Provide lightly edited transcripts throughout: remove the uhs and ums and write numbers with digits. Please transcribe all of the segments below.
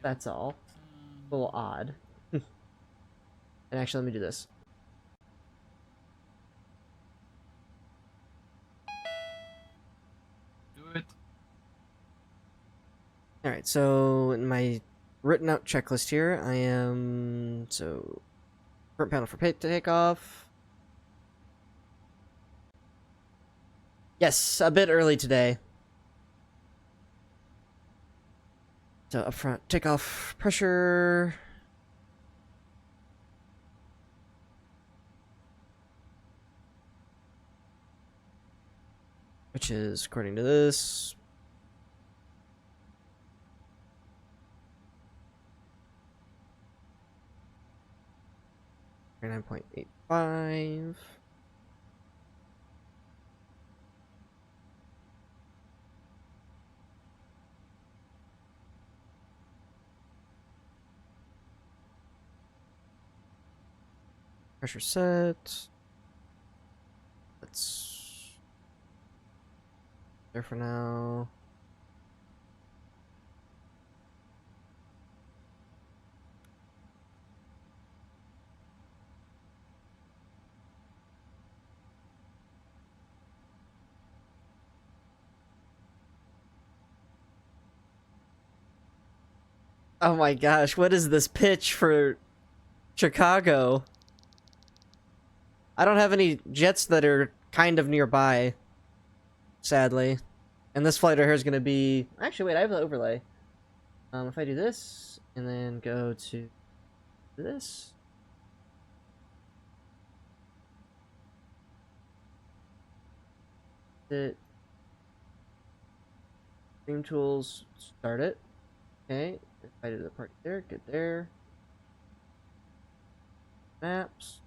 That's all. A little odd. And actually, let me do this. Do it. Alright, so in my written out checklist here, I am... So, front panel for takeoff. Yes, a bit early today. So, up front, takeoff pressure... Which is, according to this... 9.85. Pressure set. That's there for now. Oh my gosh, what is this pitch for Chicago? I don't have any jets that are kind of nearby, sadly. And this flight right here is going to be... Actually, wait, I have the overlay. If I do this, and then go to this... It... Stream tools, start it. Okay, if I do the part there, good there. Maps.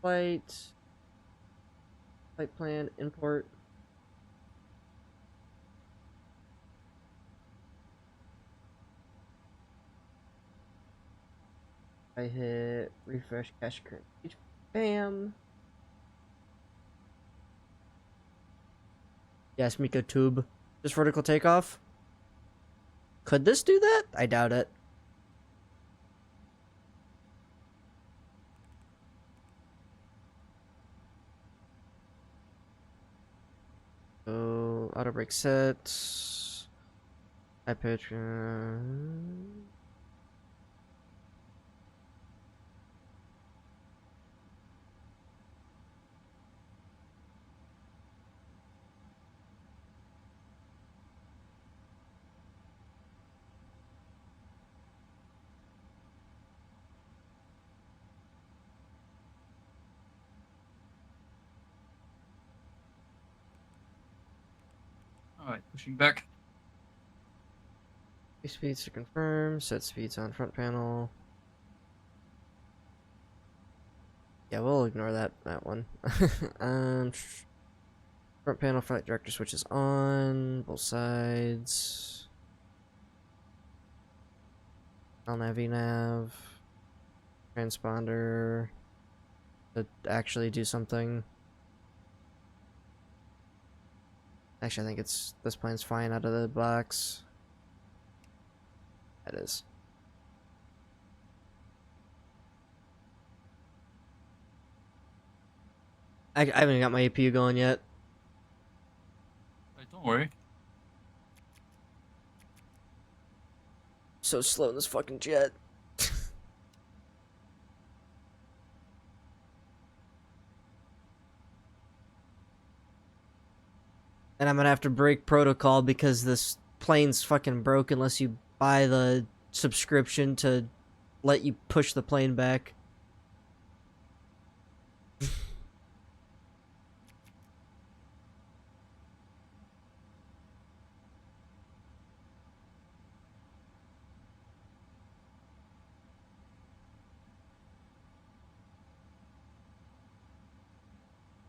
Flight plan, import. I hit refresh cache current page. Bam. Yes, Miko tube. Just vertical takeoff. Could this do that? I doubt it. So, auto brake set. High pitch. Alright, pushing back. Speeds to confirm. Set speeds on front panel. Yeah, we'll ignore that one. Front panel flight director switches on both sides. LNAV, VNAV, transponder to actually do something. Actually, I think this plane's flying out of the box. That is. I haven't got my APU going yet. Right, don't worry. So slow in this fucking jet. And I'm gonna have to break protocol because this plane's fucking broke unless you buy the subscription to let you push the plane back.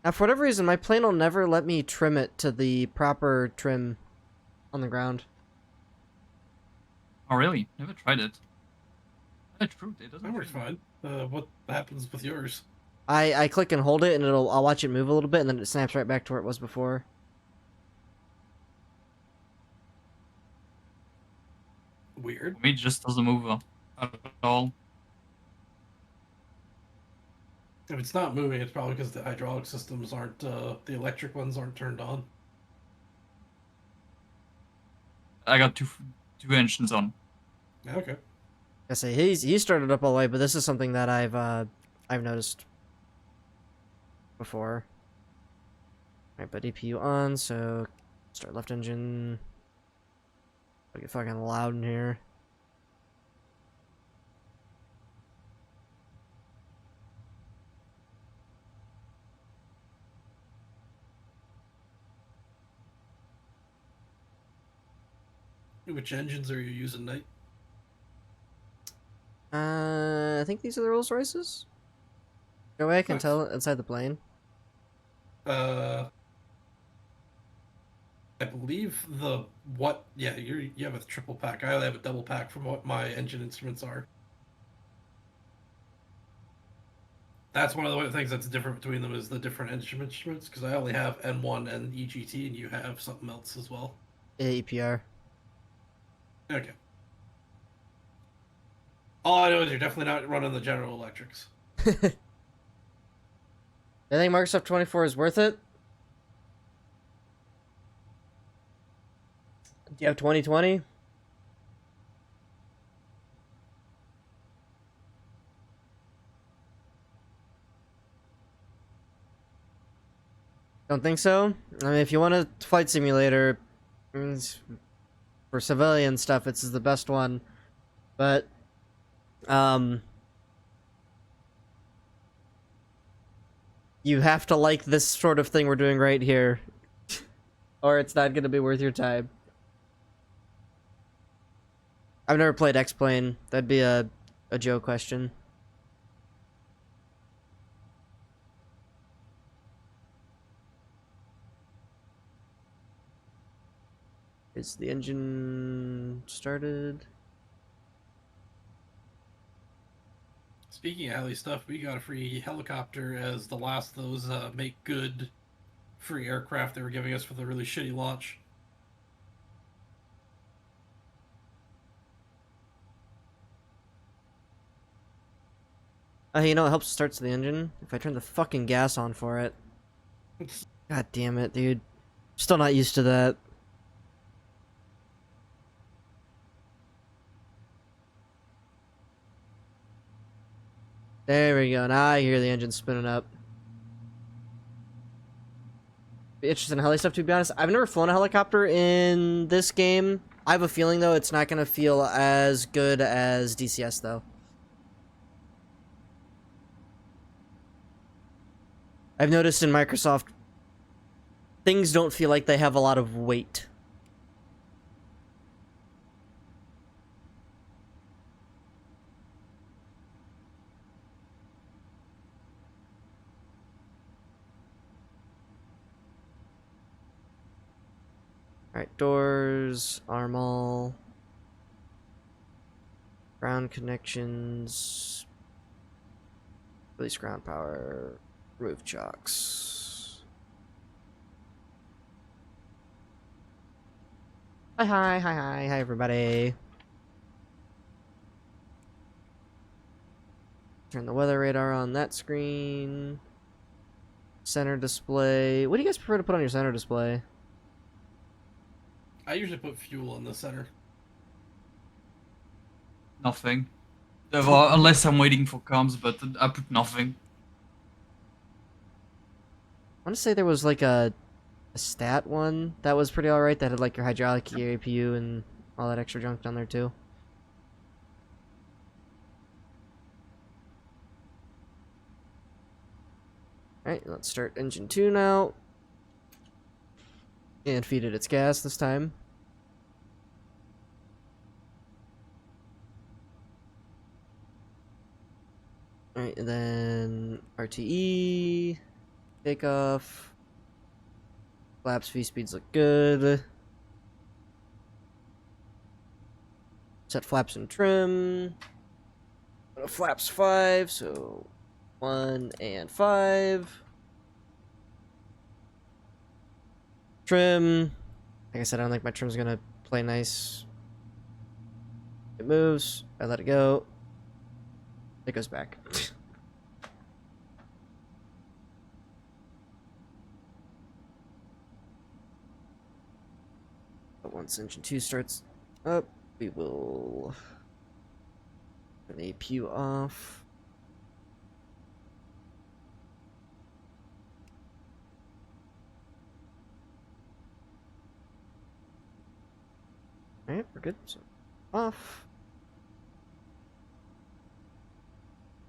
Now, for whatever reason, my plane will never let me trim it to the proper trim on the ground. Oh, really? Never tried it. That's true. It doesn't. That works fine. What happens with yours? I click and hold it, and I'll watch it move a little bit, and then it snaps right back to where it was before. Weird. For me, it just doesn't move at all. If it's not moving, it's probably because the hydraulic systems aren't, the electric ones aren't turned on. I got two engines on. Okay. I say he started up all the way, but this is something that I've noticed before. Alright, but EPU on, so start left engine. It'll get fucking loud in here. Which engines are you using, Knight? I think these are the Rolls Royces. No way I can Nice. tell inside the plane. I believe yeah, you have a triple pack. I only have a double pack from what my engine instruments are. That's one of the things that's different between them is the different instruments, because I only have N1 and EGT, and you have something else as well. EPR. Okay. All I know is you're definitely not running the General Electrics. I think Microsoft 24 is worth it. Do you have 2020? Don't think so. I mean, if you want a flight simulator for civilian stuff, this is the best one. But, you have to like this sort of thing we're doing right here, or it's not going to be worth your time. I've never played X-Plane. That'd be a Joe question. Is the engine started? Speaking of heli stuff, we got a free helicopter as the last of those make good free aircraft they were giving us for the really shitty launch. You know, it helps starts the engine if I turn the fucking gas on for it. God damn it, dude. Still not used to that. There we go. Now I hear the engine spinning up. Be interested in heli stuff, to be honest. I've never flown a helicopter in this game. I have a feeling, though, it's not going to feel as good as DCS, though. I've noticed in Microsoft, things don't feel like they have a lot of weight. Alright, doors, arm all, ground connections, release ground power, roof chocks. Hi everybody. Turn the weather radar on that screen. Center display. What do you guys prefer to put on your center display? I usually put fuel in the center. Nothing. Well, unless I'm waiting for comms, but I put nothing. I want to say there was like a stat one that was pretty alright that had like your hydraulic, your APU, and all that extra junk down there too. Alright, let's start engine 2 now. And feed it its gas this time. Alright, and then RTE, takeoff. Flaps V-speeds look good. Set flaps and trim. Flaps 5, so 1 and 5. Trim. Like I said, I don't think my trim's gonna play nice. It moves. I let it go. It goes back. But once engine 2 starts up, we will turn the APU off. Alright, we're good. So, off.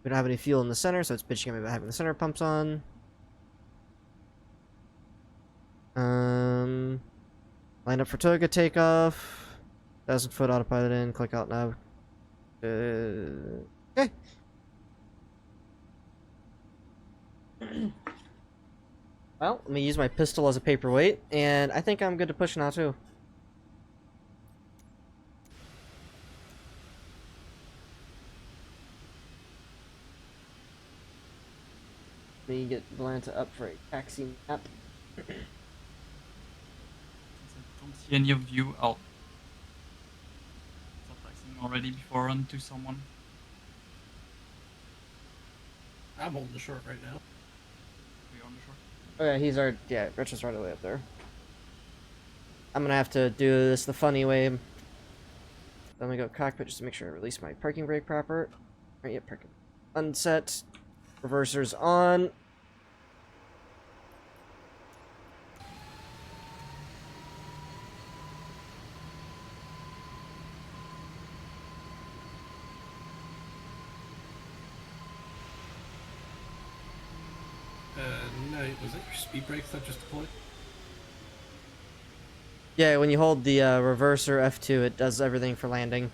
We don't have any fuel in the center, so it's bitching at me about having the center pumps on. Line up for Toga takeoff. 1,000-foot autopilot in. Click out nav. Okay. Well, let me use my pistol as a paperweight, and I think I'm good to push now too. Let me get Atlanta up for a taxi map. Since I don't see any of you, I'll start taxing already before I run to someone. I'm holding the short right now. We on the shore. Oh yeah, he's our, yeah, Rich is right away up there. I'm gonna have to do this the funny way. Let me go cockpit just to make sure I release my parking brake proper. Alright, yeah, parking unset. Reversers on. No, was that your speed brakes that just deployed? Yeah, when you hold the reverser F2, it does everything for landing.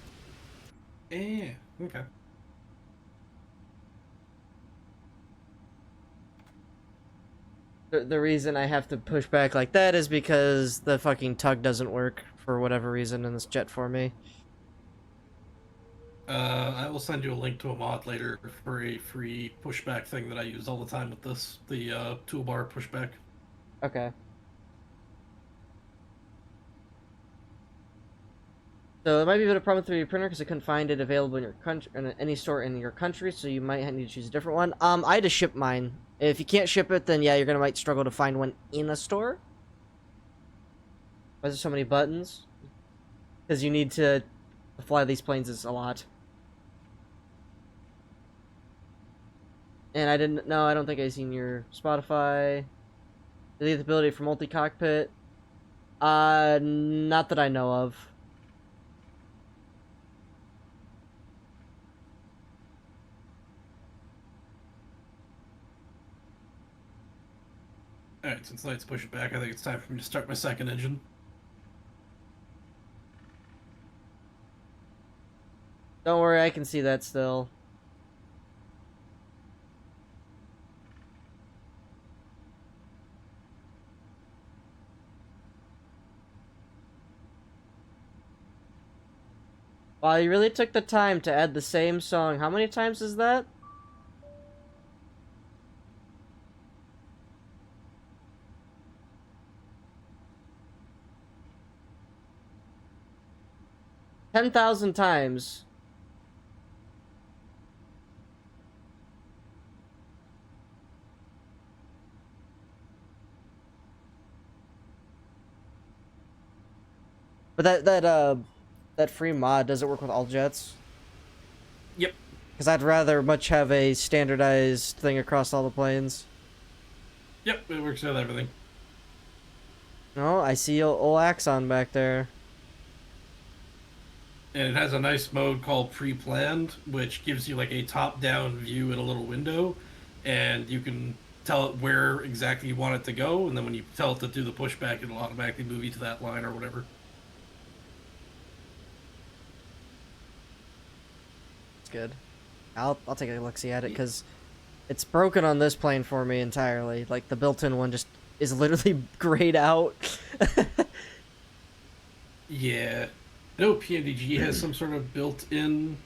Yeah, okay. The reason I have to push back like that is because the fucking tug doesn't work for whatever reason in this jet for me. I will send you a link to a mod later for a free pushback thing that I use all the time with this, the toolbar pushback. Okay. So it might be a bit of a problem with 3D printer because I couldn't find it available in your country, in any store in your country, so you might need to choose a different one. I had to ship mine. If you can't ship it, then yeah, you're gonna might struggle to find one in a store. Why is there so many buttons? Because you need to fly these planes is a lot. And I didn't know, I don't think I seen your Spotify. Delete the ability for multi-cockpit. Not that I know of. Alright, since lights push it back, I think it's time for me to start my second engine. Don't worry, I can see that still. Wow, you really took the time to add the same song. How many times is that? $10,000 times. But that free mod, does it work with all jets? Yep. Because I'd rather much have a standardized thing across all the planes. Yep, it works with everything. No, I see old Axon back there. And it has a nice mode called pre-planned, which gives you like a top-down view in a little window, and you can tell it where exactly you want it to go, and then when you tell it to do the pushback, it'll automatically move you to that line or whatever. It's good. I'll take a look-see at it, because it's broken on this plane for me entirely. Like, the built-in one just is literally grayed out. Yeah. I know PMDG has some sort of built-in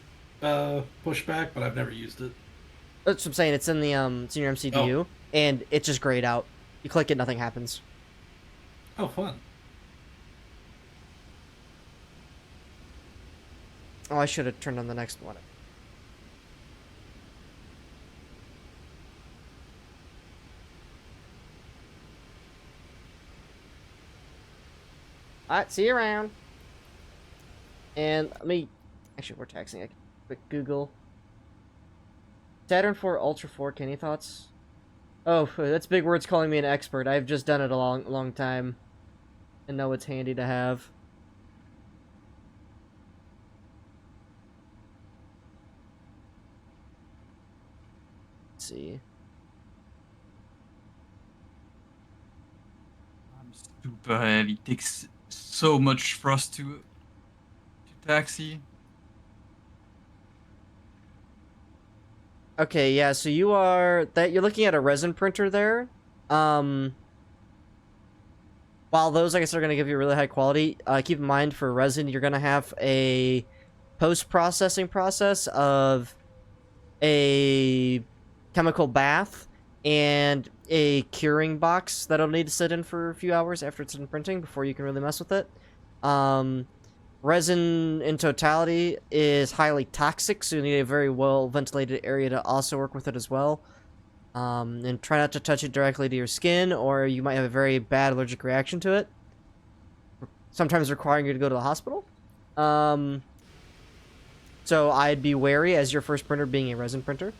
pushback, but I've never used it. That's what I'm saying. It's in the it's in your MCDU, and it's just grayed out. You click it, nothing happens. Oh, fun. Oh, I should have turned on the next one. Alright, see you around. And let me... Actually, we're texting. I can quick Google. Saturn 4 Ultra 4, any thoughts? Oh, that's big words calling me an expert. I've just done it a long time. And know it's handy to have. Let's see. I'm super heavy. It takes so much thrust to taxi. Okay, yeah, so you're looking at a resin printer there. While those, I guess, are going to give you really high quality, keep in mind for resin, you're going to have a post-processing process of a chemical bath and a curing box that'll need to sit in for a few hours after it's done printing before you can really mess with it. Resin in totality is highly toxic, so you need a very well ventilated area to also work with it as well. And try not to touch it directly to your skin, or you might have a very bad allergic reaction to it. Sometimes requiring you to go to the hospital. So I'd be wary as your first printer being a resin printer.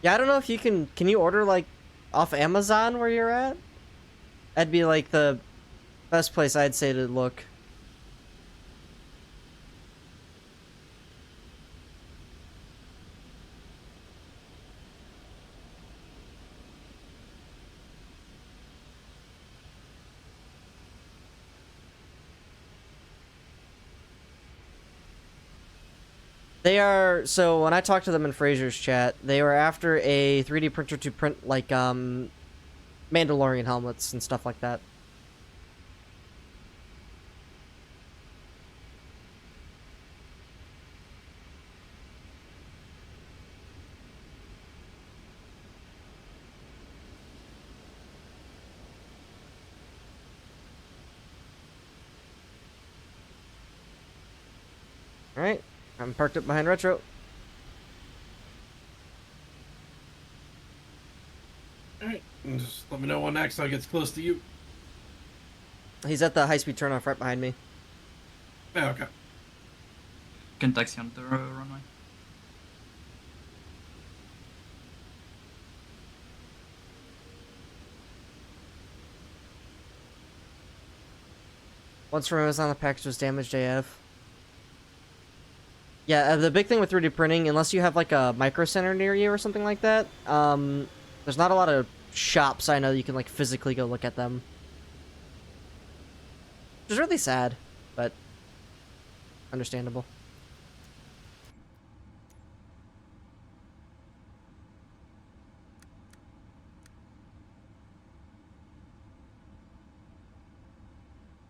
Yeah, I don't know if you can you order, like, off Amazon where you're at? That'd be, like, the best place I'd say to look. They are, so when I talked to them in Fraser's chat, they were after a 3D printer to print, like, Mandalorian helmets and stuff like that. Alright, I'm parked up behind Retro. Alright, just let me know when Axel gets close to you. He's at the high-speed turnoff right behind me. Yeah, okay. Can taxi on the runway. Once from Amazon, the package was damaged AF. Yeah, the big thing with 3D printing, unless you have, like, a micro center near you or something like that, there's not a lot of shops I know you can, like, physically go look at them. Which is really sad, but understandable.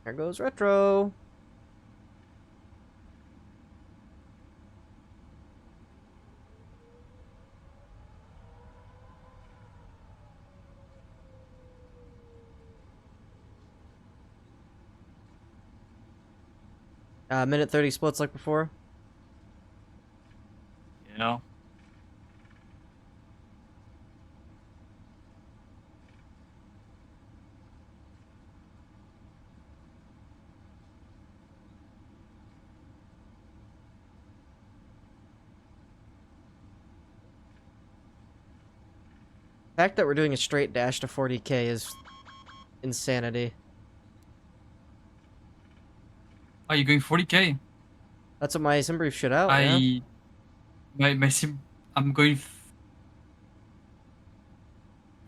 There goes Retro. Minute 30 splits like before. Yeah. The fact that we're doing a straight dash to 40k is insanity. Are you going 40k? That's what my sim brief shit out, yeah. My sim. I'm going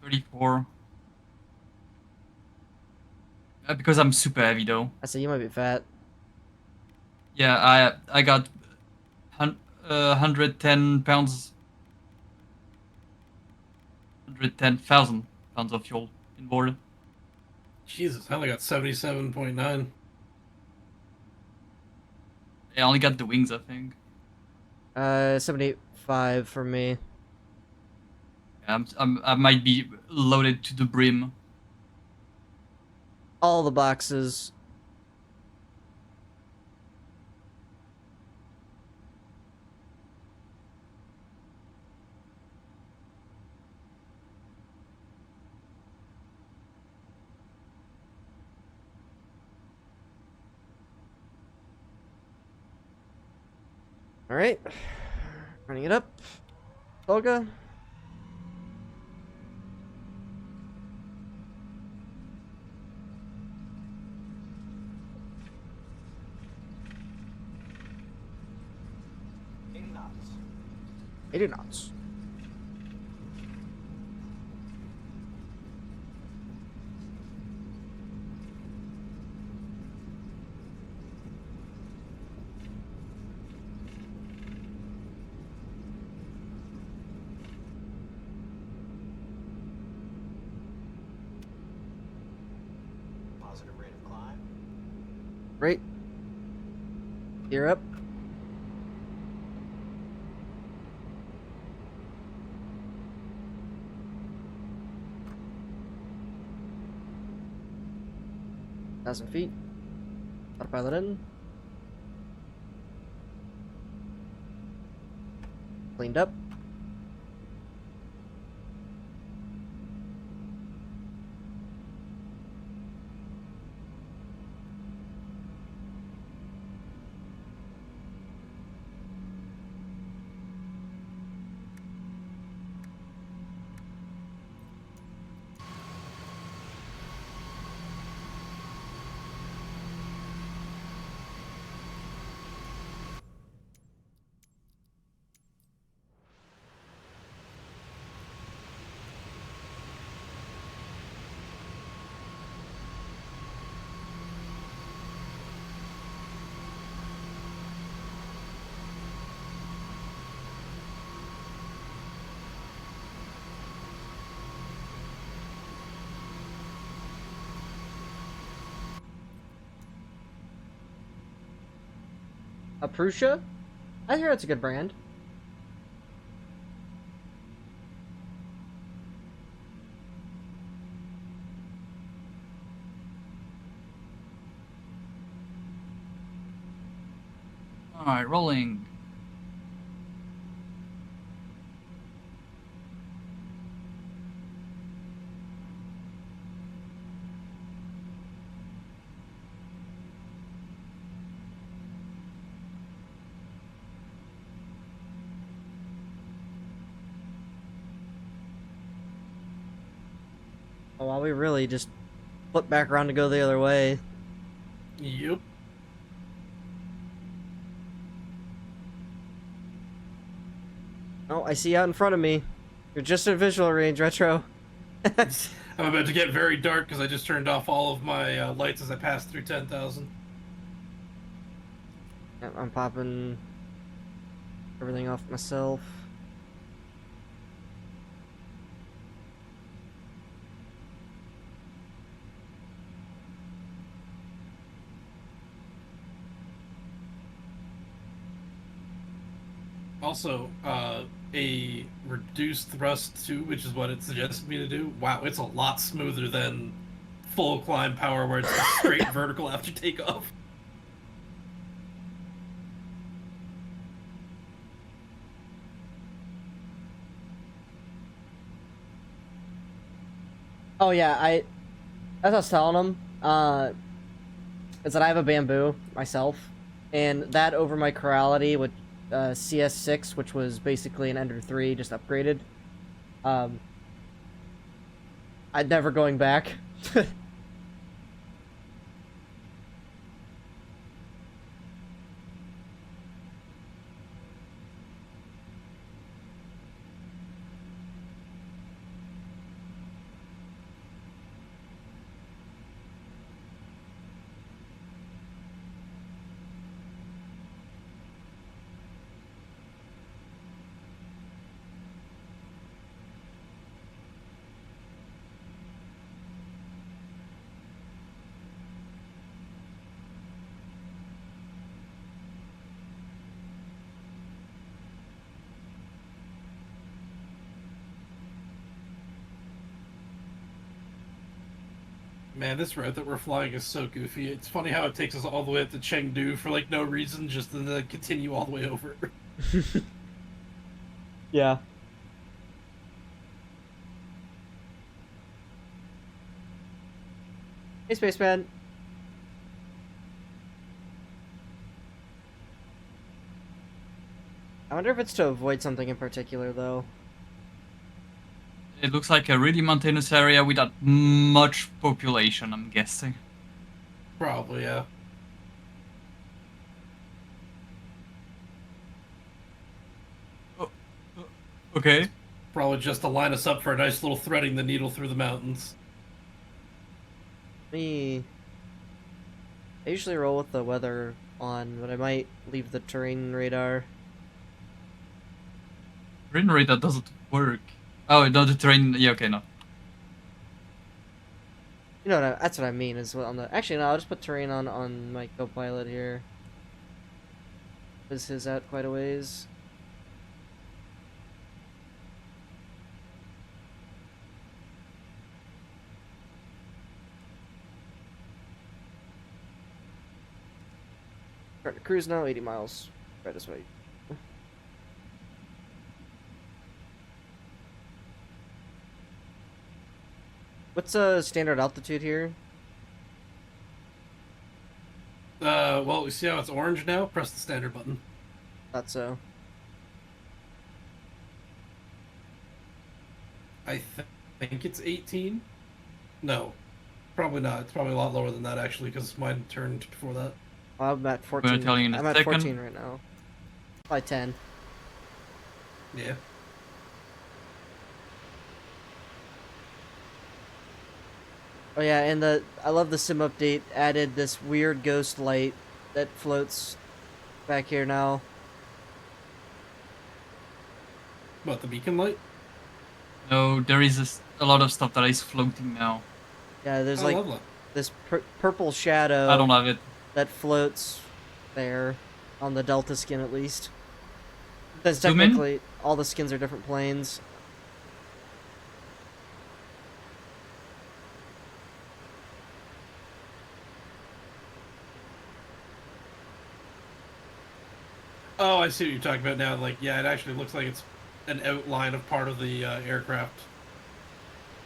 34. Because I'm super heavy though. I say you might be fat. Yeah, I got 110 pounds, 110,000 pounds of fuel in board. Jesus, I only got 77.9. I only got the wings, I think. 75 for me. Yeah, I might be loaded to the brim. All the boxes. Alright. Running it up. Olga. Knots. 80 knots. Positive rate of climb. Right. Gear up. Thousand feet. Autopilot in. Cleaned up. A Prusa? I hear it's a good brand. Alright, rolling. Oh, well, we really just flip back around to go the other way. Yep. Oh, I see you out in front of me. You're just at visual range, Retro. I'm about to get very dark because I just turned off all of my lights as I passed through 10,000. Yep, I'm popping everything off myself. Also, a reduced thrust too, which is what it suggested me to do. Wow, it's a lot smoother than full climb power where it's just straight vertical after takeoff. Oh yeah, as I was telling him, is that I have a bamboo myself, and that over my Corality with CS6, which was basically an Ender 3, just upgraded. I'd never going back. Man, this route that we're flying is so goofy. It's funny how it takes us all the way up to Chengdu for like no reason, just to then continue all the way over. Yeah. Hey, Spaceman. I wonder if it's to avoid something in particular, though. It looks like a really mountainous area without much population, I'm guessing. Probably, yeah. Okay. Probably just to line us up for a nice little threading the needle through the mountains. Me. I usually roll with the weather on, but I might leave the terrain radar. Terrain radar doesn't work. Oh, no, the terrain. Yeah, okay, no. You know, that's what I mean. Is on the actually no, I'll just put terrain on my co-pilot here. Is his out quite a ways? Starting to cruise now, 80 miles. Right this way. What's standard altitude here? Well, we see how it's orange now? Press the standard button. Thought so. I think it's 18? No. Probably not. It's probably a lot lower than that, actually, because mine turned before that. I'm at 14. gonna tell you in a I'm at second. 14 right now. By 10. Yeah. Oh yeah, and I love the sim update added this weird ghost light that floats back here now. What, the beacon light? No, there is a lot of stuff that is floating now. Yeah, there's Oh, like lovely. this purple shadow I don't have it. that floats there on the Delta skin at least. Because Zoom in? technically all the skins are different planes. Oh, I see what you're talking about now. Like, yeah, it actually looks like it's an outline of part of the aircraft.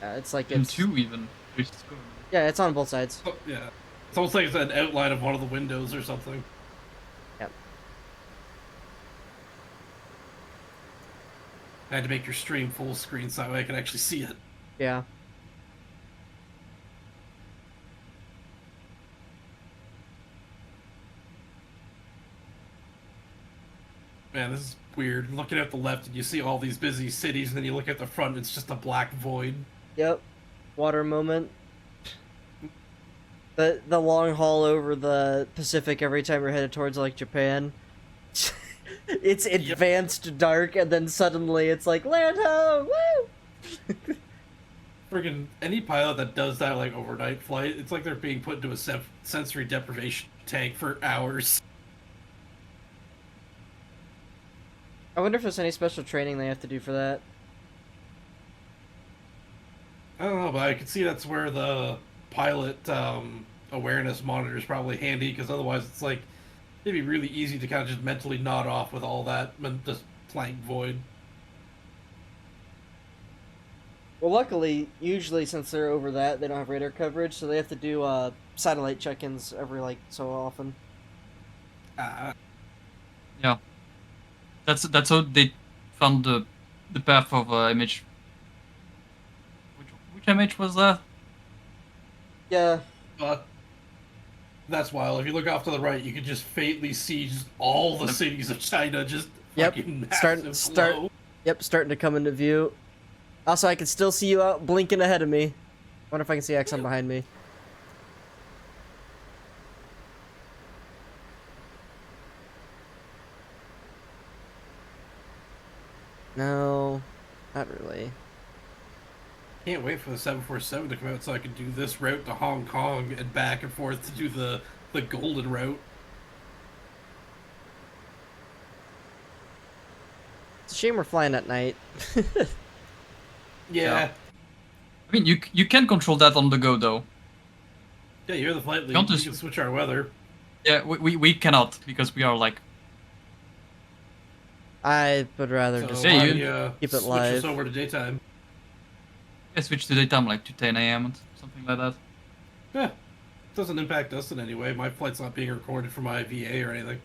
It's like In it's two even. Which is good. yeah, it's on both sides. Oh, yeah. It's almost like it's an outline of one of the windows or something. Yep. I had to make your stream full screen so that way I can actually see it. Yeah. Man, this is weird. Looking at the left and you see all these busy cities, and then you look at the front, it's just a black void. Yep. Water moment. The long haul over the Pacific every time you're headed towards like Japan. It's advanced dark and then suddenly it's like land ho! Woo! Friggin' any pilot that does that like overnight flight, it's like they're being put into a sensory deprivation tank for hours. I wonder if there's any special training they have to do for that. I don't know, but I can see that's where the pilot awareness monitor is probably handy, because otherwise it's like it'd be really easy to kind of just mentally nod off with all that just blank void. Well, luckily, usually since they're over that, they don't have radar coverage, so they have to do satellite check-ins every like so often. Yeah. That's how they found the path of image. Which image was that? Yeah. But that's wild. If you look off to the right, you can just faintly see just all the cities of China just Yep. fucking massive glow. Yep, starting to come into view. Also, I can still see you out blinking ahead of me. Wonder if I can see Exxon behind me. No, not really. Can't wait for the 747 to come out so I can do this route to Hong Kong and back and forth to do the golden route. It's a shame we're flying at night. Yeah. I mean, you can control that on the go though. Yeah, you're the flight lead. Can't You just- can switch our weather. Yeah, we cannot because we are like. I would rather So just Yeah, why you- don't you keep it switch us live. over to daytime? I switch to daytime like to 10 a.m. and something like that. Yeah, doesn't impact us in any way. My flight's not being recorded for my VA or anything.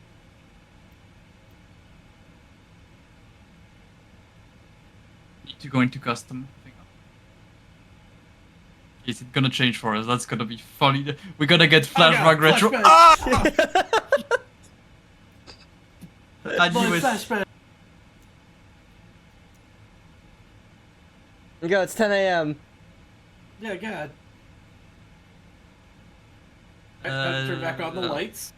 Need to go into custom. I think. Is it gonna change for us? That's gonna be funny. We're gonna get flashback retro. flashback. Ah! I knew it. Flashback. Go, it's 10 a.m. Yeah, God. I have to turn back on the lights.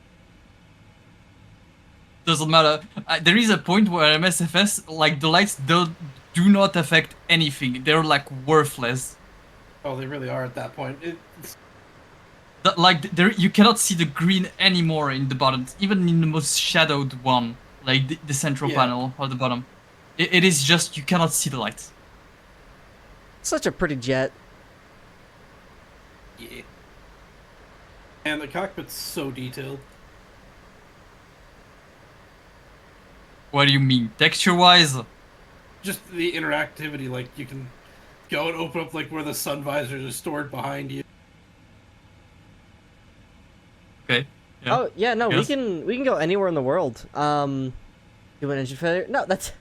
Doesn't matter. There is a point where MSFS, like the lights do not affect anything. They're like worthless. Oh, they really are at that point. Like there, you cannot see the green anymore in the bottom, even in the most shadowed one, like the central Yeah. panel or the bottom. It is just you cannot see the lights. Such a pretty jet. Yeah. And the cockpit's so detailed. What do you mean, texture-wise? Just the interactivity, like you can go and open up like where the sun visors are stored behind you. Okay. Yeah. Oh yeah, no, Yes. we can go anywhere in the world. Do an engine failure? No, that's.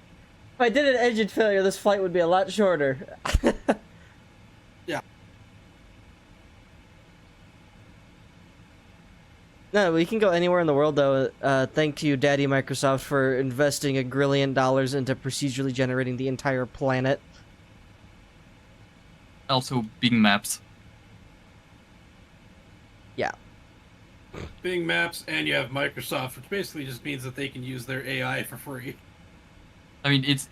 If I did an engine failure, this flight would be a lot shorter. Yeah. No, we can go anywhere in the world though. Thank you, Daddy Microsoft, for investing $1 grillion into procedurally generating the entire planet. Also, Bing Maps. Yeah. Bing Maps, and you have Microsoft, which basically just means that they can use their AI for free. I mean, it's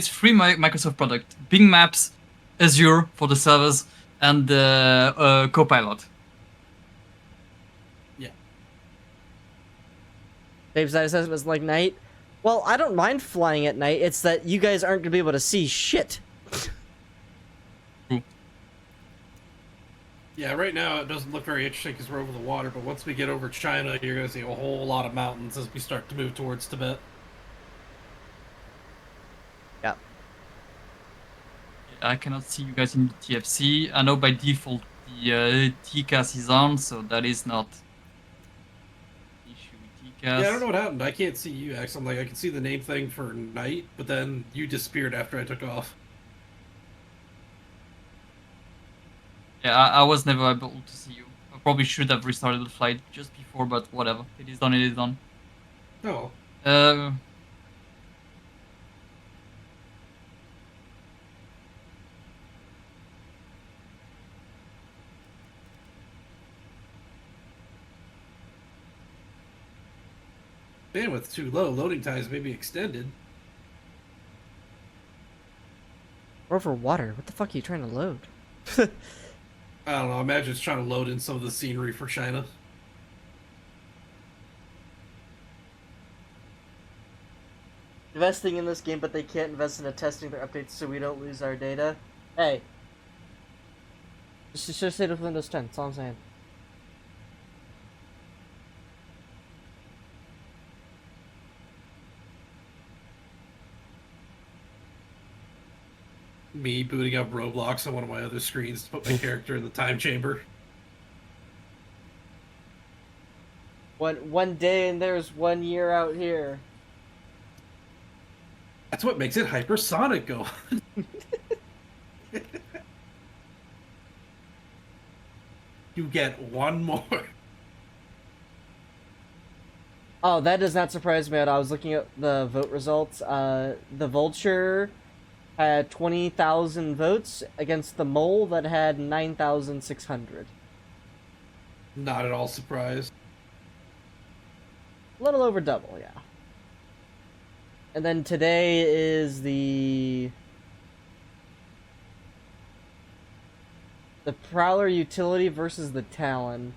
free Microsoft product. Bing Maps, Azure for the servers, and Copilot. Yeah. Dave's assessment was like night. Well, I don't mind flying at night. It's that you guys aren't gonna be able to see shit. Yeah, right now it doesn't look very interesting because we're over the water, but once we get over China, you're going to see a whole lot of mountains as we start to move towards Tibet. Yeah. I cannot see you guys in the TFC. I know by default the TCAS is on, so that is not an issue with TCAS. Yeah, I don't know what happened. I can't see you, X. I'm like, I can see the name thing for night, but then you disappeared after I took off. Yeah, I was never able to see you. I probably should have restarted the flight just before, but whatever. It is done, it is done. Oh, Uh, bandwidth too low. Loading times may be extended. We're over water. What the fuck are you trying to load? I don't know. Imagine it's trying to load in some of the scenery for China. Investing in this game, but they can't invest into testing their updates so we don't lose our data. Hey. Just say it with Windows 10, that's all I'm saying. Me booting up Roblox on one of my other screens to put my character in the time chamber. One day and there's 1 year out here. That's what makes it hypersonic go. You get one more. Oh, that does not surprise me at all. I was looking at the vote results. The Vulture had 20,000 votes against the Mole that had 9,600. Not at all surprised. A little over double, yeah. And then today is the Prowler utility versus the Talon.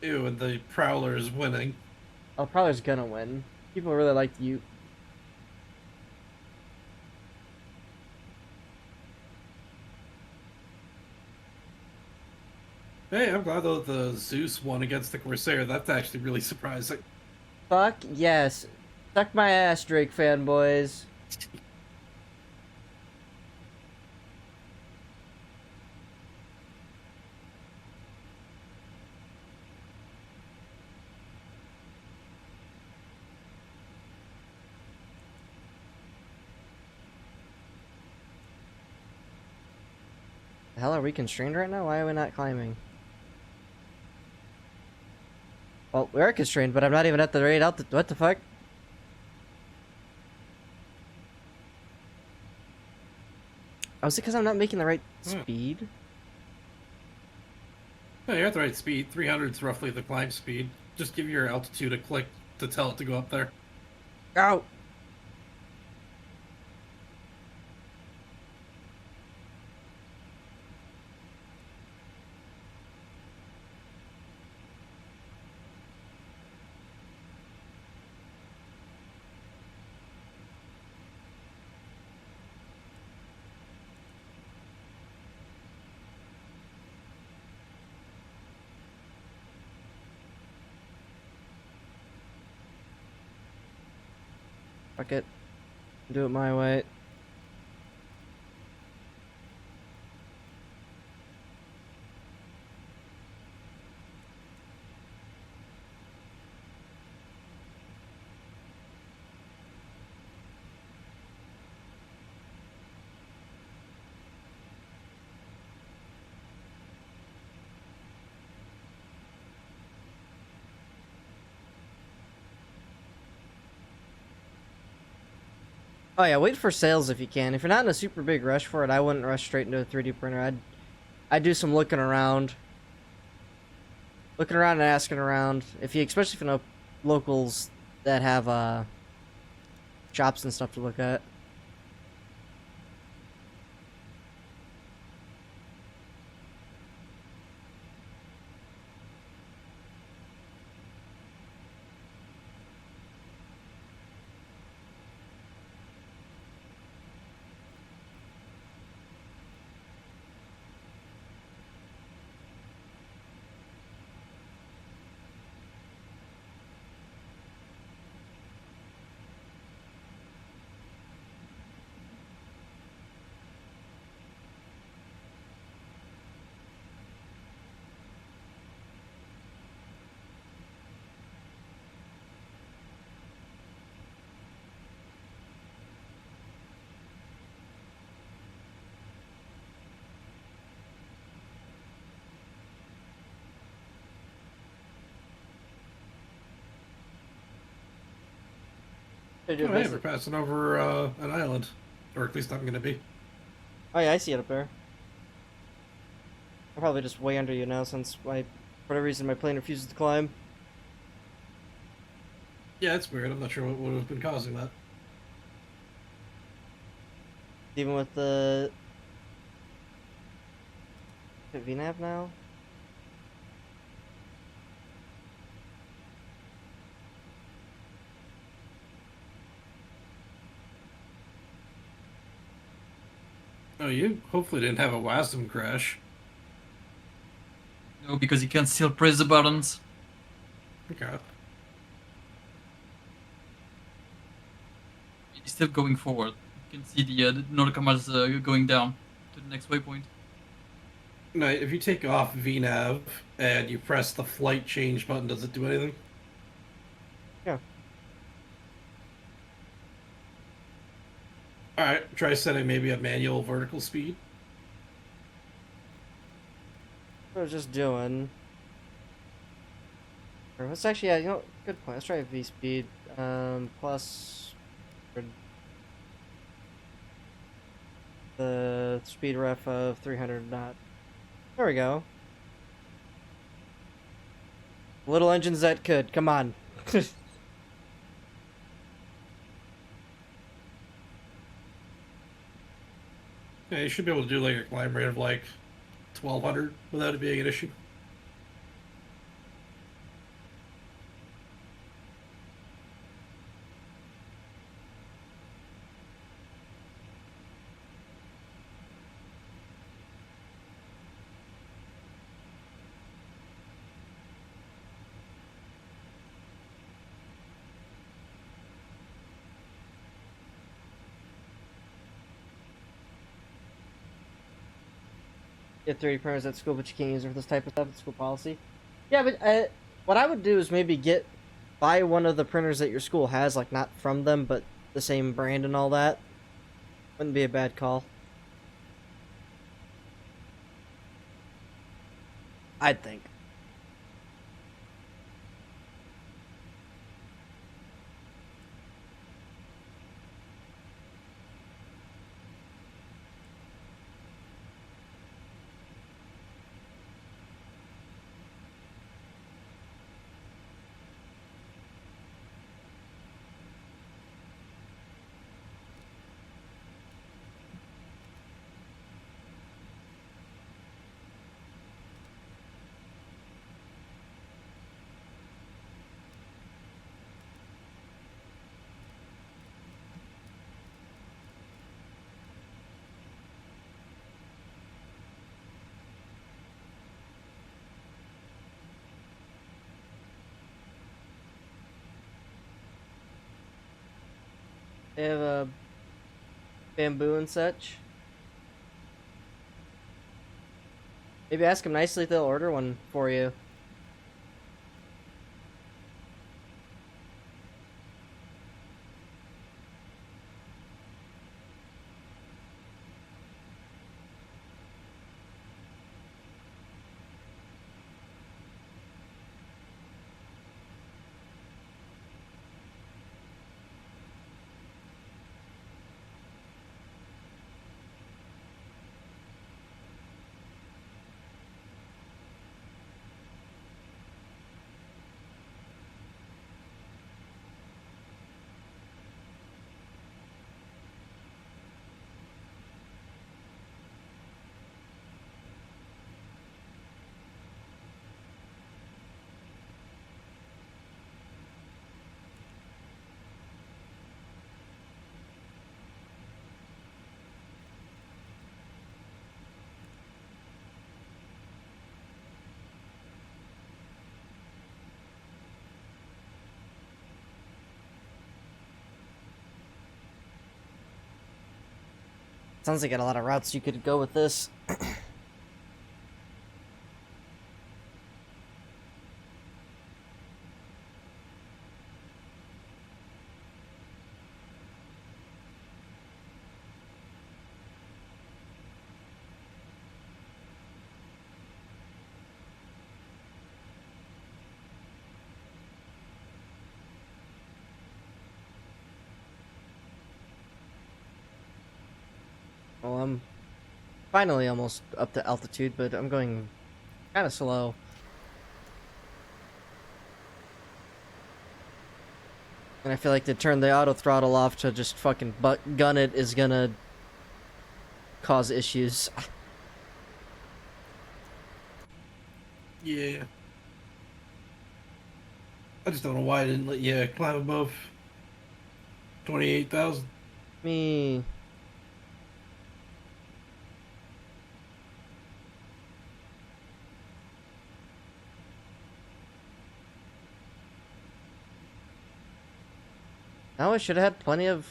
Ew, and the Prowler is winning. Oh, Prowler's gonna win. People really like you. Hey, I'm glad though the Zeus won against the Corsair. That's actually really surprising. Fuck yes. Suck my ass, Drake fanboys. The hell, are we constrained right now? Why are we not climbing? Well, we are constrained, but I'm not even at the rate altitude. What the fuck? Oh, is it because I'm not making the right speed? No, you're at the right speed. 300 is roughly the climb speed. Just give your altitude a click to tell it to go up there. Ow! Fuck it. Do it my way. Oh yeah, wait for sales if you can. If you're not in a super big rush for it, I wouldn't rush straight into a 3D printer. I'd do some looking around. Looking around and asking around. Especially if you know locals that have shops and stuff to look at. They do Oh, hey, basic- we're passing over an island. Or at least I'm going to be. Oh yeah, I see it up there. I'm probably just way under you now since for whatever reason my plane refuses to climb. Yeah, it's weird. I'm not sure what would have been causing that. Even with the VNAV now? Oh, you hopefully didn't have a WASM crash. No, because you can still press the buttons. Okay. It's still going forward. You can see the Norcamas going down to the next waypoint. No, if you take off VNAV and you press the flight change button, does it do anything? Yeah. Alright, try setting maybe a manual vertical speed. What I was just doing. Or let's actually, yeah, you know, good point. Let's try V speed. Plus the speed ref of 300 knot. There we go. Little engines that could. Come on. Yeah, you should be able to do like a climb rate of like 1200 without it being an issue. You have 3D printers at school, but you can't use them for this type of stuff. It's school policy. Yeah, but what I would do is maybe buy one of the printers that your school has, like not from them, but the same brand and all that. Wouldn't be a bad call. I'd think. They have a bamboo and such. Maybe ask them nicely if they'll order one for you. Sounds like you got a lot of routes you could go with this. Well, I'm finally almost up to altitude, but I'm going kind of slow. And I feel like to turn the auto throttle off to just fucking butt gun it is gonna cause issues. Yeah. I just don't know why I didn't let you climb above 28,000. Me. No, I should have had plenty of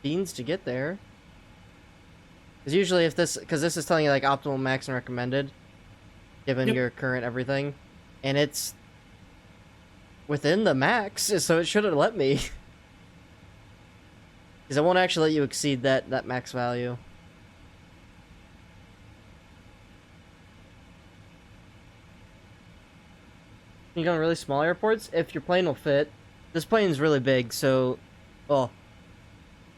beans to get there. Because usually because this is telling you like optimal, max, and recommended, given Yep. your current everything, and it's within the max, so it should have let me. Because it won't actually let you exceed that max value. You go to really small airports, if your plane will fit. This plane's really big, so, well,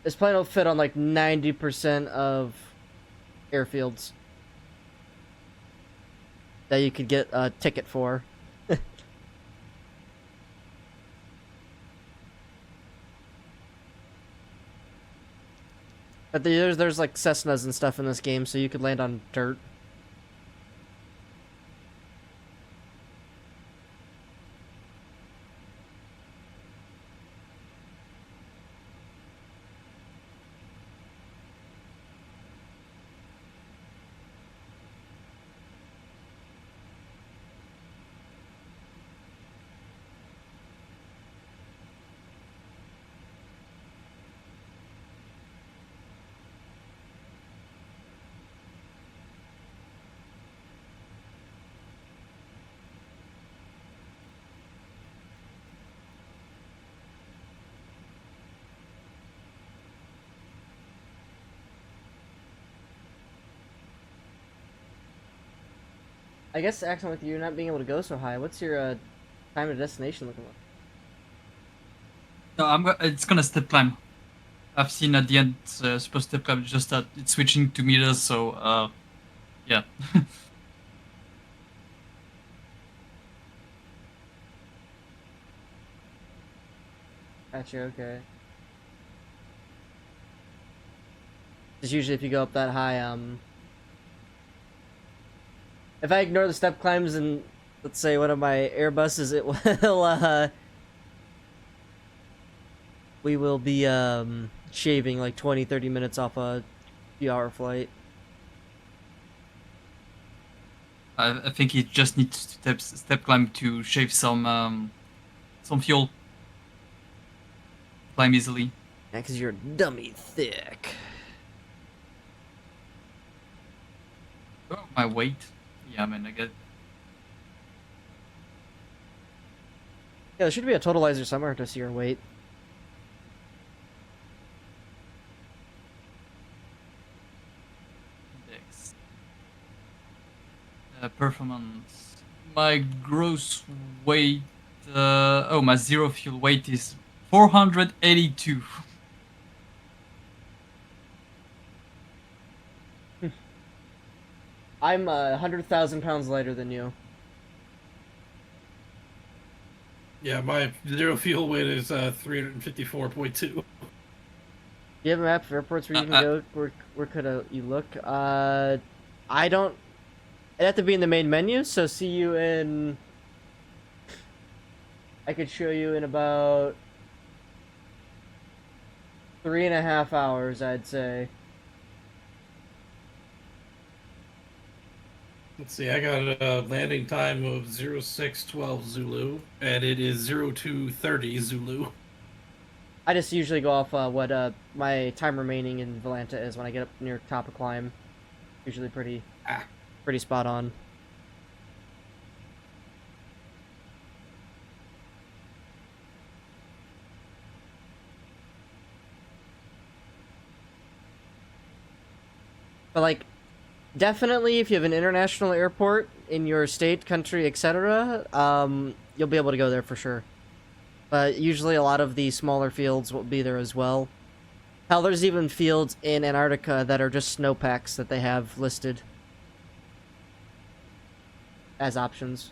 this plane will fit on like 90% of airfields that you could get a ticket for. But there's like Cessnas and stuff in this game, so you could land on dirt. I guess Axon, with you not being able to go so high, what's your time to destination looking like? No, it's gonna step climb. I've seen at the end supposed step climb just that it's switching to meters, so yeah. Gotcha, okay. Just usually if you go up that high, if I ignore the step climbs and let's say one of my Airbuses, it will we will be shaving like 20-30 minutes off a few hour flight. I think it just needs to step climb to shave some fuel. Climb easily. Yeah, because you're dummy thick. Oh, my weight. Yeah, man, I get. Yeah, there should be a totalizer somewhere to see your weight. Index. Performance. My gross weight. My zero fuel weight is 482. I'm 100,000 pounds lighter than you. Yeah, my zero fuel weight is 354.2. Do you have a map of airports where you can go? Where could you look? I don't. It'd have to be in the main menu. So see you in. I could show you in about 3.5 hours, I'd say. Let's see, I got a landing time of 0612 Zulu, and it is 0230 Zulu. I just usually go off what my time remaining in Volanta is when I get up near top of climb. Usually pretty spot on. But like, definitely if you have an international airport in your state, country, etc., you'll be able to go there for sure. But usually a lot of the smaller fields will be there as well. Hell, there's even fields in Antarctica that are just snowpacks that they have listed as options.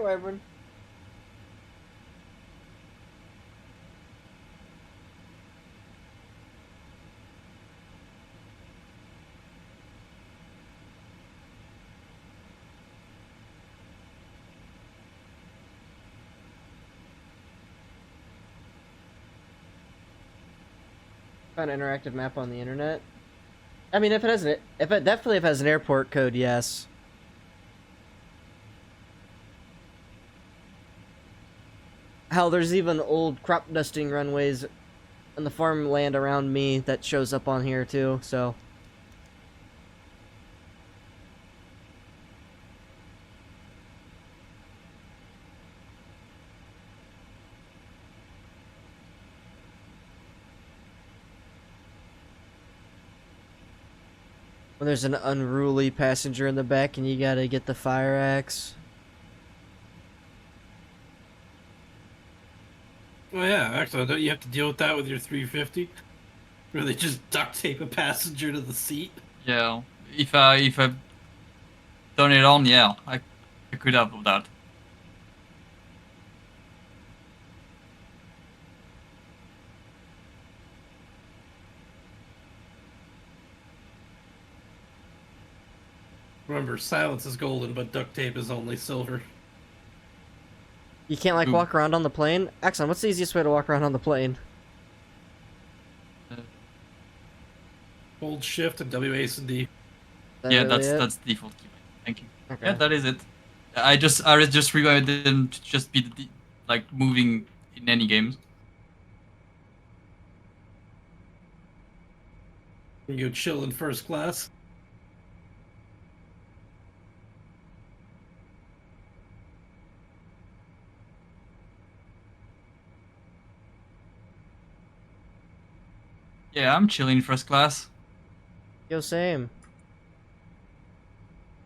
Everyone. Found an interactive map on the internet. I mean, if it definitely if it has an airport code, yes. Hell, there's even old crop dusting runways on the farmland around me that shows up on here too, so. When there's an unruly passenger in the back and you gotta get the fire axe. Well, yeah, actually, don't you have to deal with that with your 350? Where they just duct tape a passenger to the seat? Yeah, if I turn it on, yeah, I could have that. Remember, silence is golden, but duct tape is only silver. You can't like Ooh. walk around on the plane? Axon, what's the easiest way to walk around on the plane? Hold shift and WAS and D. Is that Yeah, really it? that's default keybind. Thank you. Okay. Yeah, that is it. I just reminded them to just be like moving in any games. You go chill in first class. Yeah, I'm chilling first class. Yo, same.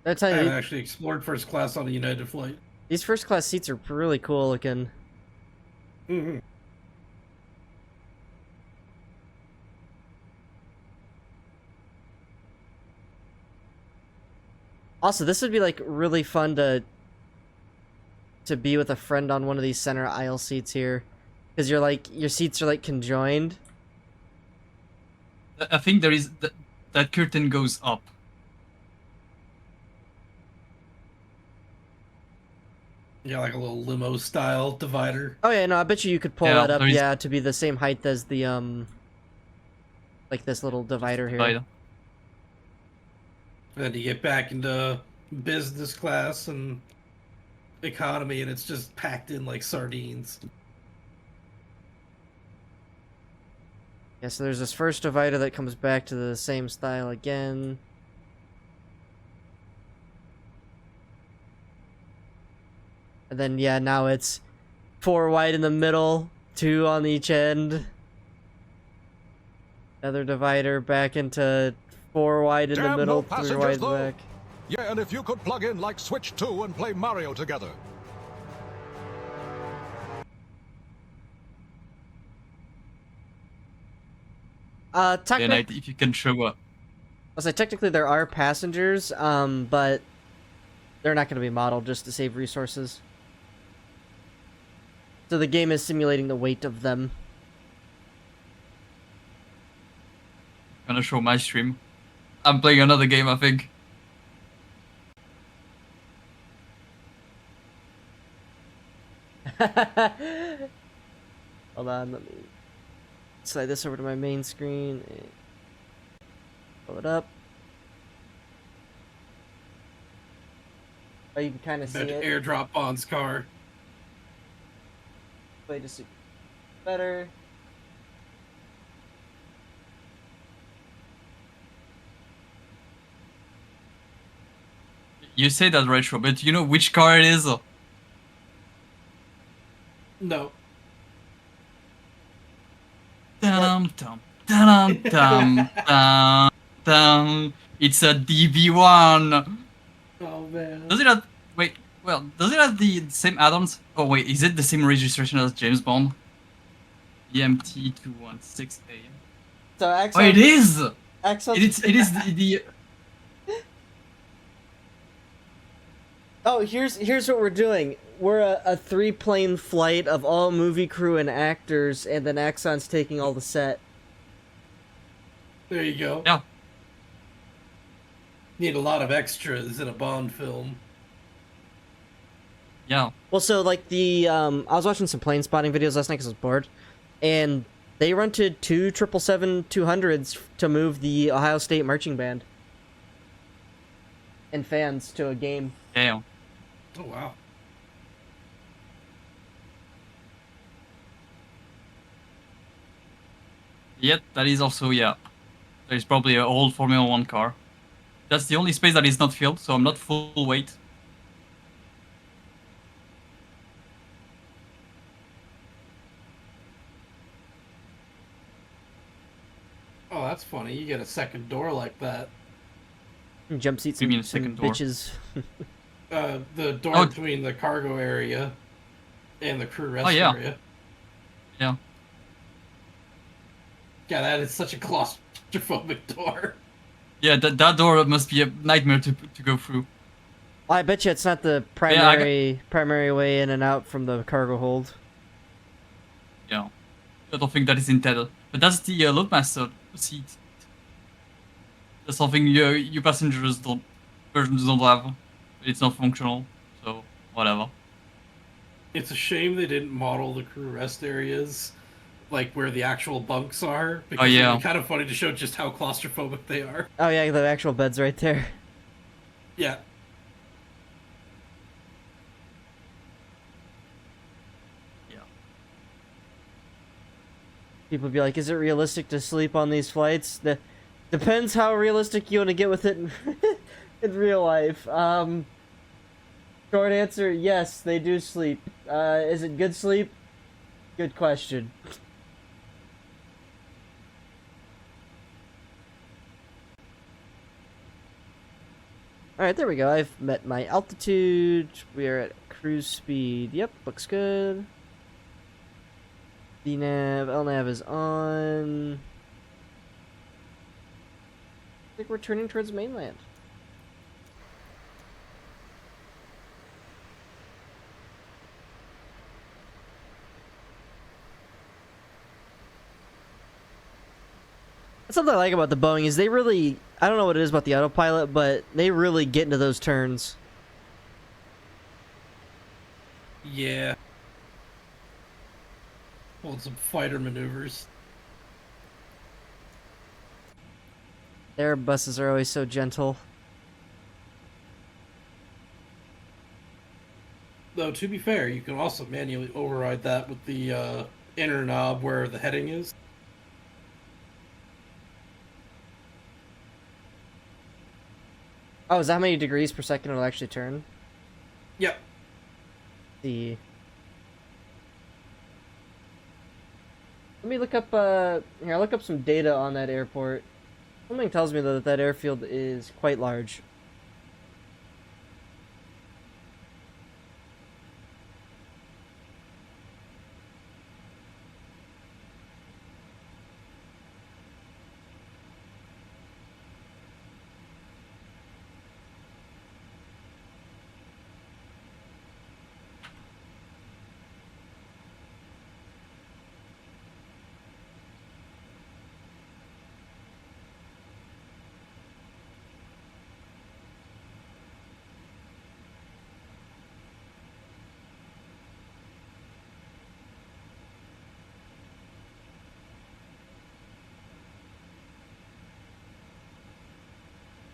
I tell I you, haven't actually explored first class on a United flight. these first class seats are really cool looking. Mm-hmm. Also, this would be like really fun to be with a friend on one of these center aisle seats here, because you're like your seats are like conjoined. I think there is that curtain goes up. Yeah, like a little limo style divider. Oh yeah, no, I bet you could pull Yeah, that up, there is- yeah, to be the same height as the like this little divider here. Divider. Then you get back into business class and economy, and it's just packed in like sardines. Yeah, so there's this first divider that comes back to the same style again. And then, yeah, now it's 4 wide in the middle, 2 on each end. Another divider back into 4 wide in the Damn, middle, no 3 passengers, wide though. back. Yeah, and if you could plug in like Switch 2 and play Mario together. Then Technically, if you can show up. I'll say technically there are passengers, but they're not going to be modeled just to save resources. So the game is simulating the weight of them. Gonna show my stream. I'm playing another game, I think. Hold on, let me slide this over to my main screen and pull it up. Oh, you can kind of see Bet it. airdrop Bond's car. Way to see better. You say that retro, but you know which car it is? No. Dum dum dum dum dum dum. It's a DB1. Oh man. Does it have? Wait. Well, does it have the same add-ons? Oh wait, is it the same registration as James Bond? EMT 216A. So Oh, Axon, it is. Axon, It is the Oh, here's what we're doing. We're a 3-plane flight of all movie crew and actors, and then Axon's taking all the set. There you go. Yeah. Need a lot of extras in a Bond film. Yeah. Well, so like I was watching some plane spotting videos last night because I was bored, and they rented 2 777-200s to move the Ohio State marching band and fans to a game. Yeah. Oh wow. Yet that is also There's probably an old Formula One car. That's the only space that is not filled, so I'm not full weight. Oh, that's funny. You get a second door like that. Jump seats You and mean a some second door? bitches. The door Oh. between the cargo area and the crew rest Oh, yeah. area. Yeah. Yeah, that is such a claustrophobic door. Yeah, that door must be a nightmare to go through. I bet you it's not the Yeah, I got- primary way in and out from the cargo hold. Yeah. I don't think that is intended. But that's the loadmaster seat. That's something you passengers versions don't have. It's not functional, so whatever. It's a shame they didn't model the crew rest areas like where the actual bunks are. Because yeah. it'd be kind of funny to show just how claustrophobic they are. Oh yeah, the actual bed's right there. Yeah. Yeah. People be like, "Is it realistic to sleep on these flights?" Depends how realistic you want to get with it in real life. Short answer, yes, they do sleep. Is it good sleep? Good question. Alright, there we go. I've met my altitude. We are at cruise speed. Yep, looks good. DNAV, LNAV is on. I think we're turning towards mainland. That's something I like about the Boeing is they really, I don't know what it is about the autopilot, but they really get into those turns. Yeah. Well, some fighter maneuvers. Their buses are always so gentle. Though, to be fair, you can also manually override that with the inner knob where the heading is. Oh, is that how many degrees per second it'll actually turn? Yep. See. Let me look up, here, I'll look up some data on that airport. Something tells me, though, that that airfield is quite large.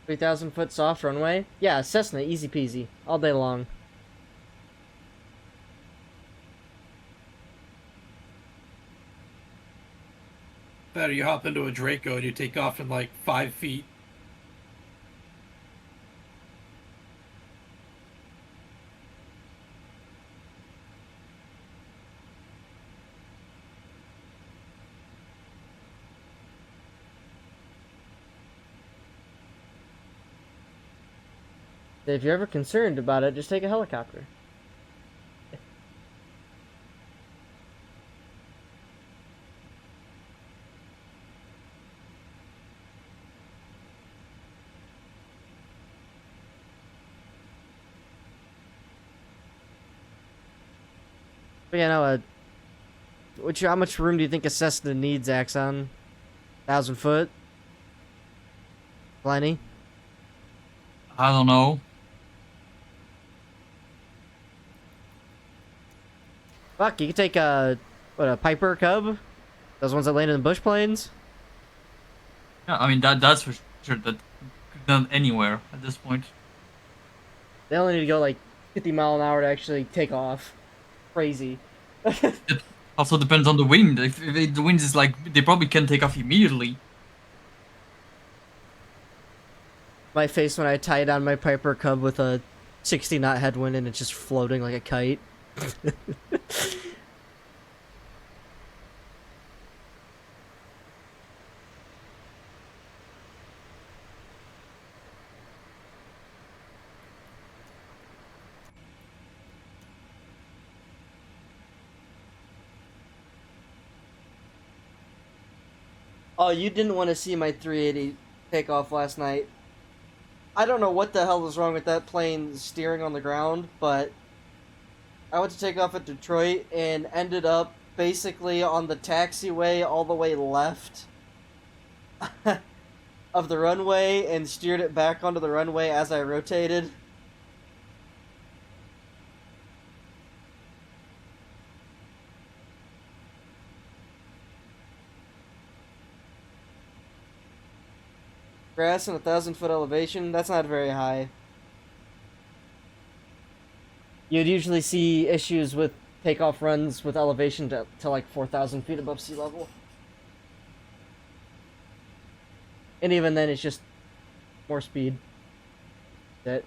$3,000-foot soft runway? Yeah, Cessna, easy peasy, all day long. Better you hop into a Draco and you take off in like 5 feet. If you're ever concerned about it, just take a helicopter. But yeah, no, how much room do you think a Cessna needs, Axon? 1,000 foot? Plenty? I don't know. Fuck, you could take a Piper Cub? Those ones that land in the bush plains? Yeah, I mean that's for sure. That done anywhere at this point. They only need to go like 50 mile an hour to actually take off. Crazy. It also depends on the wind. If the wind is like, they probably can take off immediately. My face when I tie down my Piper Cub with a 60 knot headwind and it's just floating like a kite. Oh, you didn't want to see my 380 take off last night. I don't know what the hell was wrong with that plane steering on the ground, but I went to take off at Detroit and ended up basically on the taxiway all the way left of the runway and steered it back onto the runway as I rotated. Grass and 1,000-foot elevation, that's not very high. You'd usually see issues with takeoff runs with elevation to like 4,000 feet above sea level. And even then, it's just more speed. That.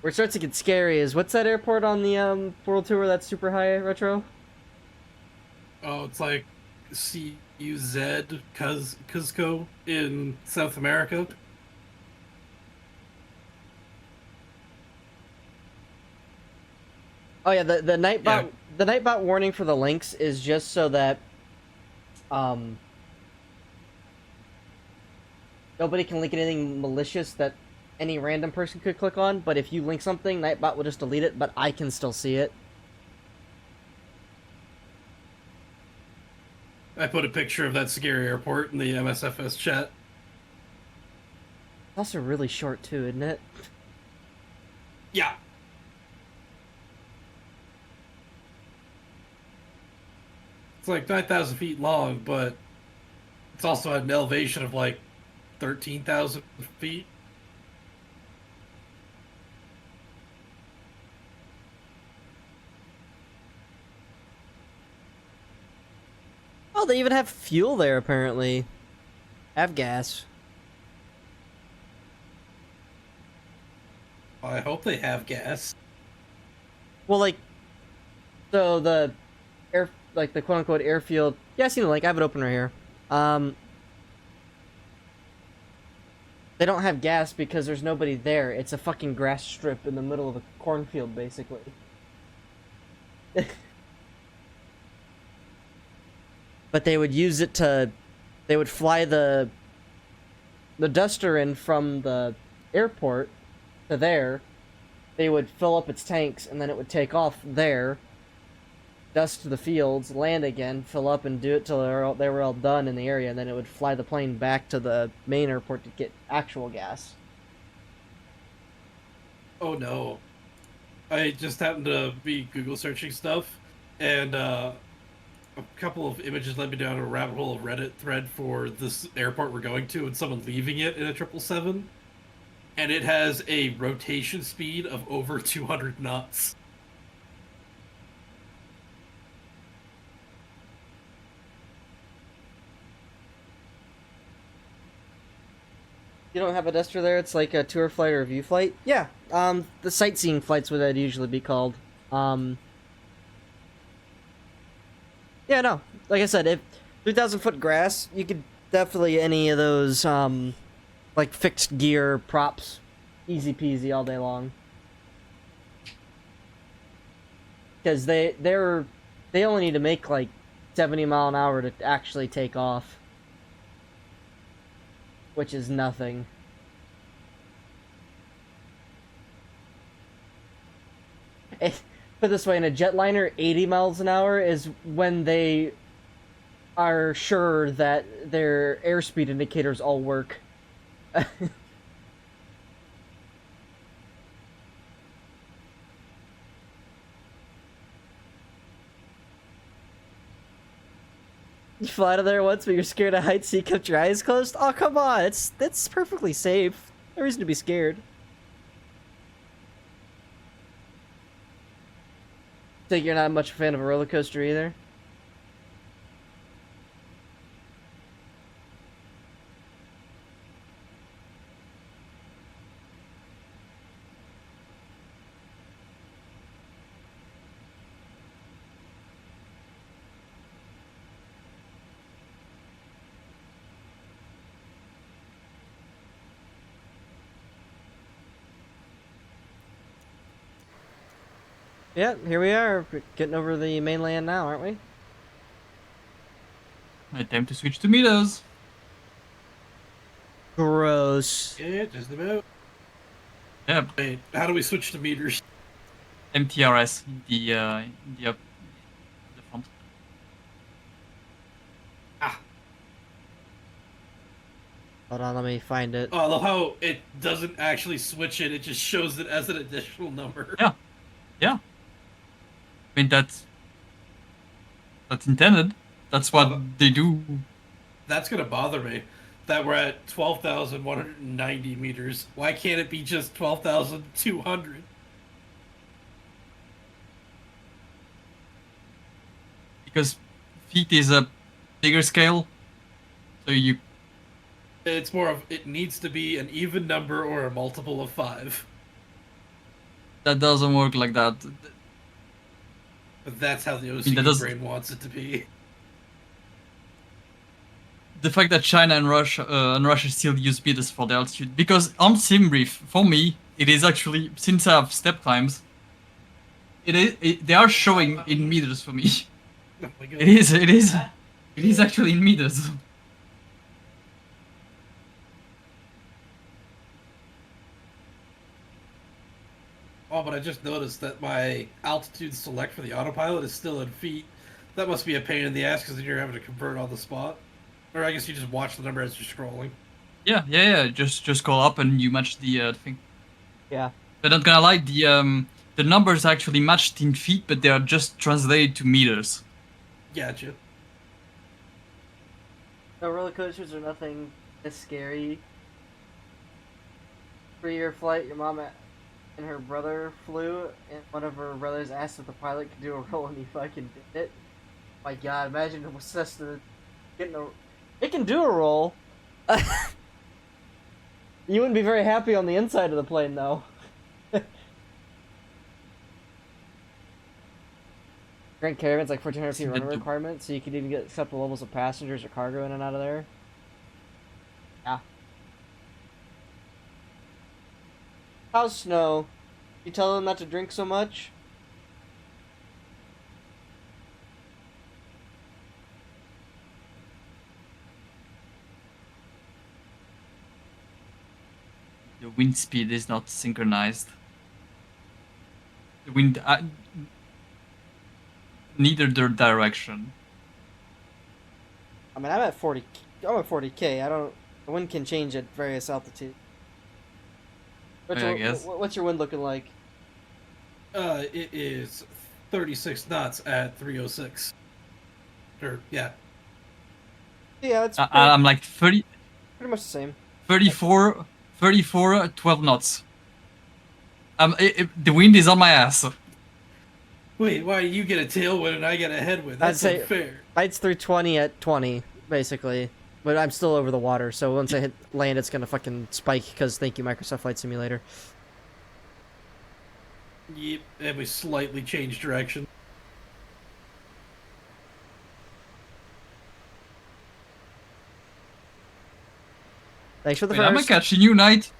Where it starts to get scary is, what's that airport on the World Tour that's super high, Retro? Oh, it's like CUZ, Cuzco in South America. Oh yeah, the Nightbot the Nightbot warning for the links is just so that nobody can link anything malicious that any random person could click on, but if you link something, Nightbot will just delete it, but I can still see it. I put a picture of that scary airport in the MSFS chat. It's also really short too, isn't it? Yeah. It's like 9,000 feet long, but it's also at an elevation of like 13,000 feet. Oh, they even have fuel there, apparently. Have gas. I hope they have gas. Well, like, so the the quote-unquote airfield... Yeah, I seen the link. I have it open right here. They don't have gas because there's nobody there. It's a fucking grass strip in the middle of a cornfield, basically. But they would use it to... They would fly the duster in from the airport to there. They would fill up its tanks, and then it would take off there, dust to the fields, land again, fill up, and do it till they were all done in the area, and then it would fly the plane back to the main airport to get actual gas. Oh no. I just happened to be Google searching stuff, and a couple of images led me down a rabbit hole of Reddit thread for this airport we're going to, and someone leaving it in a 777. And it has a rotation speed of over 200 knots. You don't have a duster there? It's like a tour flight or a view flight? Yeah, the sightseeing flights would that usually be called. Yeah, no. Like I said, if 3,000 foot grass, you could definitely any of those, like fixed gear props, easy peasy all day long. Because they only need to make like 70 mile an hour to actually take off. Which is nothing. Put it this way, in a jetliner, 80 miles an hour is when they are sure that their airspeed indicators all work. You fly out of there once, but you're scared of heights, so you kept your eyes closed? Oh, come on, that's perfectly safe. No reason to be scared. Think you're not much a fan of a roller coaster either? Yeah, here we are, getting over the mainland now, aren't we? Time to switch to meters. Gross. Yeah, just about. Yeah, Wait, how do we switch to meters? MTRS in the up the front. Hold on, let me find it. Oh, I love how it doesn't actually switch it, it just shows it as an additional number. Yeah. Yeah. I mean that's intended. That's what they do. That's gonna bother me. That we're at 12,190 meters. Why can't it be just 12,200? Because feet is a bigger scale. So you It's more of it needs to be an even number or a multiple of 5. that doesn't work like that. But that's how the that OCD doesn't- brain wants it to be. The fact that China and Russia still use meters for the altitude, because on SimBrief, for me, it is actually, since I have step climbs, they are showing in meters for me. Oh my god. It is actually in meters. Oh, but I just noticed that my altitude select for the autopilot is still in feet. That must be a pain in the ass because then you're having to convert on the spot. Or I guess you just watch the number as you're scrolling. Yeah. Just call up and you match the thing. Yeah. But not gonna lie, the numbers actually matched in feet, but they are just translated to meters. Gotcha. No, roller coasters are nothing as scary. 3-year flight, your mom and her brother flew, and one of her brothers asked if the pilot could do a roll, and he fucking did it. My god, imagine it was Cessna getting a... It can do a roll! You wouldn't be very happy on the inside of the plane, though. Grand Caravan's like 1,400 feet runway requirement, so you could even get acceptable levels of passengers or cargo in and out of there. Yeah. How's Snow? You tell him not to drink so much? The wind speed is not synchronized. The wind, neither their direction. I mean, I'm at 40. I'm at 40K. I don't. The wind can change at various altitudes. I guess. What's your wind looking like? It is 36 knots at 306. Or, yeah. Yeah, it's I'm like 30, pretty much the same. 34, 12 knots. The wind is on my ass. Wait, why you get a tailwind and I get a headwind? That's say- unfair. Heights through 20 at 20, basically. But I'm still over the water, so once I hit land, it's gonna fucking spike, because thank you, Microsoft Flight Simulator. Yep, and we slightly changed direction. Thanks for the Wait, I'm first. catching you, Knight.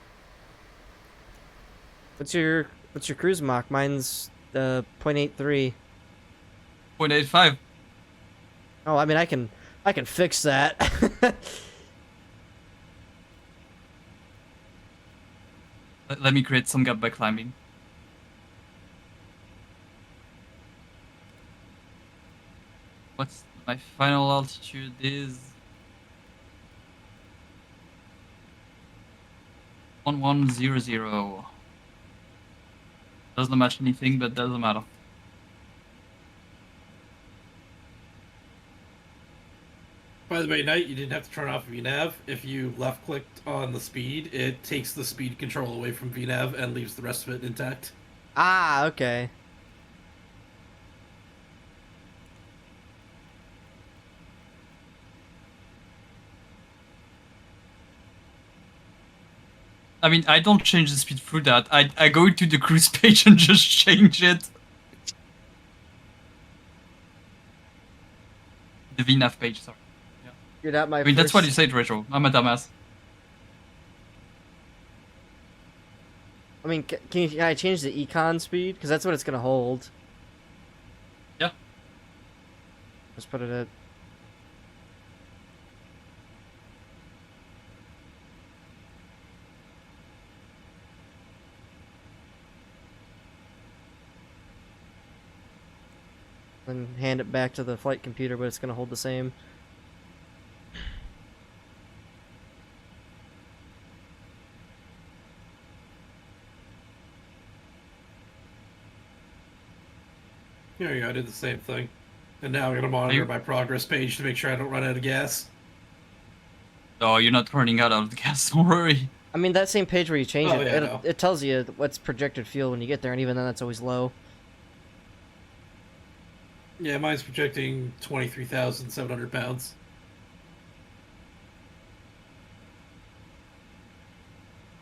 What's your cruise Mach? Mine's 0.83. 0.85. Oh, I mean, I can fix that. Let me create some gap by climbing. What's my final altitude is 1100. Doesn't match anything, but doesn't matter. By the way, Knight, you didn't have to turn off VNav. If you left-clicked on the speed, it takes the speed control away from VNav and leaves the rest of it intact. Ah, okay. I mean, I don't change the speed through that. I go into the cruise page and just change it. The VNav page, sorry. You're not my. I mean, that's what you said, Rachel. I'm a dumbass. I mean, can I change the econ speed? Because that's what it's gonna hold. Yeah. Let's put it at. And hand it back to the flight computer, but it's gonna hold the same. There you go, I did the same thing. And now I'm going to monitor my progress page to make sure I don't run out of gas. No, you're not running out of the gas, don't worry. I mean, that same page where you change Oh, it, yeah, I know. it tells you what's projected fuel when you get there, and even then, that's always low. Yeah, mine's projecting 23,700 pounds.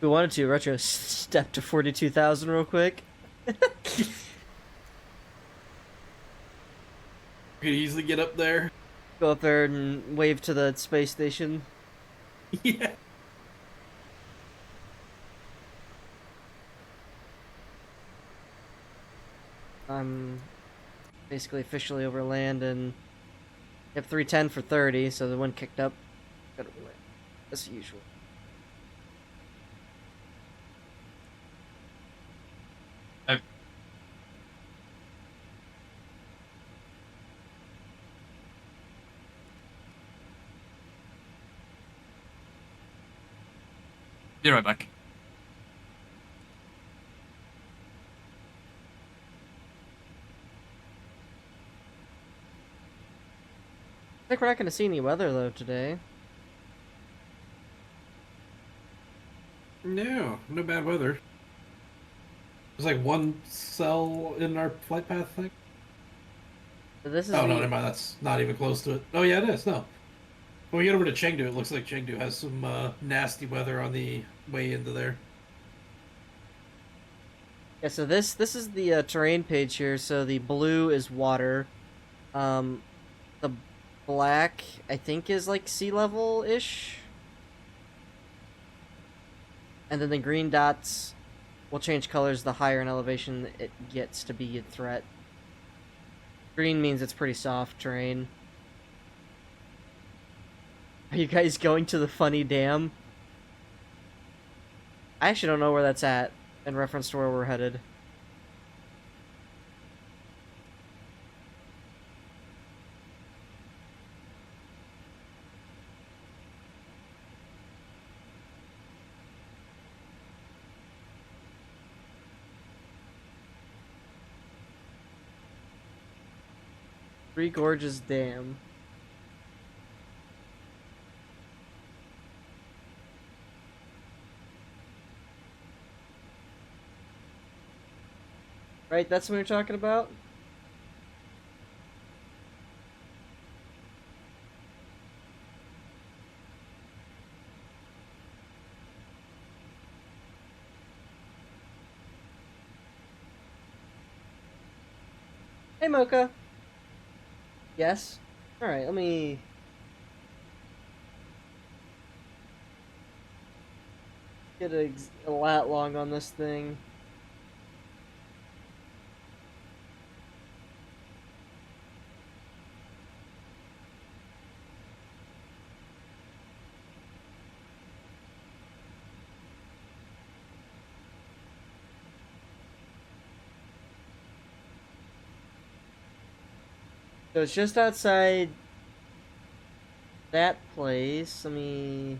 We wanted to retro step to 42,000 real quick. You could easily get up there. Go up there and wave to the space station. Yeah. I'm basically officially over land and yep, 310 for 30, so the one kicked up. Got over land as usual. Be right back. I think we're not going to see any weather though today. No, no bad weather. There's like one cell in our flight path thing. So this is Oh, the, no, never mind. That's not even close to it. Oh, yeah, it is. No. When we get over to Chengdu, it looks like Chengdu has some nasty weather on the way into there. yeah. So this is the terrain page here. So the blue is water, the black I think is like sea level ish, and then the green dots will change colors the higher in elevation it gets to be a threat. Green means it's pretty soft terrain. Are you guys going to the funny dam? I actually don't know where that's at in reference to where we're headed. Three Gorges Dam. Right, that's what you're talking about? Hey, Mocha. Yes? Alright, let me... get a lat long on this thing. So it's just outside that place. Let me...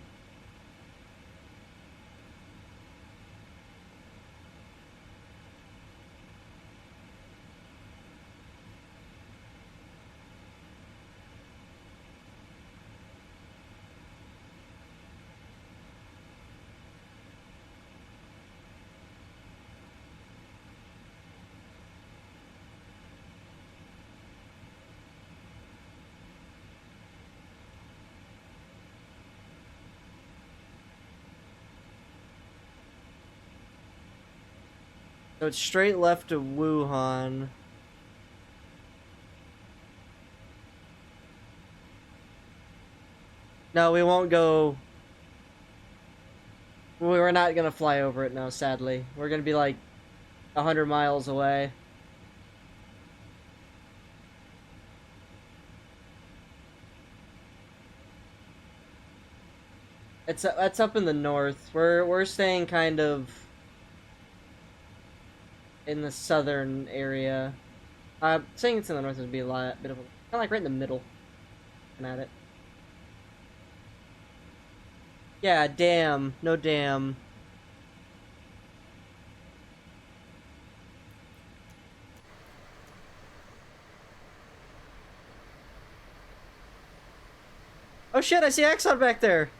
So it's straight left of Wuhan. No, we won't go... We're not gonna fly over it now, sadly. We're gonna be like 100 miles away. It's up in the north. We're staying kind of in the southern area. Saying it's in the north would be a bit of a kind of like right in the middle. Looking at it. Yeah, damn. No damn. Oh shit, I see Axon back there.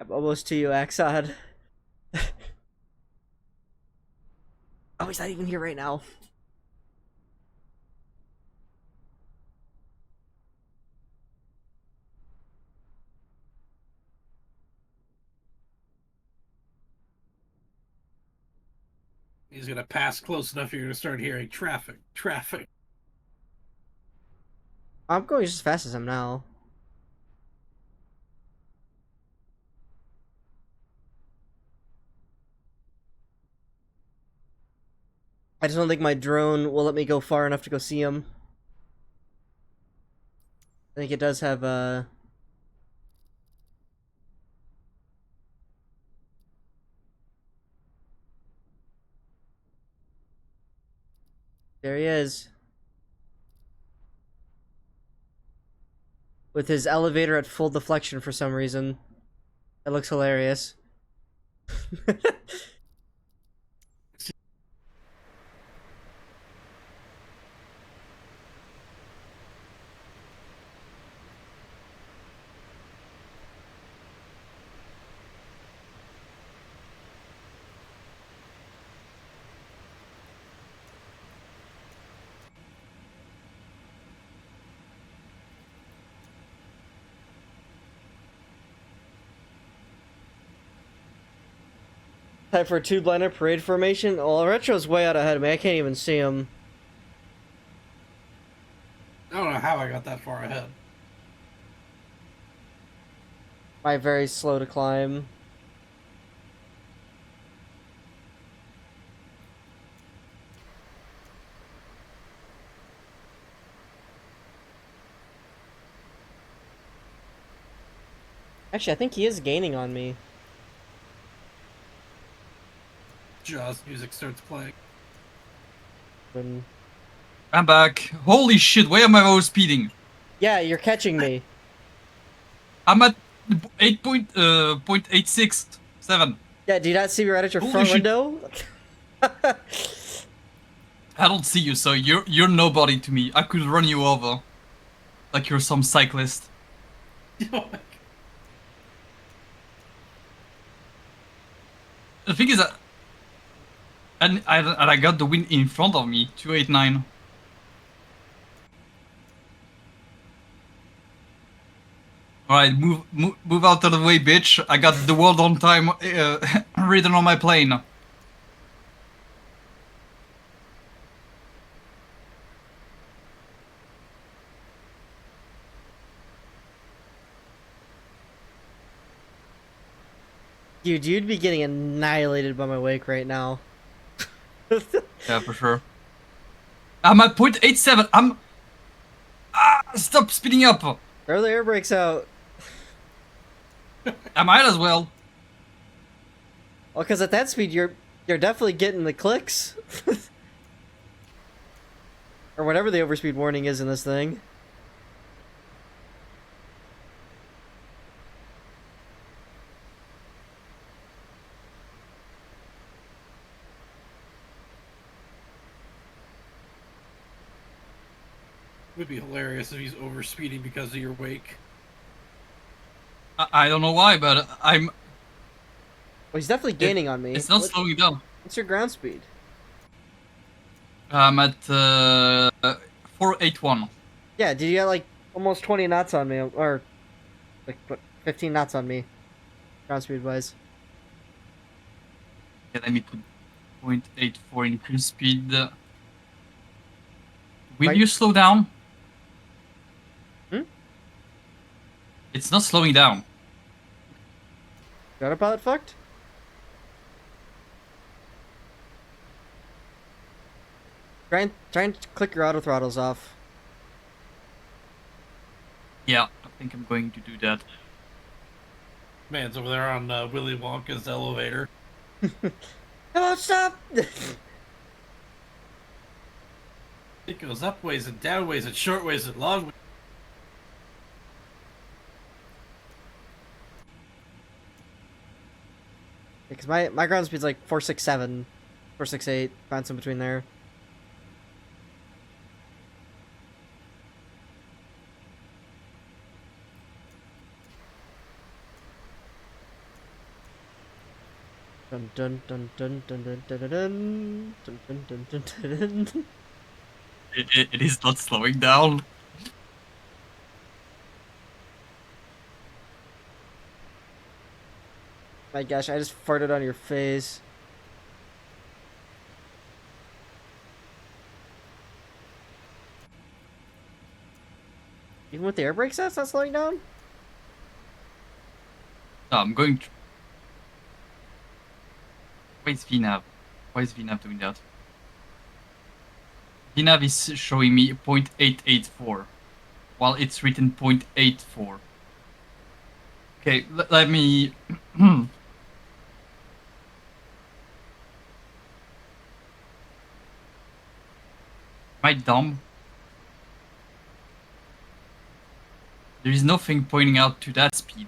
I'm almost to you, Axod. Oh, he's not even here right now. He's gonna pass close enough. You're gonna start hearing traffic, traffic. I'm going just as fast as him now. I just don't think my drone will let me go far enough to go see him. I think it does have there he is. With his elevator at full deflection for some reason. That looks hilarious. Time for a two-blinder parade formation. Well, Retro's way out ahead of me. I can't even see him. I don't know how I got that far ahead. My very slow to climb. Actually, I think he is gaining on me. Jaws music starts playing. When... I'm back. Holy shit, why am I overspeeding? Yeah, you're catching me. I'm at 8.867. Yeah, do you not see me right at your Holy front shit. window? I don't see you, so you're nobody to me. I could run you over. Like you're some cyclist. Oh my God. The thing is that... And I got the win in front of me, 289. Alright, move out of the way, bitch. I got the world on time written on my plane. Dude, you'd be getting annihilated by my wake right now. Yeah, for sure. I'm at 0.87. Stop speeding up. Throw the air brakes out. I might as well. Well, because at that speed, you're definitely getting the clicks. Or whatever the overspeed warning is in this thing. It would be hilarious if he's overspeeding because of your wake. I don't know why, but I'm... Well, he's definitely gaining on me. It's not slowing down. What's your ground speed? I'm at 481. Yeah, did you get like almost 20 knots on me? Or like what, 15 knots on me, ground speed wise. Yeah, let me put 0.84 in cruise speed. Will Right. you slow down? Hmm? It's not slowing down. Got autopilot fucked? Try and click your auto throttles off. Yeah, I think I'm going to do that. Man's over there on Willy Wonka's elevator. Hello, stop! It goes up ways and down ways and short ways and long ways. Because my ground speed's like 467, 468, bounce in between there. Dun dun dun dun dun dun dun dun dun dun dun dun dun dun dun. It is not slowing down. My gosh, I just farted on your face. Even with the air brakes out, it's not slowing down? No, I'm going. Why is VNAV? Why is VNAV doing that? VNAV is showing me 0.884, while it's written 0.84. Okay, let me. Am I dumb? There is nothing pointing out to that speed.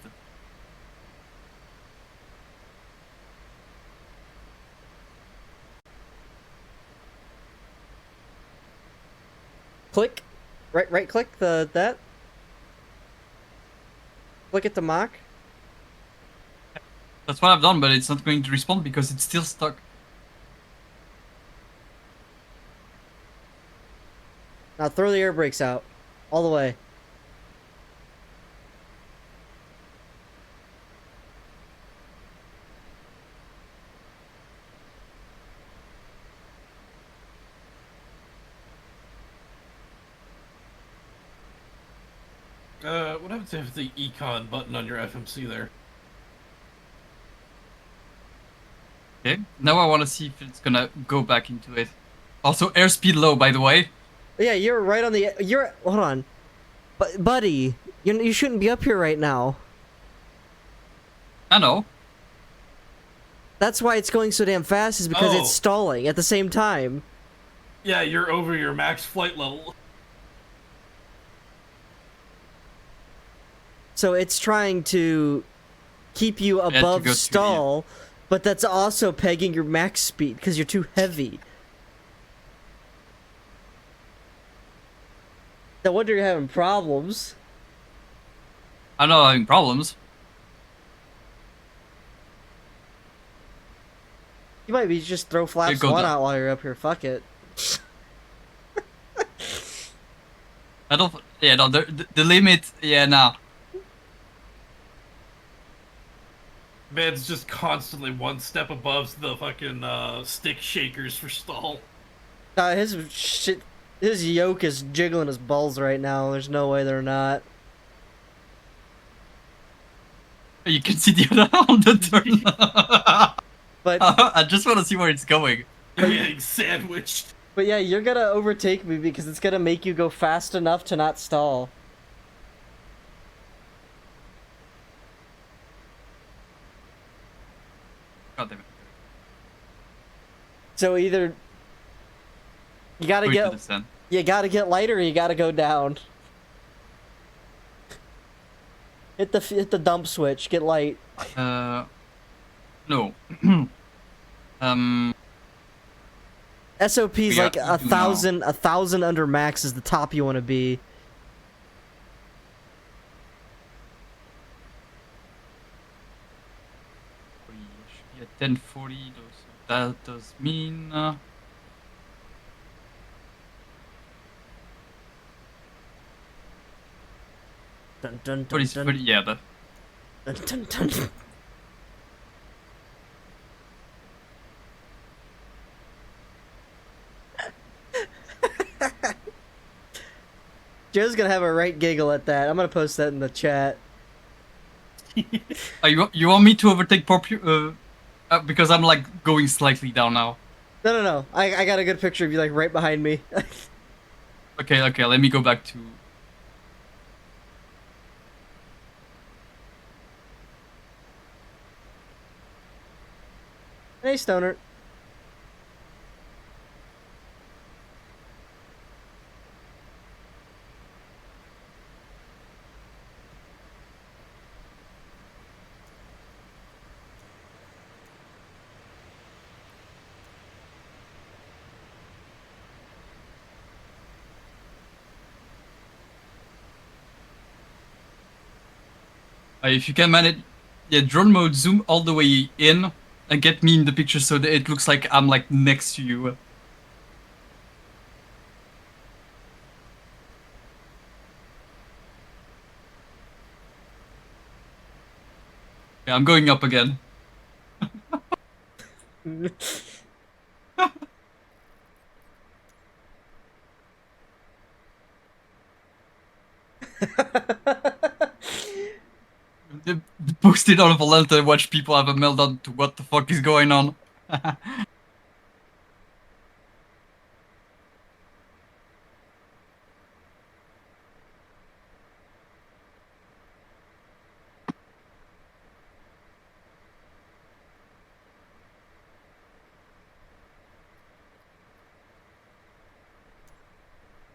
Click. Right click that. Click at the Mach. That's what I've done, but it's not going to respond because it's still stuck. Now throw the air brakes out. All the way. What happens if the econ button on your FMC there? Okay, now I want to see if it's gonna go back into it. Also, airspeed low, by the way. Yeah, you're right on the. You're. Hold on. But buddy, you shouldn't be up here right now. I know. That's why it's going so damn fast. Is because Oh. it's stalling at the same time. Yeah, you're over your max flight level. So it's trying to keep you to above go to the- stall, but that's also pegging your max speed because you're too heavy. No wonder you're having problems. I'm not having problems. You might be just throw flaps go one down. out while you're up here. Fuck it. I don't. Yeah, no. The limit. Yeah, nah. Man's just constantly one step above the fucking stick shakers for stall. His yoke is jiggling his balls right now. There's no way they're not. You can see the other on the turn. But I just want to see where it's going. You're getting sandwiched. but yeah, you're gonna overtake me because it's gonna make you go fast enough to not stall. God damn it. So either you gotta Going to get descend. you gotta get lighter or you gotta go down. Hit the dump switch. Get light. No. SOP's We like got- a no. thousand under max is the top you want to be. Should be at 1040. So that does mean. Dun, dun, What dun, is dun, 30? Yeah, that. dun, dun, dun. Joe's gonna have a right giggle at that. I'm gonna post that in the chat. You want me to overtake because I'm like going slightly down now. No. I got a good picture of you like right behind me. Okay, let me go back to. Hey, Stoner. If you can manage, yeah, drone mode zoom all the way in and get me in the picture so that it looks like I'm like next to you. Yeah, I'm going up again. Post it on Valenta and watch people have a meltdown to what the fuck is going on.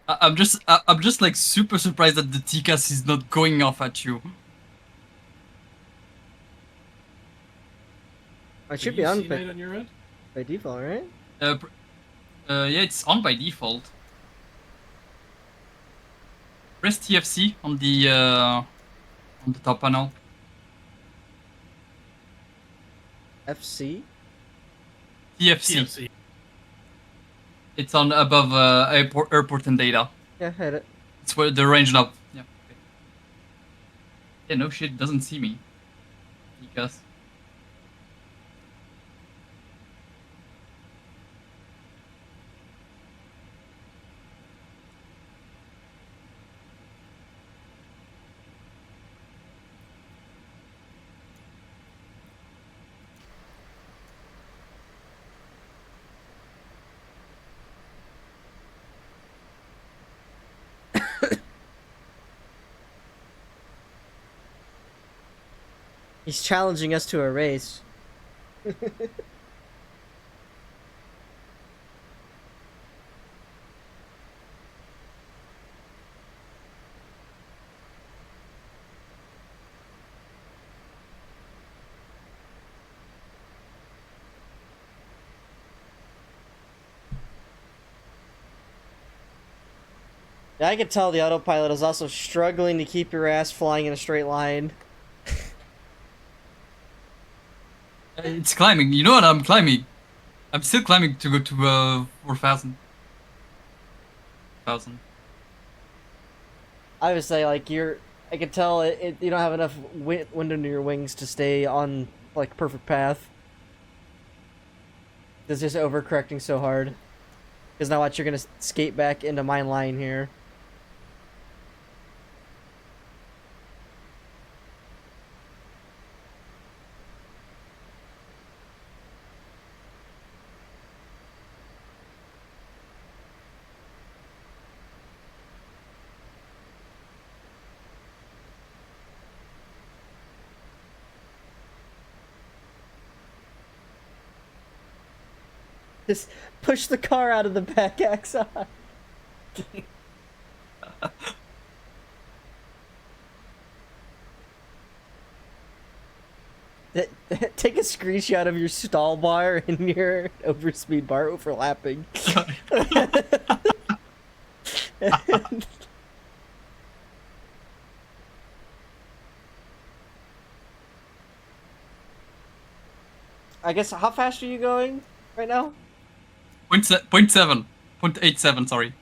I'm just like super surprised that the TCAS is not going off at you. I Can should be you on see Knight on your end? by default, right? Yeah, it's on by default. Press TFC on the top panel. FC? TFC. TFC. It's on above airport and data. Yeah, hit it. It's where the range knob. Yeah. Okay. Yeah, no shit, doesn't see me. Because He's challenging us to a race. Yeah, I could tell the autopilot is also struggling to keep your ass flying in a straight line. it's climbing. You know what? I'm climbing. I'm still climbing to go to 4,000. 1,000. I would say, like, I could tell you don't have enough wind under your wings to stay on, like, perfect path. It's just overcorrecting so hard. Because now watch, you're gonna skate back into my line here. Just push the car out of the back axle. Take a screenshot of your stall bar and your overspeed bar overlapping. I guess, how fast are you going right now? 0.7. 0.87, sorry.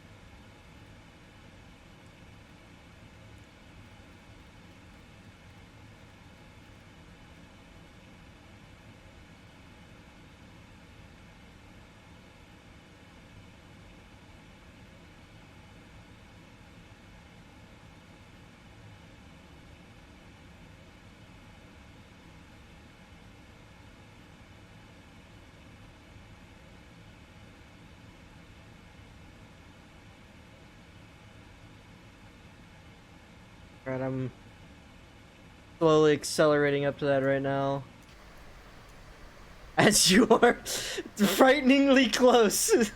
Alright, I'm slowly accelerating up to that right now. As you are frighteningly close.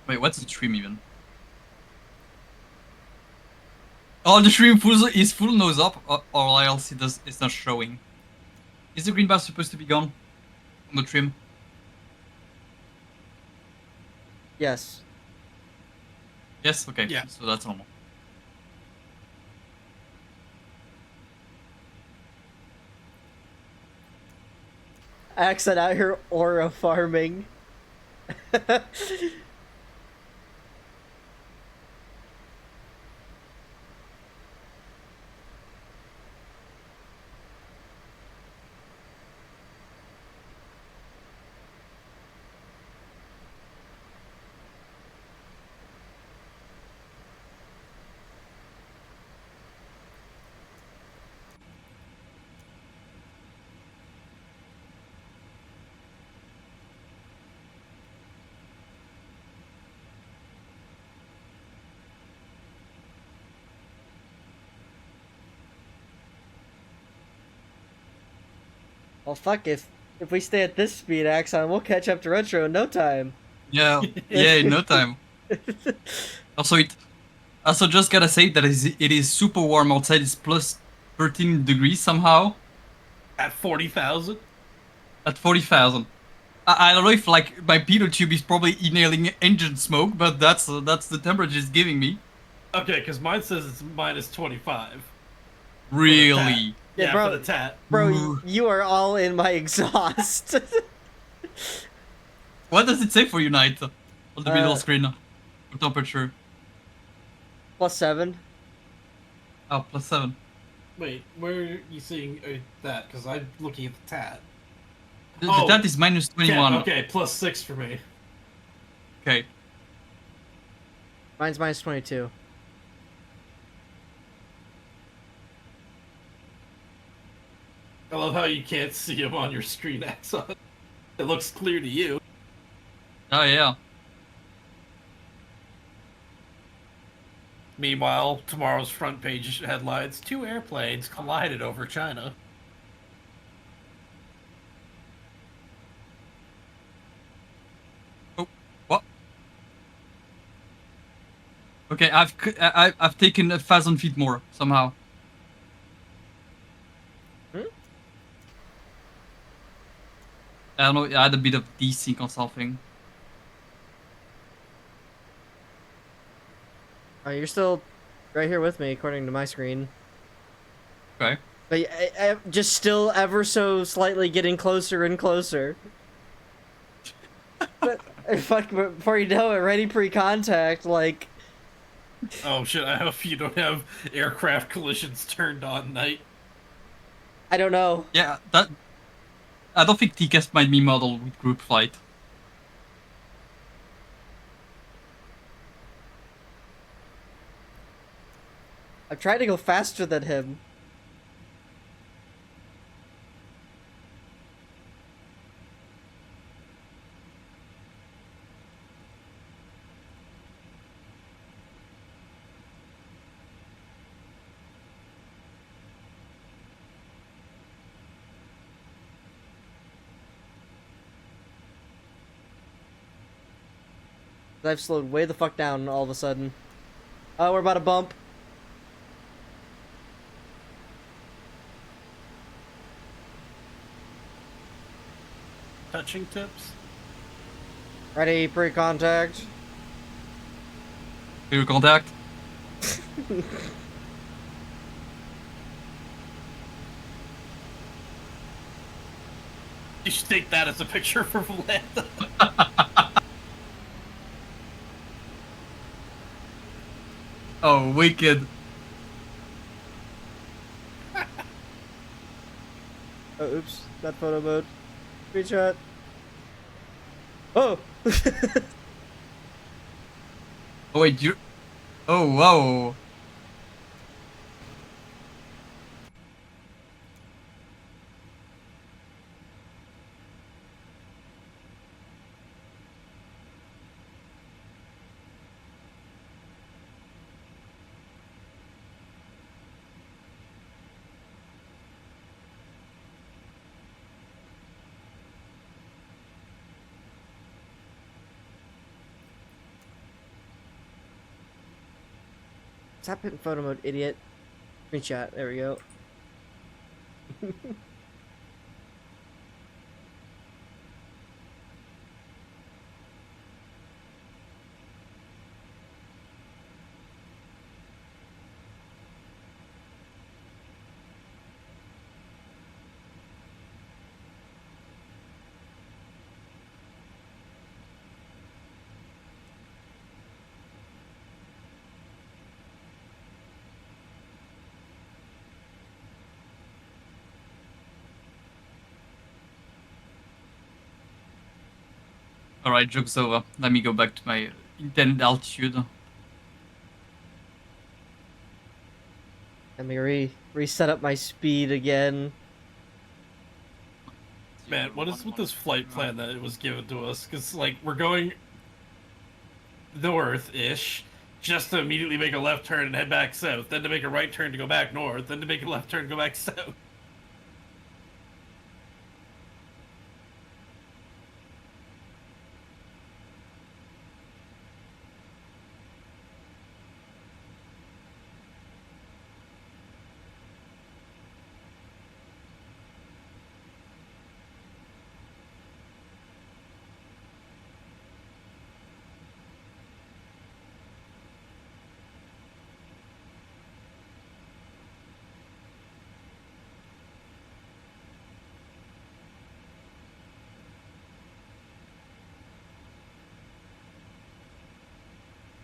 Wait, what's the stream even? Oh, the stream is full nose up, or else it's not showing. Is the green bar supposed to be gone on the trim? Yes. Yes. Okay. Yeah. So that's normal. Accent out here aura farming. Well, fuck, if we stay at this speed, Axon, we'll catch up to Retro in no time. Yeah. Yeah. In no time. Also, just gotta say that it is super warm outside. It's plus 13 degrees somehow At 40,000. at 40,000. I don't know if like my peanut tube is probably inhaling engine smoke, but that's the temperature it's giving me. Okay, because mine says it's minus 25. Really? Yeah, bro. for the tat. Bro, Ooh. you are all in my exhaust. What does it say for you, Knight? On the middle Uh, screen for temperature. +7. Oh, +7. Wait, where are you seeing that? Because I'm looking at the tat. The tat is minus 21. Okay, +6 for me. Okay. Mine's -22. I love how you can't see him on your screen, Axon. It looks clear to you. Oh yeah. Meanwhile, tomorrow's front page headlines: 2 airplanes collided over China. Oh, what? Okay, I've taken 1,000 feet more somehow. I don't know. I had a bit of desync or something. Oh, you're still right here with me, according to my screen. Okay. But just still ever so slightly getting closer and closer. But fuck, before you know it, ready pre-contact, like... Oh shit, I hope you don't have aircraft collisions turned on, Knight. I don't know. Yeah, that. I don't think TCAS might be modeled with group flight. I'm trying to go faster than him. I've slowed way the fuck down all of a sudden. Oh, we're about to bump. Touching tips? Ready pre-contact. Clear contact. You should take that as a picture for Valanda. Oh, wicked. Oh, oops. Not photo mode. Screenshot. Oh! Oh wait, you. Oh wow. Stop hitting photo mode, idiot. Screenshot. There we go. Alright, joke's over. Let me go back to my intended altitude. Let me reset up my speed again. Man, what is with this flight plan that it was given to us? Because, like, we're going north-ish, just to immediately make a left turn and head back south, then to make a right turn to go back north, then to make a left turn to go back south.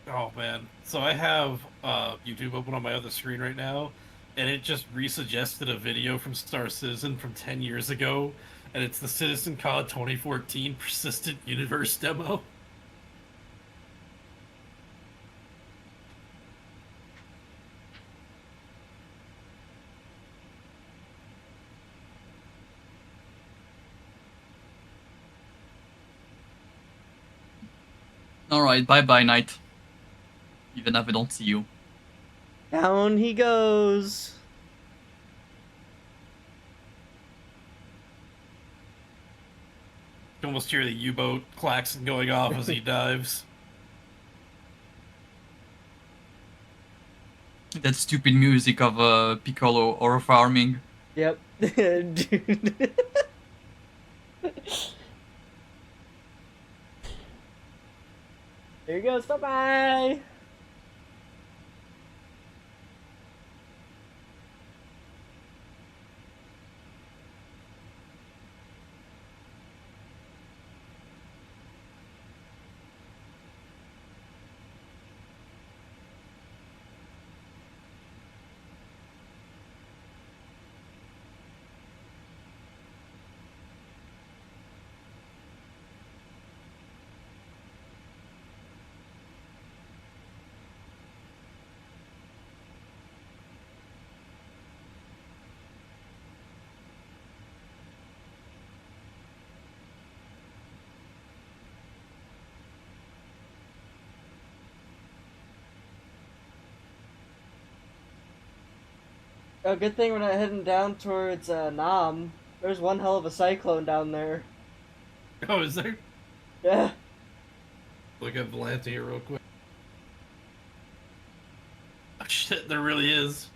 Oh man, so I have YouTube open on my other screen right now, and it just resuggested a video from Star Citizen from 10 years ago, and it's the Citizen COD 2014 Persistent Universe demo. Alright, bye bye, Knight. Even if I don't see you. Down he goes. You can almost hear the U-boat klaxon going off as he dives. That stupid music of Piccolo or farming. Yep. Dude. There he goes. Bye-bye. Oh, good thing we're not heading down towards Nam. There's one hell of a cyclone down there. Oh, is there? Yeah. Look at Volante here real quick. Oh shit, there really is.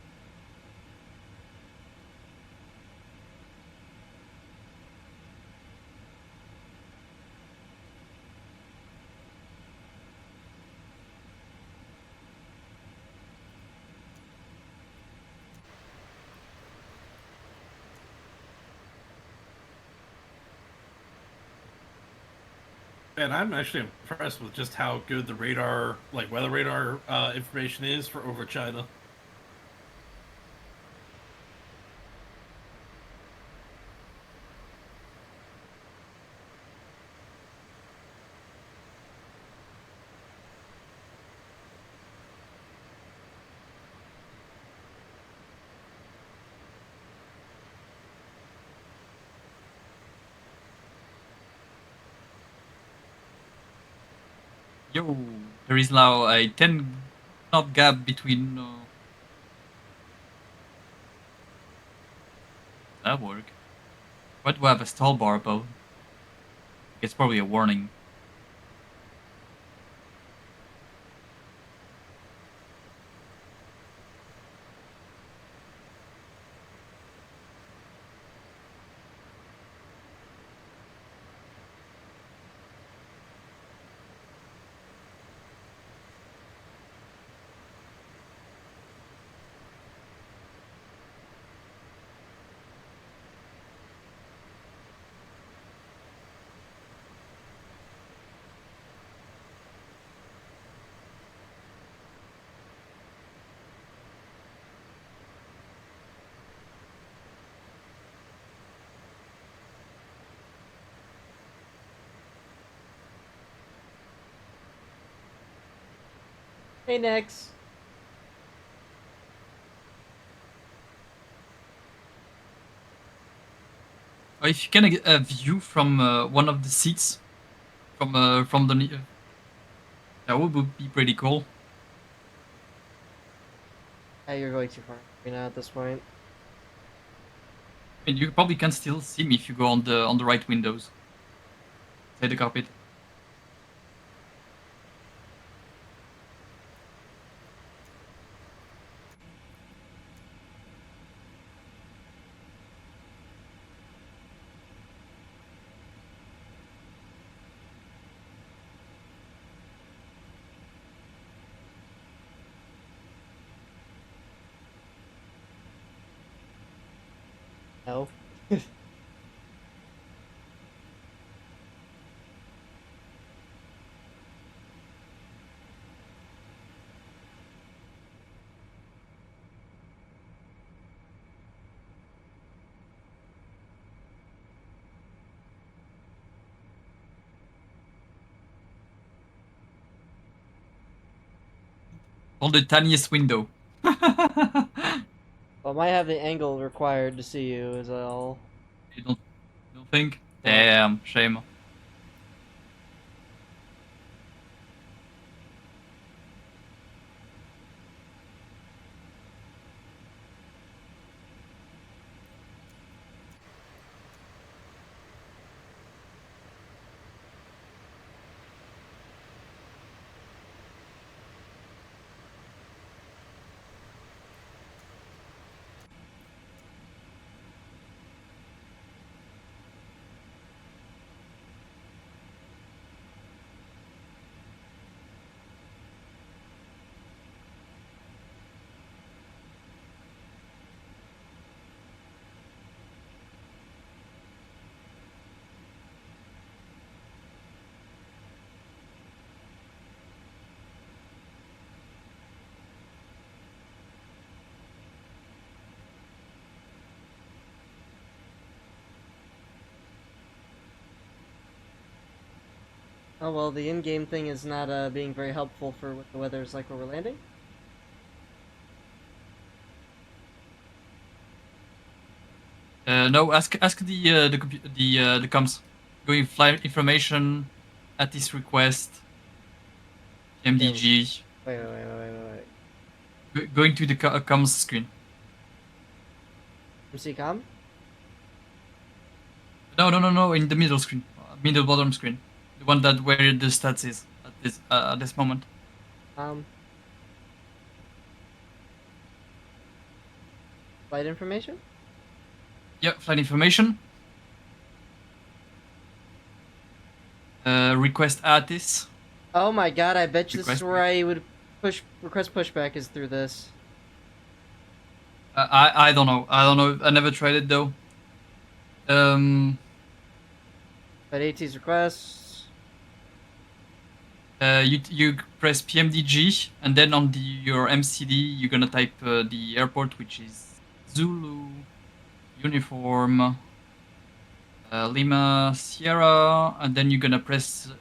And I'm actually impressed with just how good the radar, like weather radar information is for over China. Yo, there is now a 10 knot gap between. That work? Why do I have a stall bar about? It's probably a warning. Hey, Nex. Or if you can get a view from one of the seats, from the that would be pretty cool. Hey, you're going too far. You're not at this point. I mean, you probably can still see me if you go on the right windows. Say the cockpit. No. On the tiniest window. Well, might have the angle required to see you, is all. You don't think? No. Damn, shame. Oh well, the in-game thing is not being very helpful for what the weather is like where we're landing. No, ask the comms. Going flight information at this request. MDG. Wait. Going to the comms screen. MCCom? No. In the middle screen, middle bottom screen, the one that where the stats is at this moment. Um. Flight information? Yeah, flight information. Request artist. Oh my god, I bet you this is Request where I would request pushback is through this. I don't know. I never tried it though. But AT's requests. You press PMDG and then on your MCD you're gonna type the airport, which is Zulu Uniform Lima Sierra, and then you're gonna press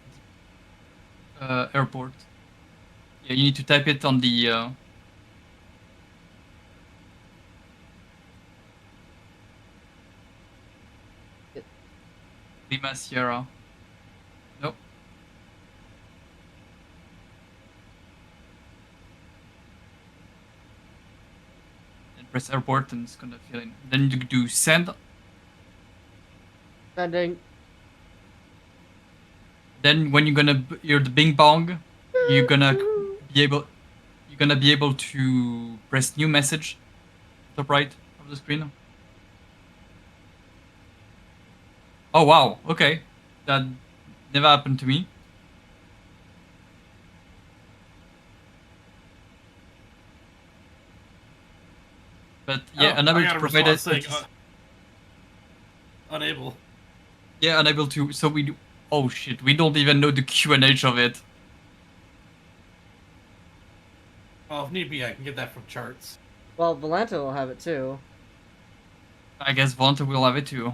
airport. Yeah, you need to type it on the Lima Sierra. Nope. And press airport and it's gonna fill in. Then you do send. Sending. Then when you're the bing bong, you're gonna be able to press new message, top right of the screen. Oh wow, okay, that never happened to me. But yeah, Oh, unable I to got a provide response it. saying, unable. Yeah, unable to. So we do. Oh shit, we don't even know the QNH of it. Well, if need be, I can get that from charts. Well, Volanta will have it too. I guess Volta will have it too.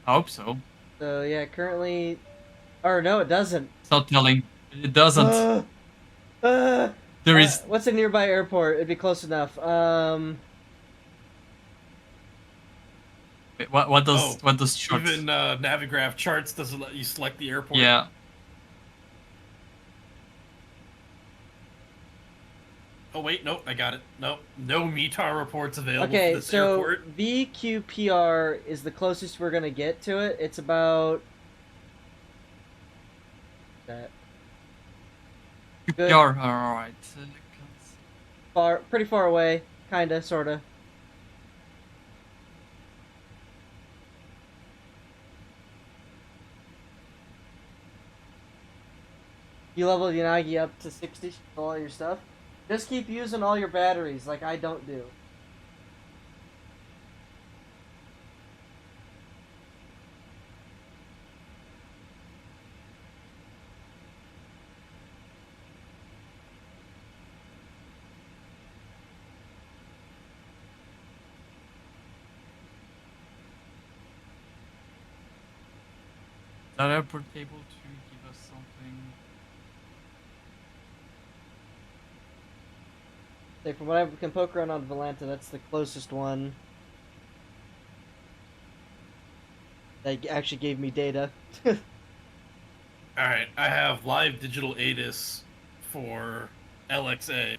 I hope so. So yeah, currently, or no, it doesn't. It's not telling. It doesn't. There is. What's a nearby airport? It'd be close enough. Wait, what does short? Even Navigraph charts doesn't let you select the airport. Yeah. Oh wait, nope, I got it. Nope, no METAR reports available for Okay, this so airport. VQPR is the closest we're gonna get to it. It's about that Good. QPR, alright. pretty far away, kinda, sorta. You level the Yanagi up to 60 for all your stuff. Just keep using all your batteries, like I don't do. That airport able to give us something? Say, from what I can poke around on Volanta, that's the closest one. That actually gave me data. Alright, I have live digital ATIS for LXA,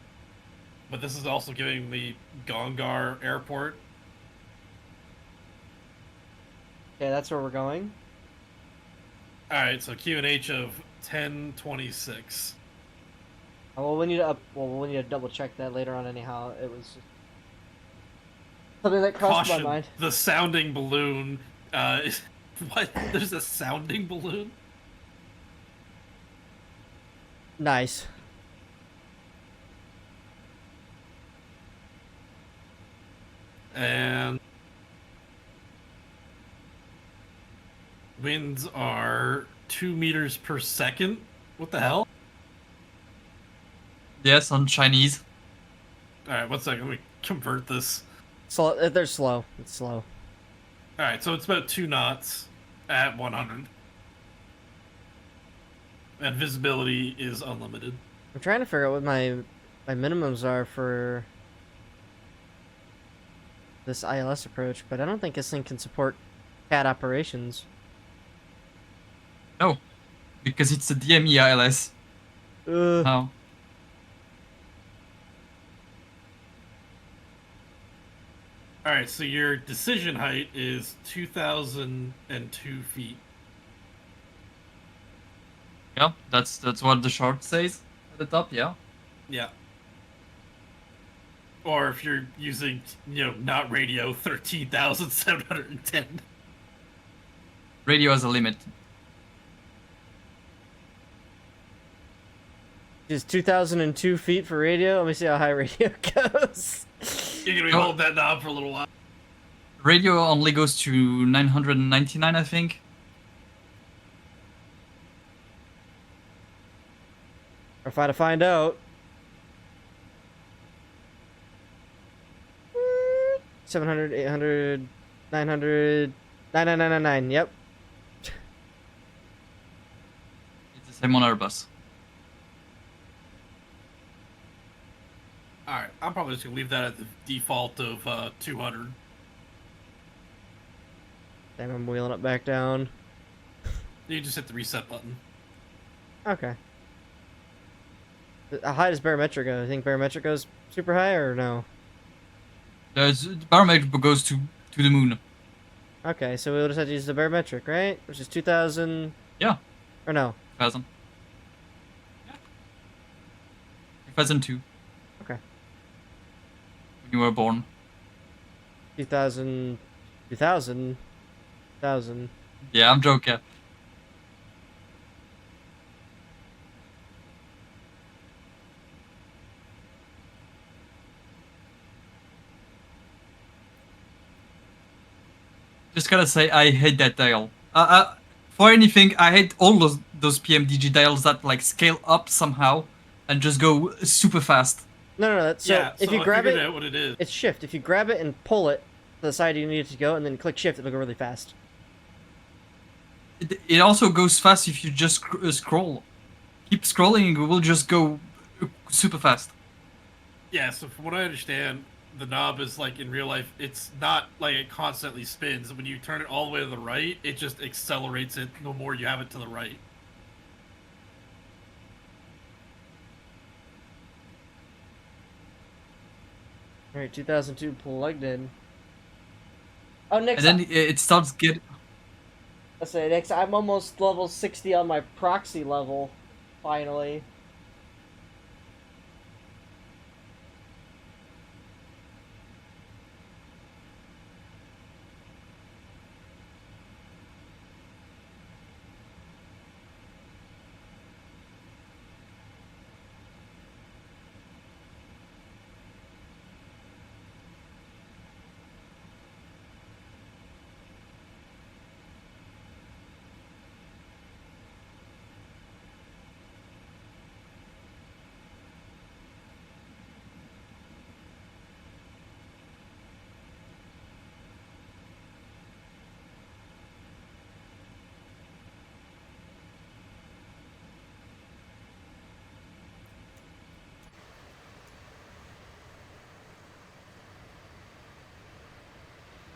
but this is also giving me Gongar Airport. Okay, that's where we're going. Alright, so QNH of 1026. Well, we need to we need to double check that later on. Anyhow, it was just something that crossed Caution, my mind. the sounding balloon. What? There's a sounding balloon? Nice. And winds are 2 meters per second. What the hell? Yes, on Chinese. Alright, 1 second. Let me convert this. Slow. They're slow. It's slow. Alright, so it's about 2 knots at 100. And visibility is unlimited. I'm trying to figure out what my minimums are for this ILS approach, but I don't think this thing can support CAD operations. No, because it's a DME ILS. How? Alright, so your decision height is 2,002 feet. Yeah, that's what the chart says at the top. Yeah. Yeah. Or if you're using, not radio, 13,710. Radio has a limit. Just 2,002 feet for radio. Let me see how high radio goes. You're gonna be Oh. holding that knob for a little while. Radio only goes to 999, I think. Or if I to find out. 700, 800, 900, 9999. Yep. It's the same on Airbus. Alright, I'm probably just gonna leave that at the default of 200. Damn, I'm wheeling it back down. You just hit the reset button. Okay. How high does barometric go? I think barometric goes super high or no? The barometric goes to the moon. Okay, so we'll just have to use the barometric, right? Which is 2,000. Yeah. Or no? 2000. Yeah. 2002. Okay. When you were born. 2,000. 2,000. 1,000. Yeah, I'm joking. Just gotta say, I hate that dial. For anything, I hate all those PMDG dials that like scale up somehow and just go super fast. No. That's, so yeah, if so you I grab figured it, out what it is. it's shift. If you grab it and pull it to the side you need it to go, and then click shift, it'll go really fast. It also goes fast if you just scroll. Keep scrolling, it will just go super fast. Yeah, so from what I understand, the knob is like in real life, it's not like it constantly spins. When you turn it all the way to the right, it just accelerates it the more you have it to the right. Alright, 2002 plugged in. Oh, Nick, And then it starts get. let's say, Nick, I'm almost level 60 on my proxy level, finally.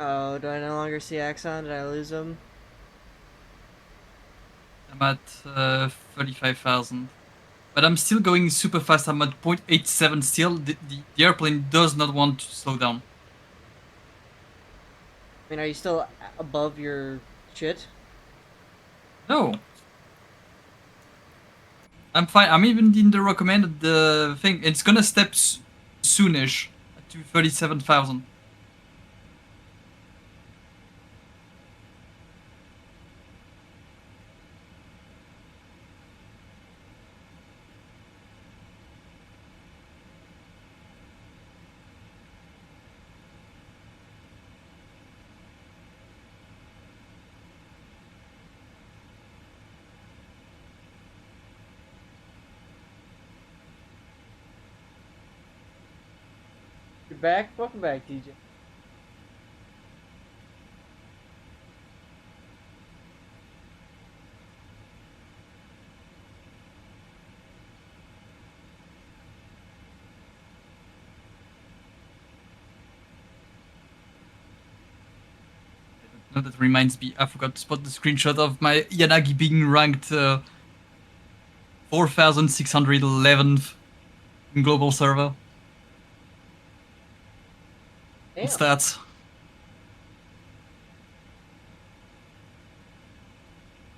Oh, do I no longer see Axon? Did I lose him? I'm at 35,000. But I'm still going super fast. I'm at 0.87 still. The airplane does not want to slow down. I mean, are you still above your shit? No. I'm fine. I'm even in the recommended thing. It's gonna step soonish to 37,000. You're back? Welcome back, DJ. No, that reminds me. I forgot to spot the screenshot of my Yanagi being ranked 4,611th in global server. Damn. Stats.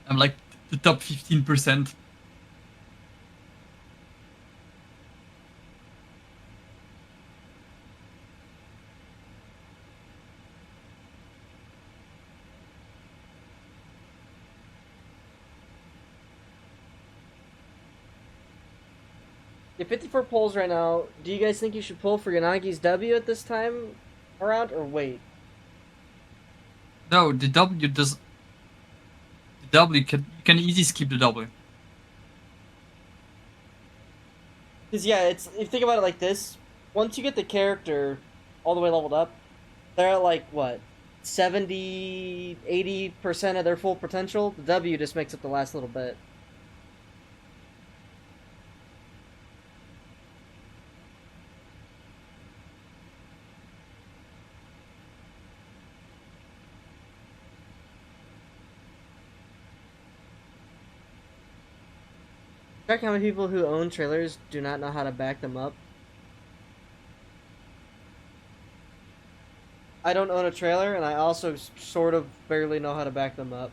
I'm like the top 15%. You have 54 polls right now. Do you guys think you should pull for Yanagi's W at this time around, or wait? No, the W does. The W you can easily skip the W. Because, yeah, it's, if you think about it like this, once you get the character all the way leveled up, they're at, like, what, 70, 80% of their full potential? The W just makes up the last little bit. Check how many people who own trailers do not know how to back them up. I don't own a trailer, and I also sort of barely know how to back them up.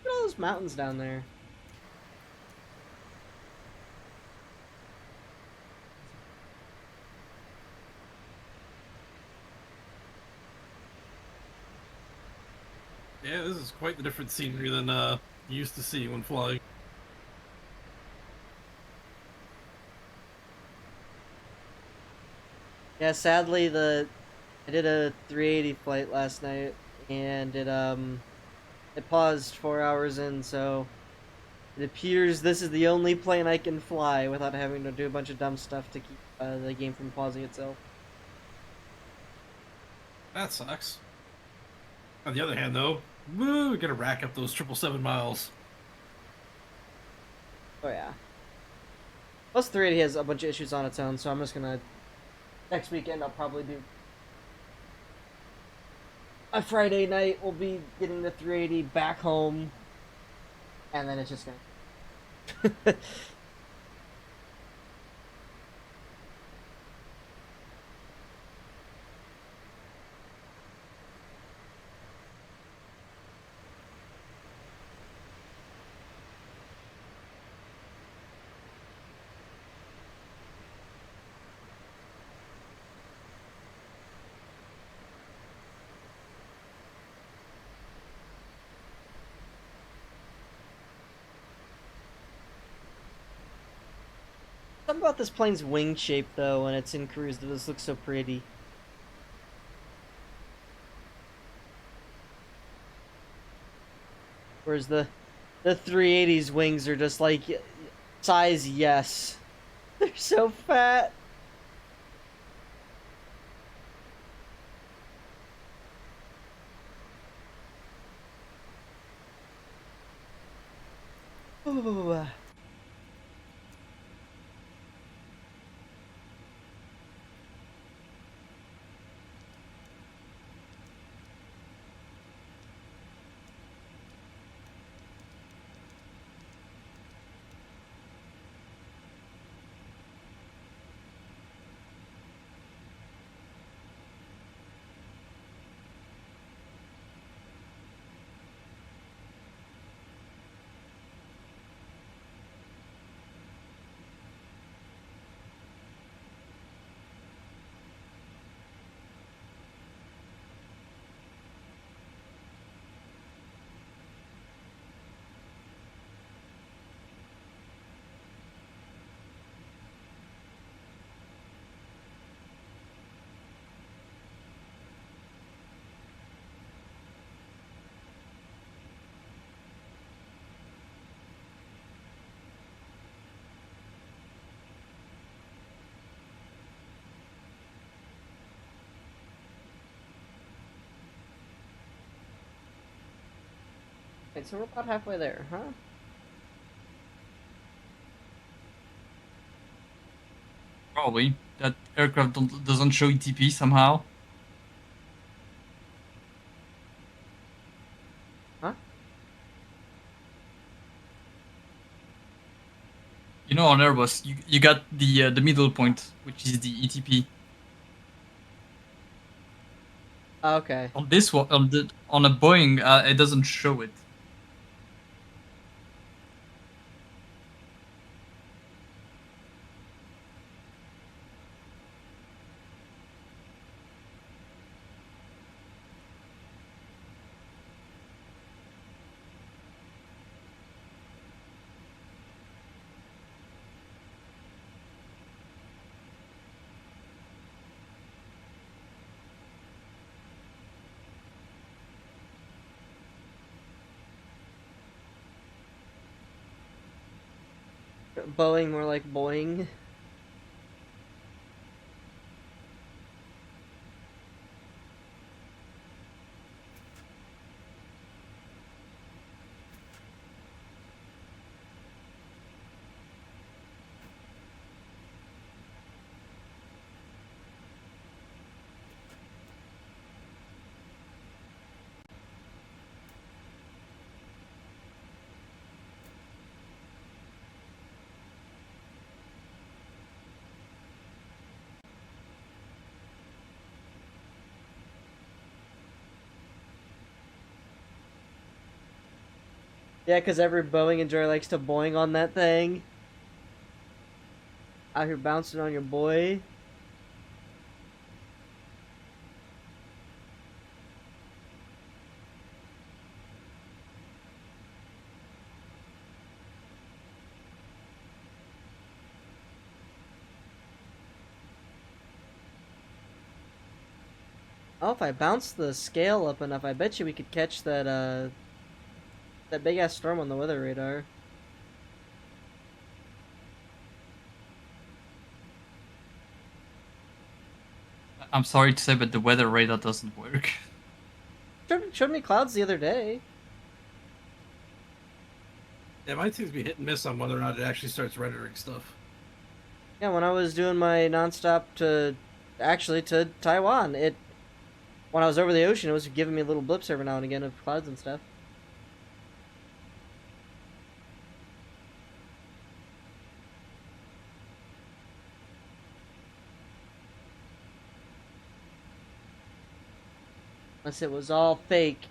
Look at all those mountains down there. Yeah, this is quite the different scenery than you used to see when flying. Yeah, sadly, I did a 380 flight last night, and it paused 4 hours in, so It appears this is the only plane I can fly without having to do a bunch of dumb stuff to keep the game from pausing itself. That sucks. On the other hand, though, woo, we gotta rack up those 777 miles. Oh yeah. Plus 380 has a bunch of issues on its own, so I'm just gonna... Next weekend I'll probably do... A Friday night we'll be getting the 380 back home. And then it's just gonna... Something about this plane's wing shape, though, when it's in cruise, that this looks so pretty. Whereas the 380's wings are just like, size yes. They're so fat. Ooh. Wait, so we're about halfway there, huh? Probably. That aircraft doesn't show ETP somehow. Huh? You know, on Airbus, you got the middle point, which is the ETP. Okay. On this one, on a Boeing, it doesn't show it. Boeing more like Boeing. Yeah, because every Boeing enjoyer likes to boing on that thing. Out here bouncing on your boy. Oh, if I bounce the scale up enough, I bet you we could catch that, that big-ass storm on the weather radar. I'm sorry to say, but the weather radar doesn't work. Showed me clouds the other day. Yeah, mine seems to be hit and miss on whether or not it actually starts rendering stuff. Yeah, when I was doing my nonstop to Taiwan, when I was over the ocean, it was giving me little blips every now and again of clouds and stuff. Unless it was all fake,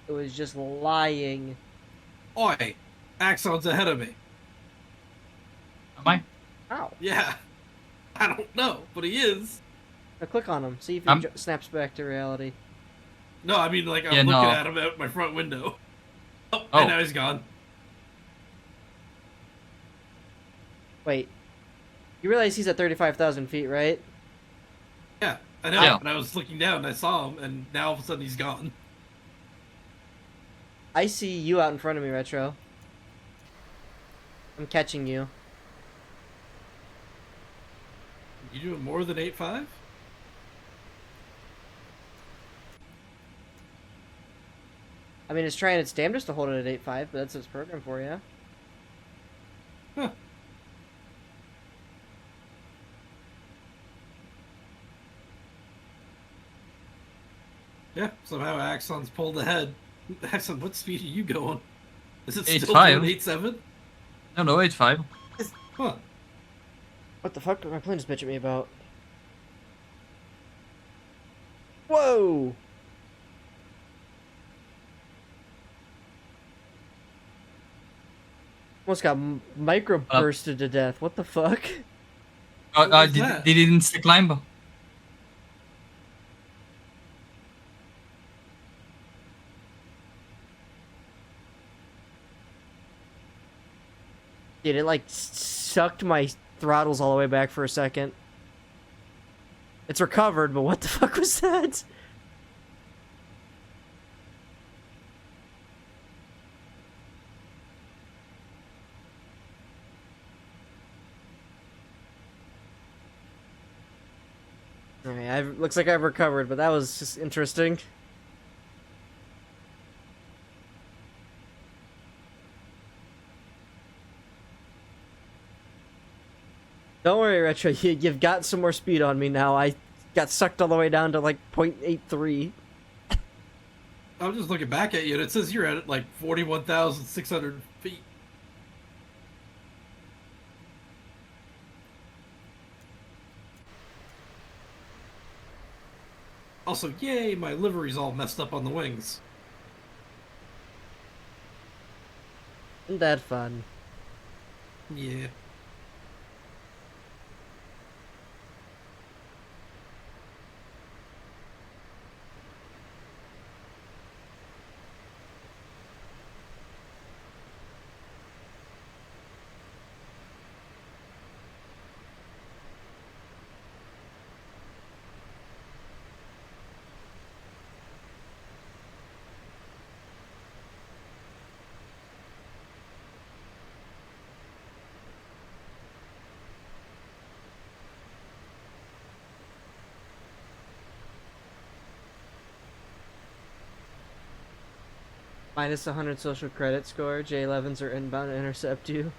it was just lying. Oi! Axon's ahead of me. Am I? Ow. Yeah. I don't know, but he is. Now click on him, see if he snaps back to reality. No, I mean, like, I'm Yeah, looking no. at him out my front window. Oh, Oh. and now he's gone. Wait. You realize he's at 35,000 feet, right? Yeah, I know. Yeah. And I was looking down and I saw him, and now all of a sudden he's gone. I see you out in front of me, Retro. I'm catching you. You doing more than 8.5? I mean, it's trying its damnedest to hold it at 8.5, but that's its program for you. Huh. Yeah, somehow Axon's pulled ahead. Axon, what speed are you going? Is it still 8.5. doing 8.7? No, 8.5. Huh. What the fuck did my plane just bitch at me about? Whoa! Almost got micro bursted to death. What the fuck? What was Did that? it insta climb? Dude, it like sucked my throttles all the way back for a second. It's recovered, but what the fuck was that? Alright, looks like I've recovered, but that was just interesting. Don't worry, Retro, you've got some more speed on me now. I got sucked all the way down to like 0.83. I'm just looking back at you, and it says you're at like 41,600 feet. Also, yay, my livery's all messed up on the wings. Isn't that fun? Yeah. Minus 100 social credit score. J11s are inbound to intercept you.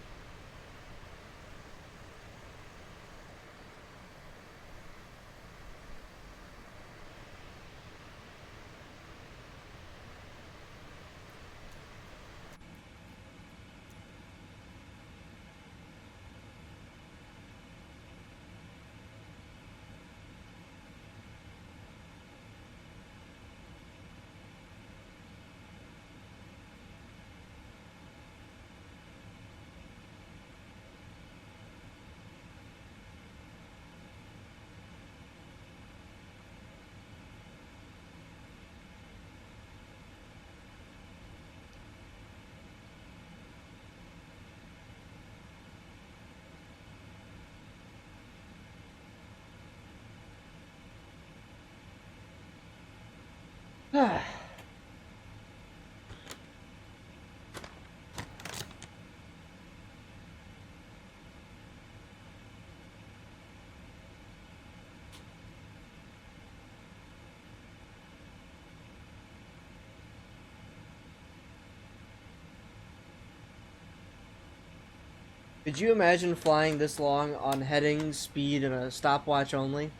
Could you imagine flying this long on heading, speed, and a stopwatch only?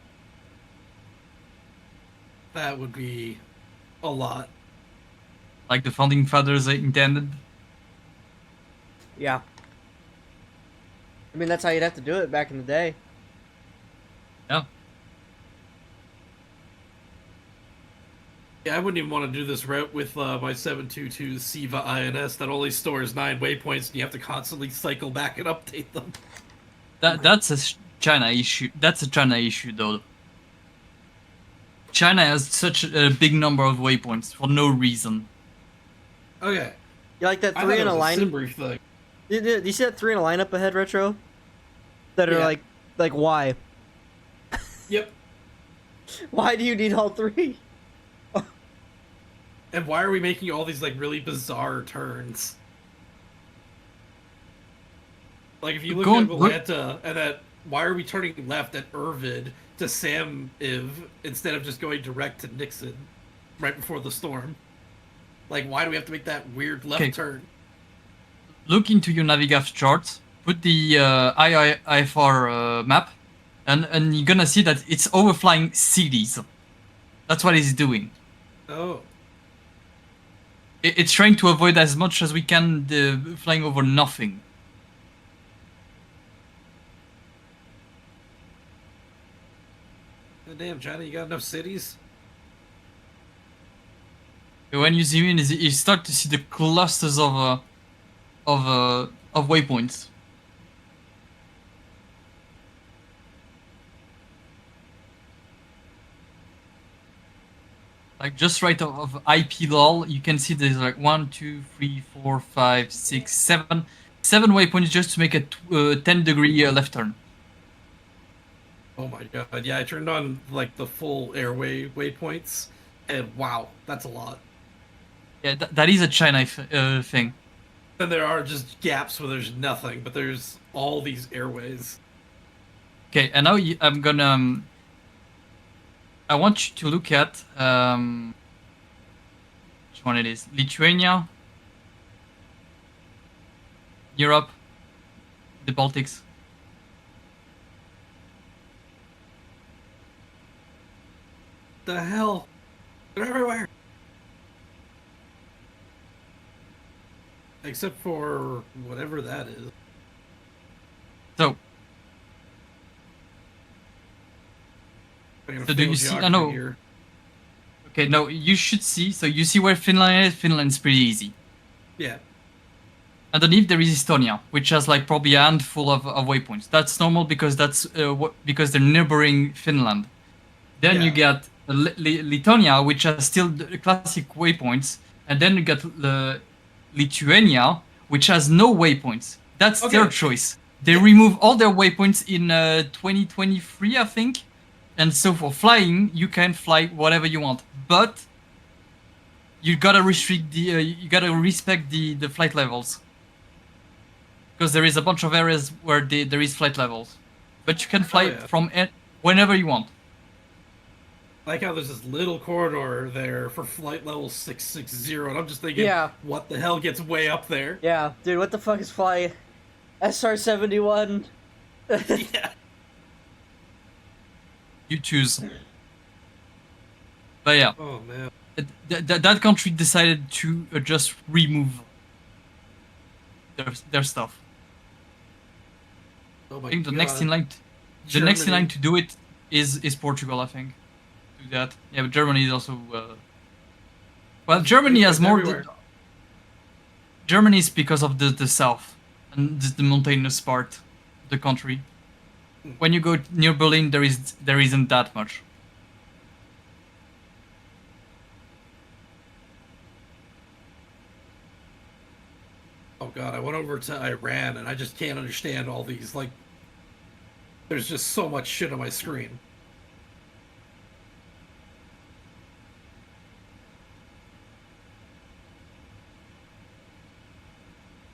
That would be a lot. Like the founding fathers intended. Yeah. I mean, that's how you'd have to do it back in the day. Yeah. Yeah, I wouldn't even want to do this route with my 722 SIVA INS that only stores 9 waypoints, and you have to constantly cycle back and update them. That's a China issue. That's a China issue, though. China has such a big number of waypoints for no reason. Okay. You like that I three thought in it a was line? Simbrief thing. Do you see that three in a line up ahead, Retro? That are Yeah. like why? Yep. Why do you need all three? And why are we making all these like really bizarre turns? Like if you look at Atlanta and that, why are we turning left at Irvid to Sam Iv instead of just going direct to Nixon right before the storm? Like why do we have to make that weird left turn? Look into your Navigav charts, put the IIFR map, and you're gonna see that it's overflying cities. That's what it's doing. Oh. It's trying to avoid as much as we can the flying over nothing. God damn, China, you got enough cities? When you zoom in, you start to see the clusters of waypoints. Like just right of IP lol, you can see there's like 1, 2, 3, 4, 5, 6, 7, 7 waypoints just to make a 10-degree left turn. Oh my god, yeah, I turned on like the full airway waypoints, and wow, that's a lot. Yeah, that is a China thing. And there are just gaps where there's nothing, but there's all these airways. Okay, and now I'm gonna. I want you to look at which one it is. Lithuania, Europe, the Baltics. The hell? They're everywhere. Except for whatever that is. So I'm gonna do fail you see? I geography know. here. Okay, no, you should see. So you see where Finland is. Finland's pretty easy. Yeah. Underneath there is Estonia, which has like probably a handful of waypoints. That's normal because that's because they're neighboring Finland. Then Yeah. you get Lithuania, which has still the classic waypoints, and then you get Lithuania, which has no waypoints. That's their Okay. choice. They remove all their waypoints in 2023, I think, and so for flying, you can fly whatever you want, but you gotta restrict the you gotta respect the flight levels, because there is a bunch of areas where there is flight levels, but you can fly yeah. from whenever you want. I like how there's this little corridor there for flight level 660, and I'm just thinking, Yeah. what the hell gets way up there? Yeah, dude, what the fuck is flying? SR-71? Yeah. You choose. But yeah, Oh man. that country decided to just remove their stuff. Oh my I think the god. next in line, the next in Germany. line to do it is Portugal. I think. Do that. Yeah, but Germany is also. Well, Germany has more. Everywhere. Germany is because of the south and the mountainous part of the country. When you go near Berlin, there isn't that much. Oh god, I went over to Iran and I just can't understand all these, like, there's just so much shit on my screen.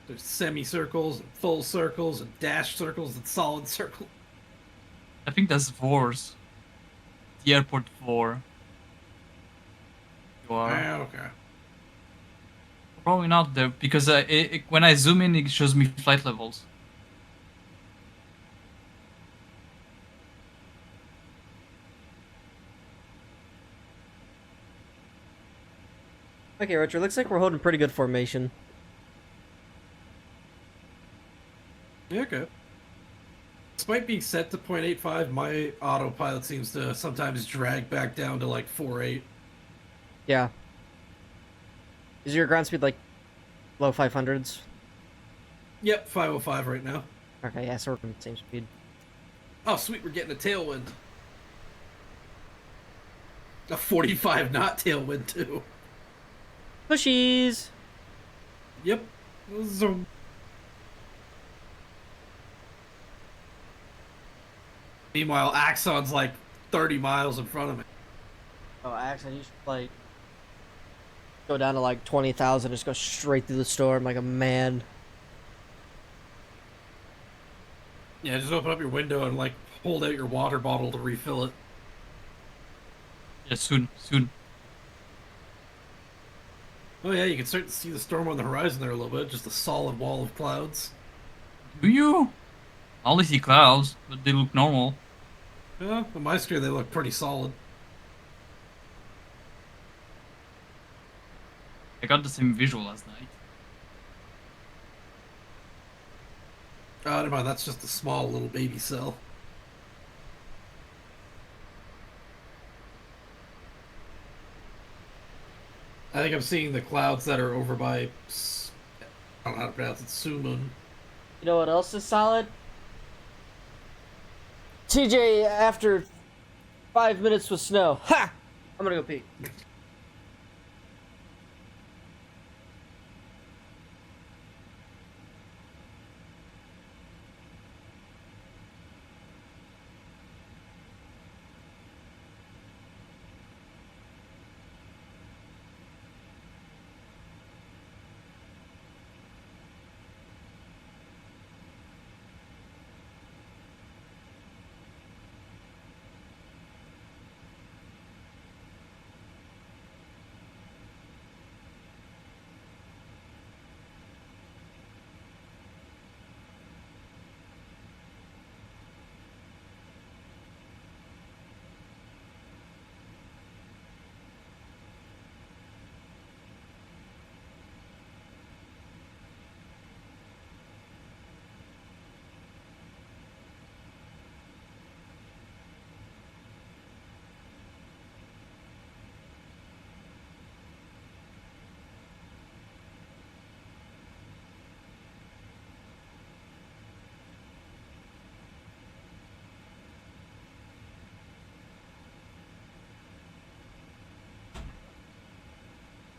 There's semicircles and full circles and dash circles and solid circles. I think that's Vors. The airport Vor. You are. Ah, okay. Probably not there because when I zoom in, it shows me flight levels. Okay, Richard, looks like we're holding pretty good formation. Yeah, okay. Despite being set to 0.85, my autopilot seems to sometimes drag back down to like 4.8. Yeah. Is your ground speed like low 500s? Yep, 505 right now. Okay, yeah, so we're on the same speed. Oh, sweet, we're getting a tailwind. A 45 knot tailwind, too. Pushies! Yep. Zoom. Meanwhile, Axon's like 30 miles in front of me. Oh, actually, you should like go down to like 20,000, just go straight through the storm like a man. Yeah, just open up your window and like hold out your water bottle to refill it. Yeah, soon, soon. Oh yeah, you can start to see the storm on the horizon there a little bit, just a solid wall of clouds. Do you? I only see clouds, but they look normal. Yeah, on my screen they look pretty solid. I got the same visual last night. Oh, never mind, that's just a small little baby cell. I think I'm seeing the clouds that are over by, I don't know how to pronounce it, Sumun. You know what else is solid? TJ, after 5 minutes with snow. Ha! I'm gonna go pee.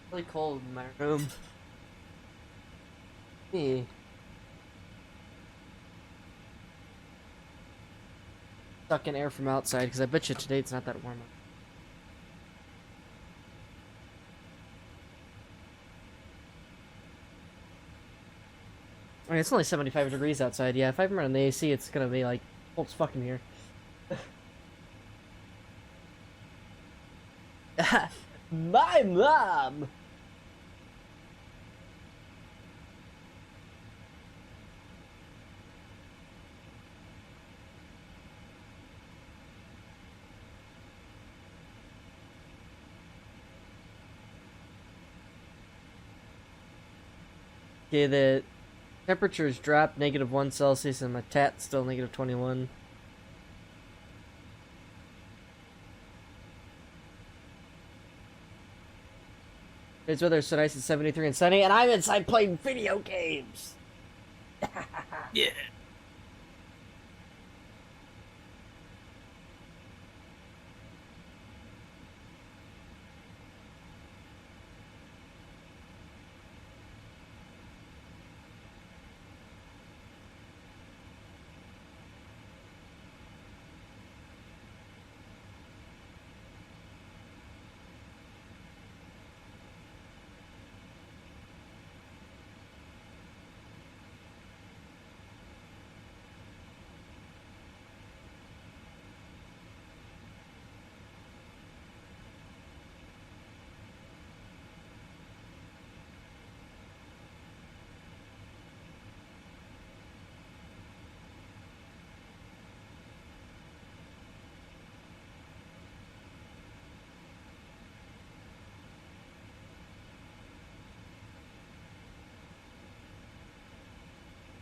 Really cold in my room. Me. Sucking air from outside, because I bet you today it's not that warm. I mean, it's only 75 degrees outside. Yeah, if I'm running the AC, it's gonna be like cold as fucking here. My mom! Okay, the temperatures dropped -1 Celsius and my tat's still -21. Today's weather is so nice, it's 73 and sunny, and I'm inside playing video games! Yeah.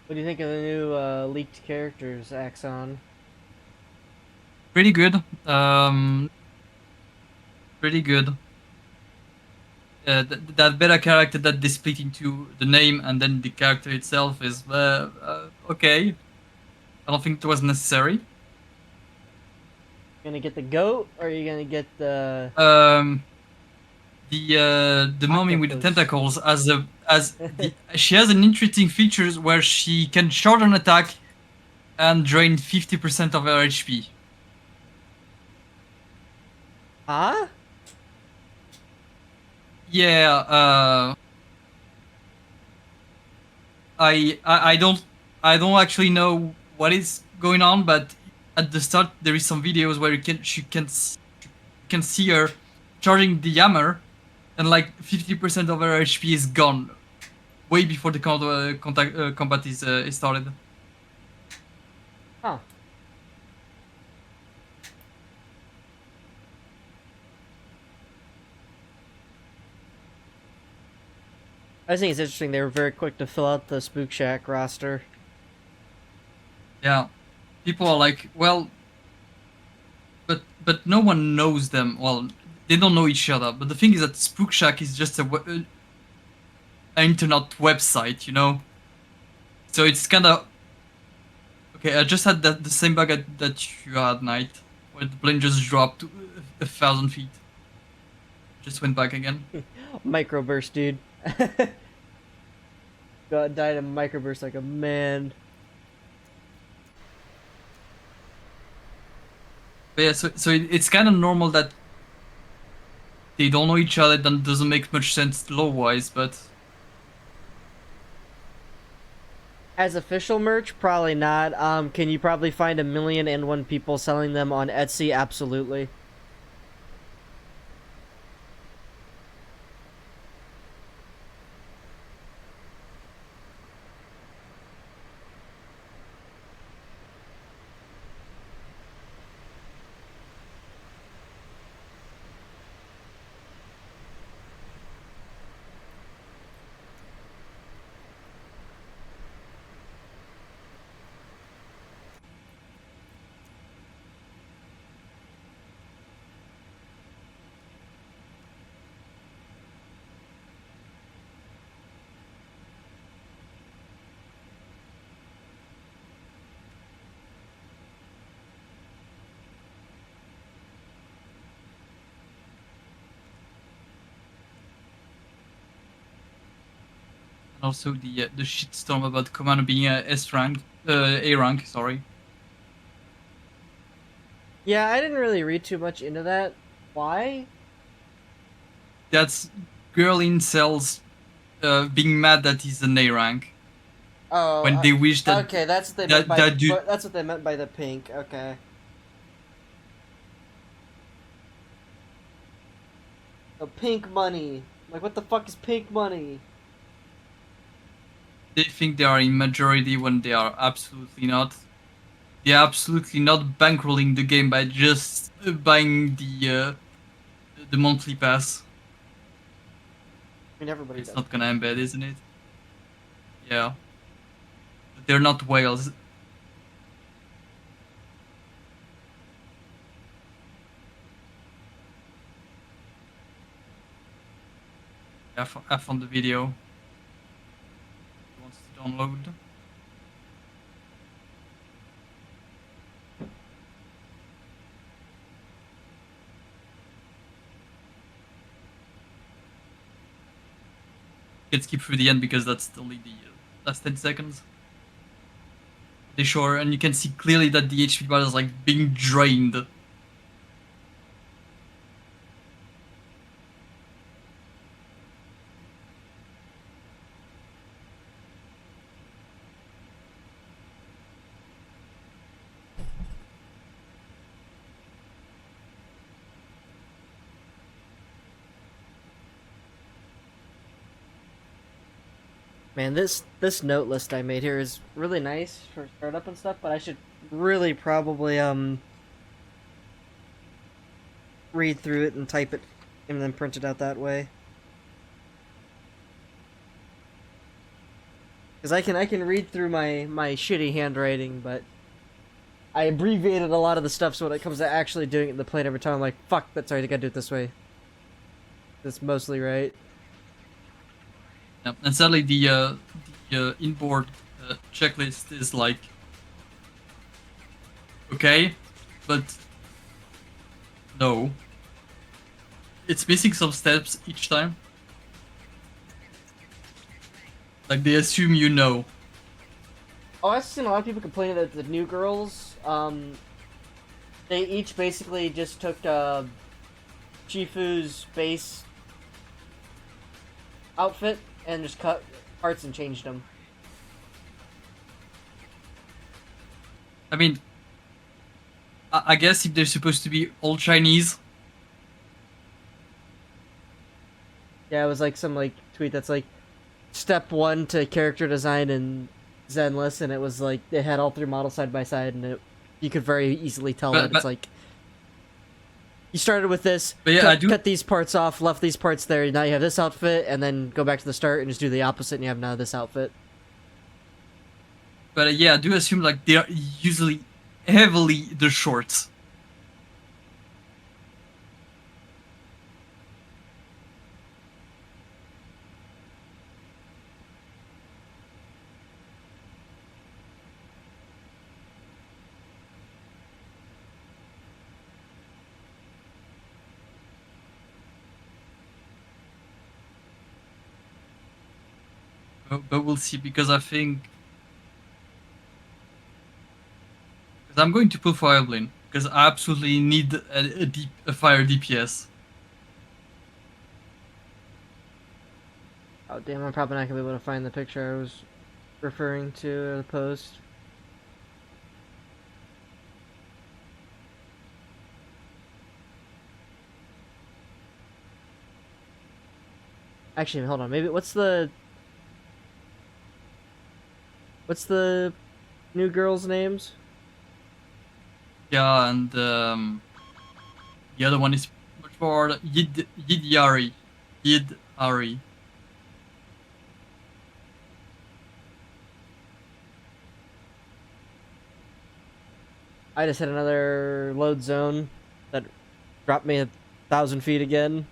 What do you think of the new leaked characters, Axon? Pretty good. Pretty good. That beta character that they split into the name and then the character itself is okay. I don't think it was necessary. Gonna get the goat, or are you gonna get the? The mummy with the Octopus. tentacles she has an interesting features where she can charge an attack and drain 50% of her HP. Huh? Yeah, I don't actually know what is going on, but at the start there is some videos where you can see her charging the hammer, and like 50% of her HP is gone, way before the combat is started. Huh. I think it's interesting they were very quick to fill out the Spook Shack roster. Yeah, people are like, well, but no one knows them. Well, they don't know each other. But the thing is that Spook Shack is just an internet website, you know. So it's kind of okay. I just had the same bug that you had, Knight, where the plane just dropped 1,000 feet. Just went back again. Microburst, dude. Got died in microburst like a man. But yeah, so it's kind of normal that they don't know each other. That doesn't make much sense law-wise, but As official merch, probably not. Can you probably find 1,000,001 people selling them on Etsy? Absolutely. also the shitstorm about Commander being A rank, sorry. Yeah, I didn't really read too much into that. Why? That's girl incels being mad that he's an A rank Oh, when they wish that okay, that's what they that- meant by that dude- but that's what they meant by the pink. Okay. The pink money. Like, what the fuck is pink money? they think they are in majority when they are absolutely not. They are absolutely not bankrolling the game by just buying the monthly pass. I mean, everybody It's does. not gonna embed, isn't it? Yeah. They're not whales. I found the video. He wants to download. You can skip through the end because that's only the last 10 seconds. They show, and you can see clearly that the HP bar is like being drained. Man, this note list I made here is really nice for startup and stuff, but I should really probably read through it and type it and then print it out that way. Because I can read through my shitty handwriting, but I abbreviated a lot of the stuff, so when it comes to actually doing it in the plane every time, I'm like, fuck, that's right, I gotta do it this way. That's mostly right. Yeah. And sadly, the inboard checklist is like okay, but no. It's missing some steps each time. Like they assume you know. Oh, I've seen a lot of people complaining that the new girls, they each basically just took Chifu's base outfit and just cut parts and changed them. I mean, I guess if they're supposed to be all Chinese, Yeah, it was like some like tweet that's like step 1 to character design in Zenless, and it was like they had all 3 models side by side, and you could very easily tell that it's like you started with this, But yeah, cut these parts off, left these parts there, now you have this outfit, and then go back to the start and just do the opposite, and you have now this outfit. but yeah, I do assume like they are usually heavily the shorts. But we'll see, because I think because I'm going to pull Fireblade because I absolutely need a fire DPS. Oh damn, I'm probably not gonna be able to find the picture I was referring to in the post. Actually, hold on, maybe what's the new girls' names? Yeah, and the other one is much more Yid Ari. I just hit another load zone that dropped me 1,000 feet again.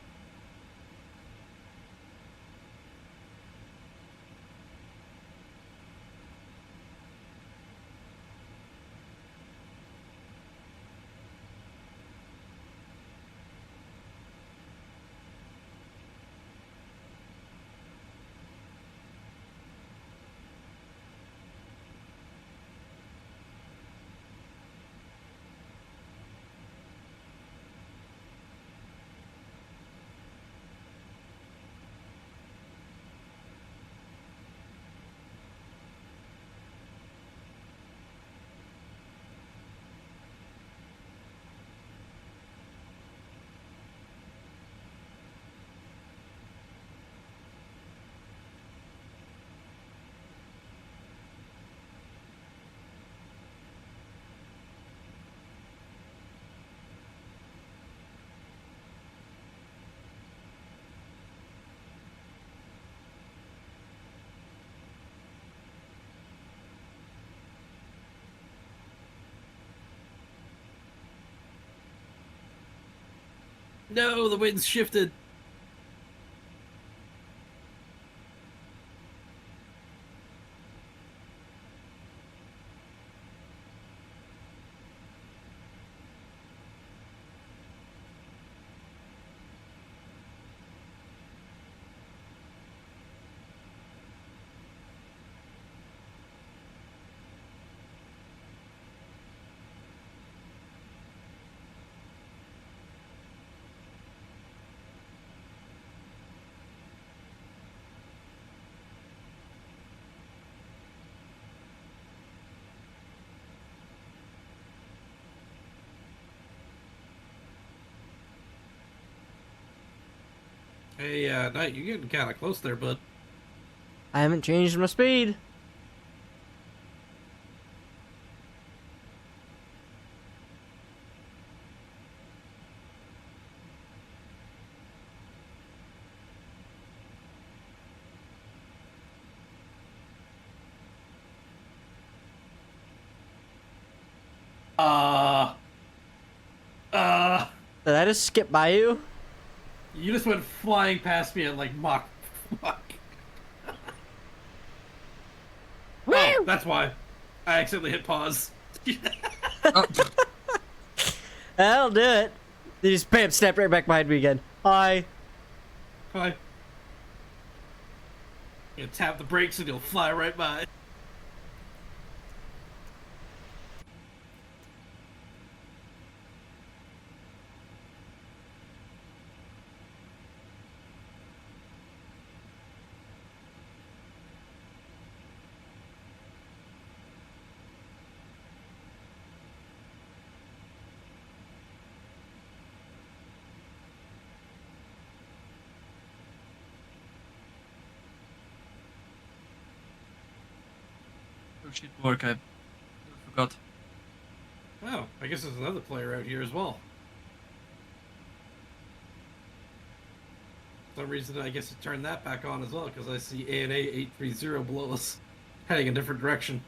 No, the wind's shifted. Hey, Knight, you're getting kind of close there, bud. I haven't changed my speed. Uh, uh, Did I just skip by you? you just went flying past me at like Mach. Fuck. Oh, that's why. I accidentally hit pause. Oh, That'll do it. They just bam, snap right back behind me again. Hi. Hi. You tap the brakes and you'll fly right by. oh shit, work. I forgot. Oh, I guess there's another player out here as well. For some reason, I guess it turned that back on as well, because I see ANA 830 below us, heading a different direction.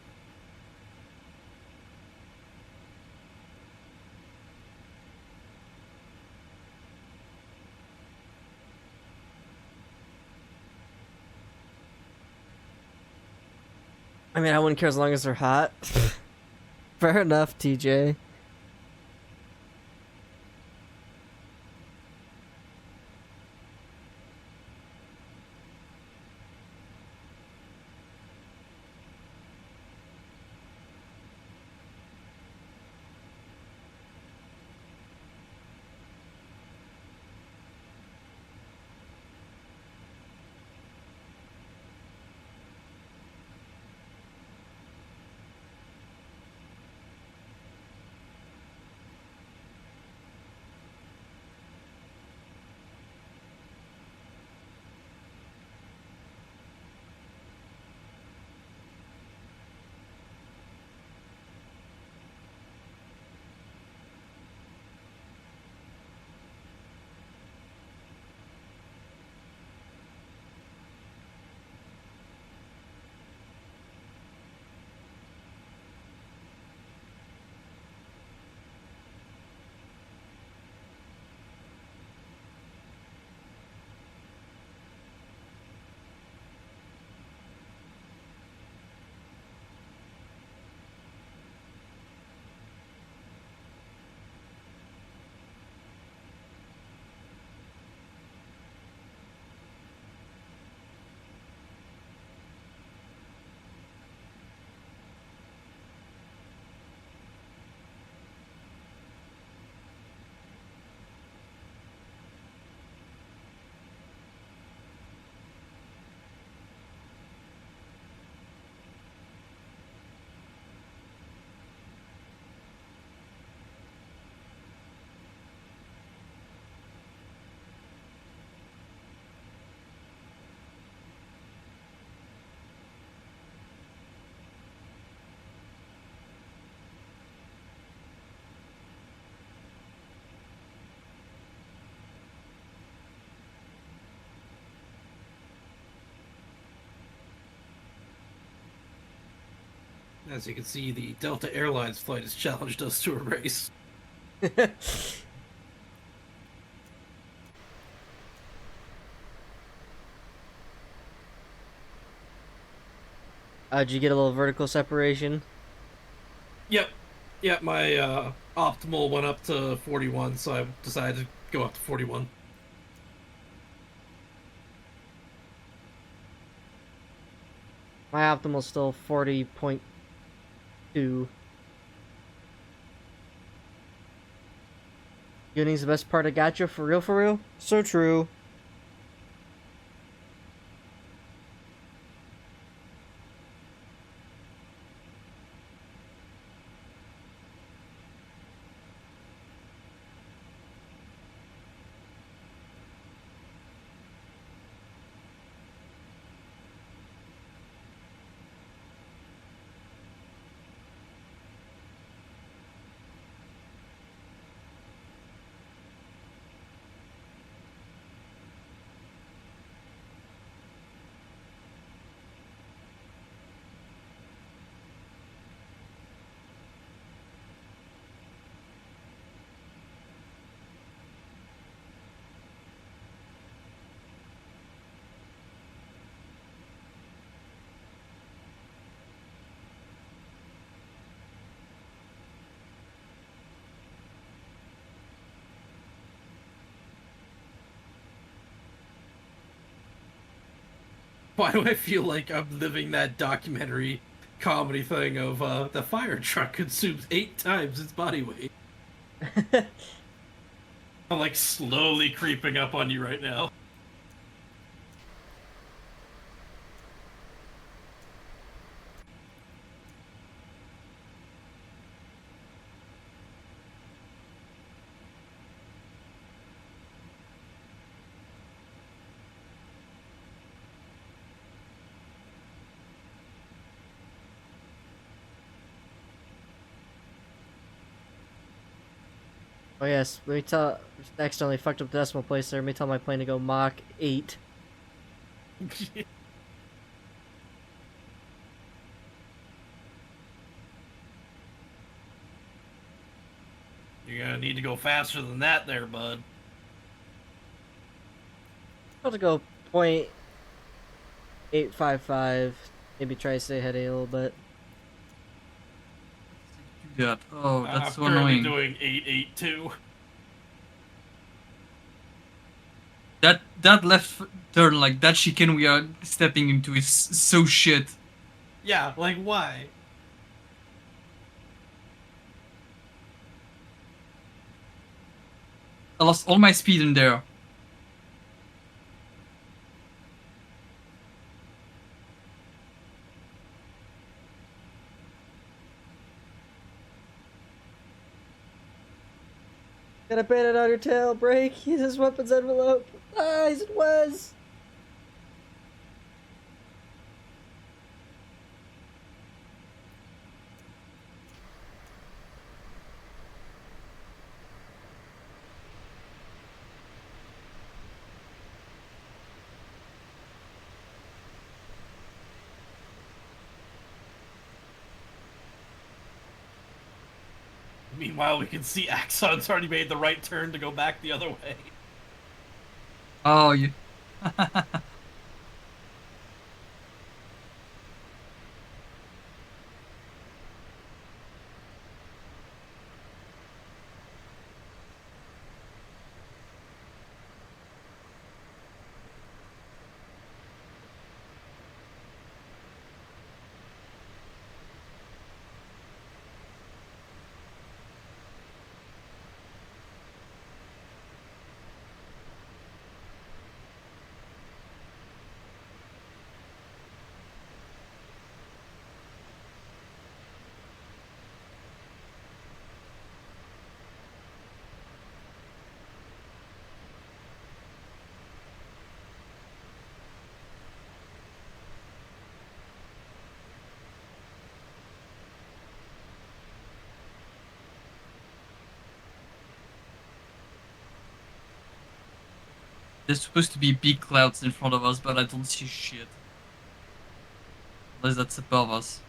I mean, I wouldn't care as long as they're hot. Fair enough, TJ. As you can see, the Delta Airlines flight has challenged us to a race. Did you get a little vertical separation? Yep. Yep, my optimal went up to 41, so I decided to go up to 41. My optimal's still 40.2. Tuning's the best part of Gacha, for real, for real? So true. Why do I feel like I'm living that documentary comedy thing of the fire truck consumes 8 times its body weight? I'm like slowly creeping up on you right now. Oh yes, let me tell. Accidentally fucked up the decimal place there. Let me tell my plane to go Mach 8. You're gonna need to go faster than that there, bud. I'll have to go 0.855. Maybe try to stay ahead a little bit. Do that. Oh, that's so I'm currently annoying. doing 882. That left turn, like that chicane we are stepping into is so shit. Yeah, like why? I lost all my speed in there. Got a bandit on your tail, break. He's his weapons envelope. Ah, it was. Meanwhile, we can see Axon's already made the right turn to go back the other way. Oh, you. There's supposed to be big clouds in front of us, but I don't see shit. Unless that's above us.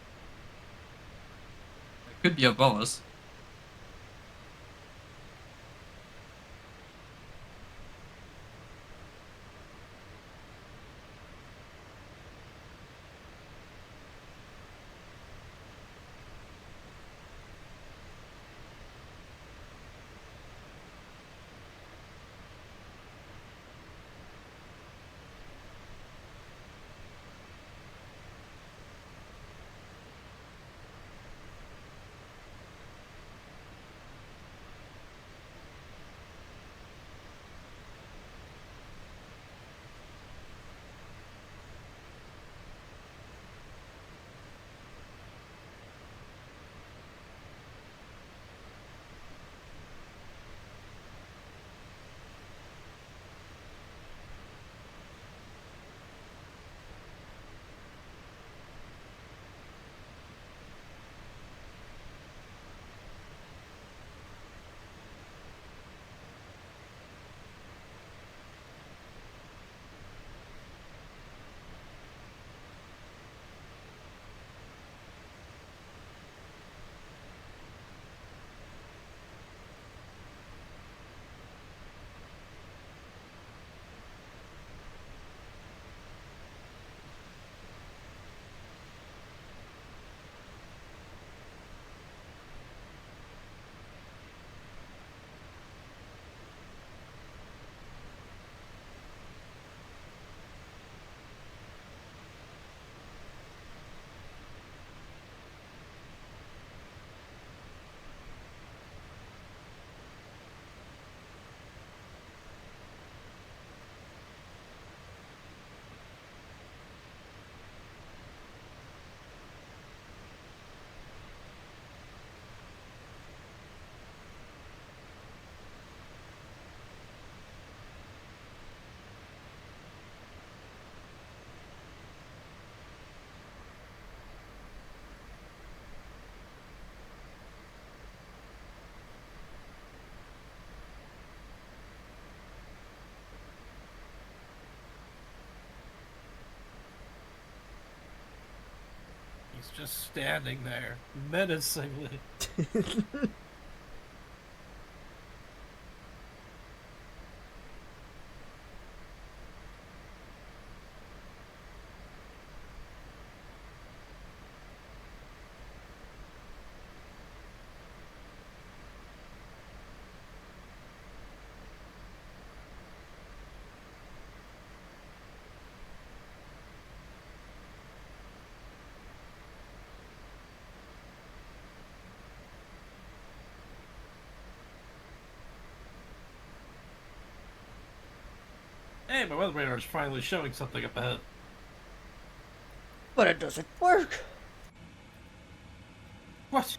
It could be above us. He's just standing there, menacingly. Hey, my weather radar is finally showing something up ahead. But it doesn't work. What?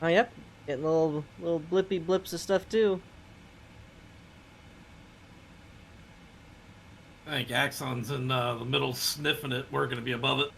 Oh, yep. Getting little blippy blips of stuff too. I think Axon's in the middle sniffing it. We're going to be above it.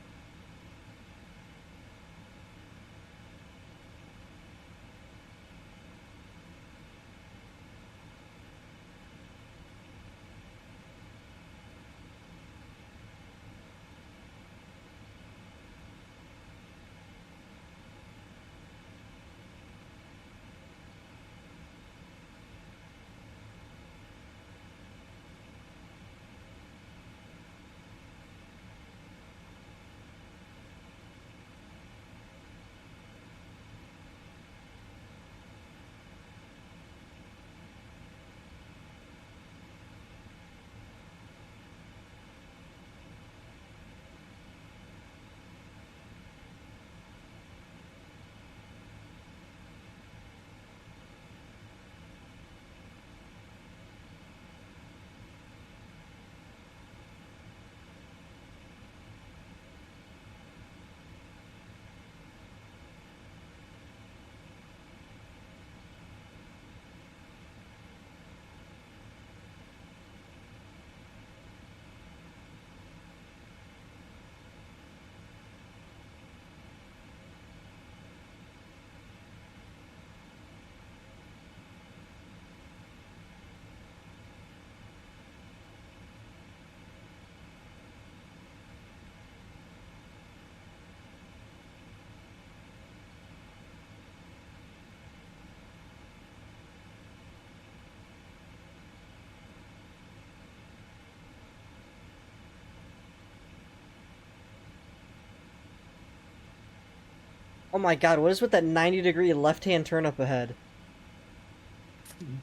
Oh my god, what is with that 90-degree left-hand turn up ahead?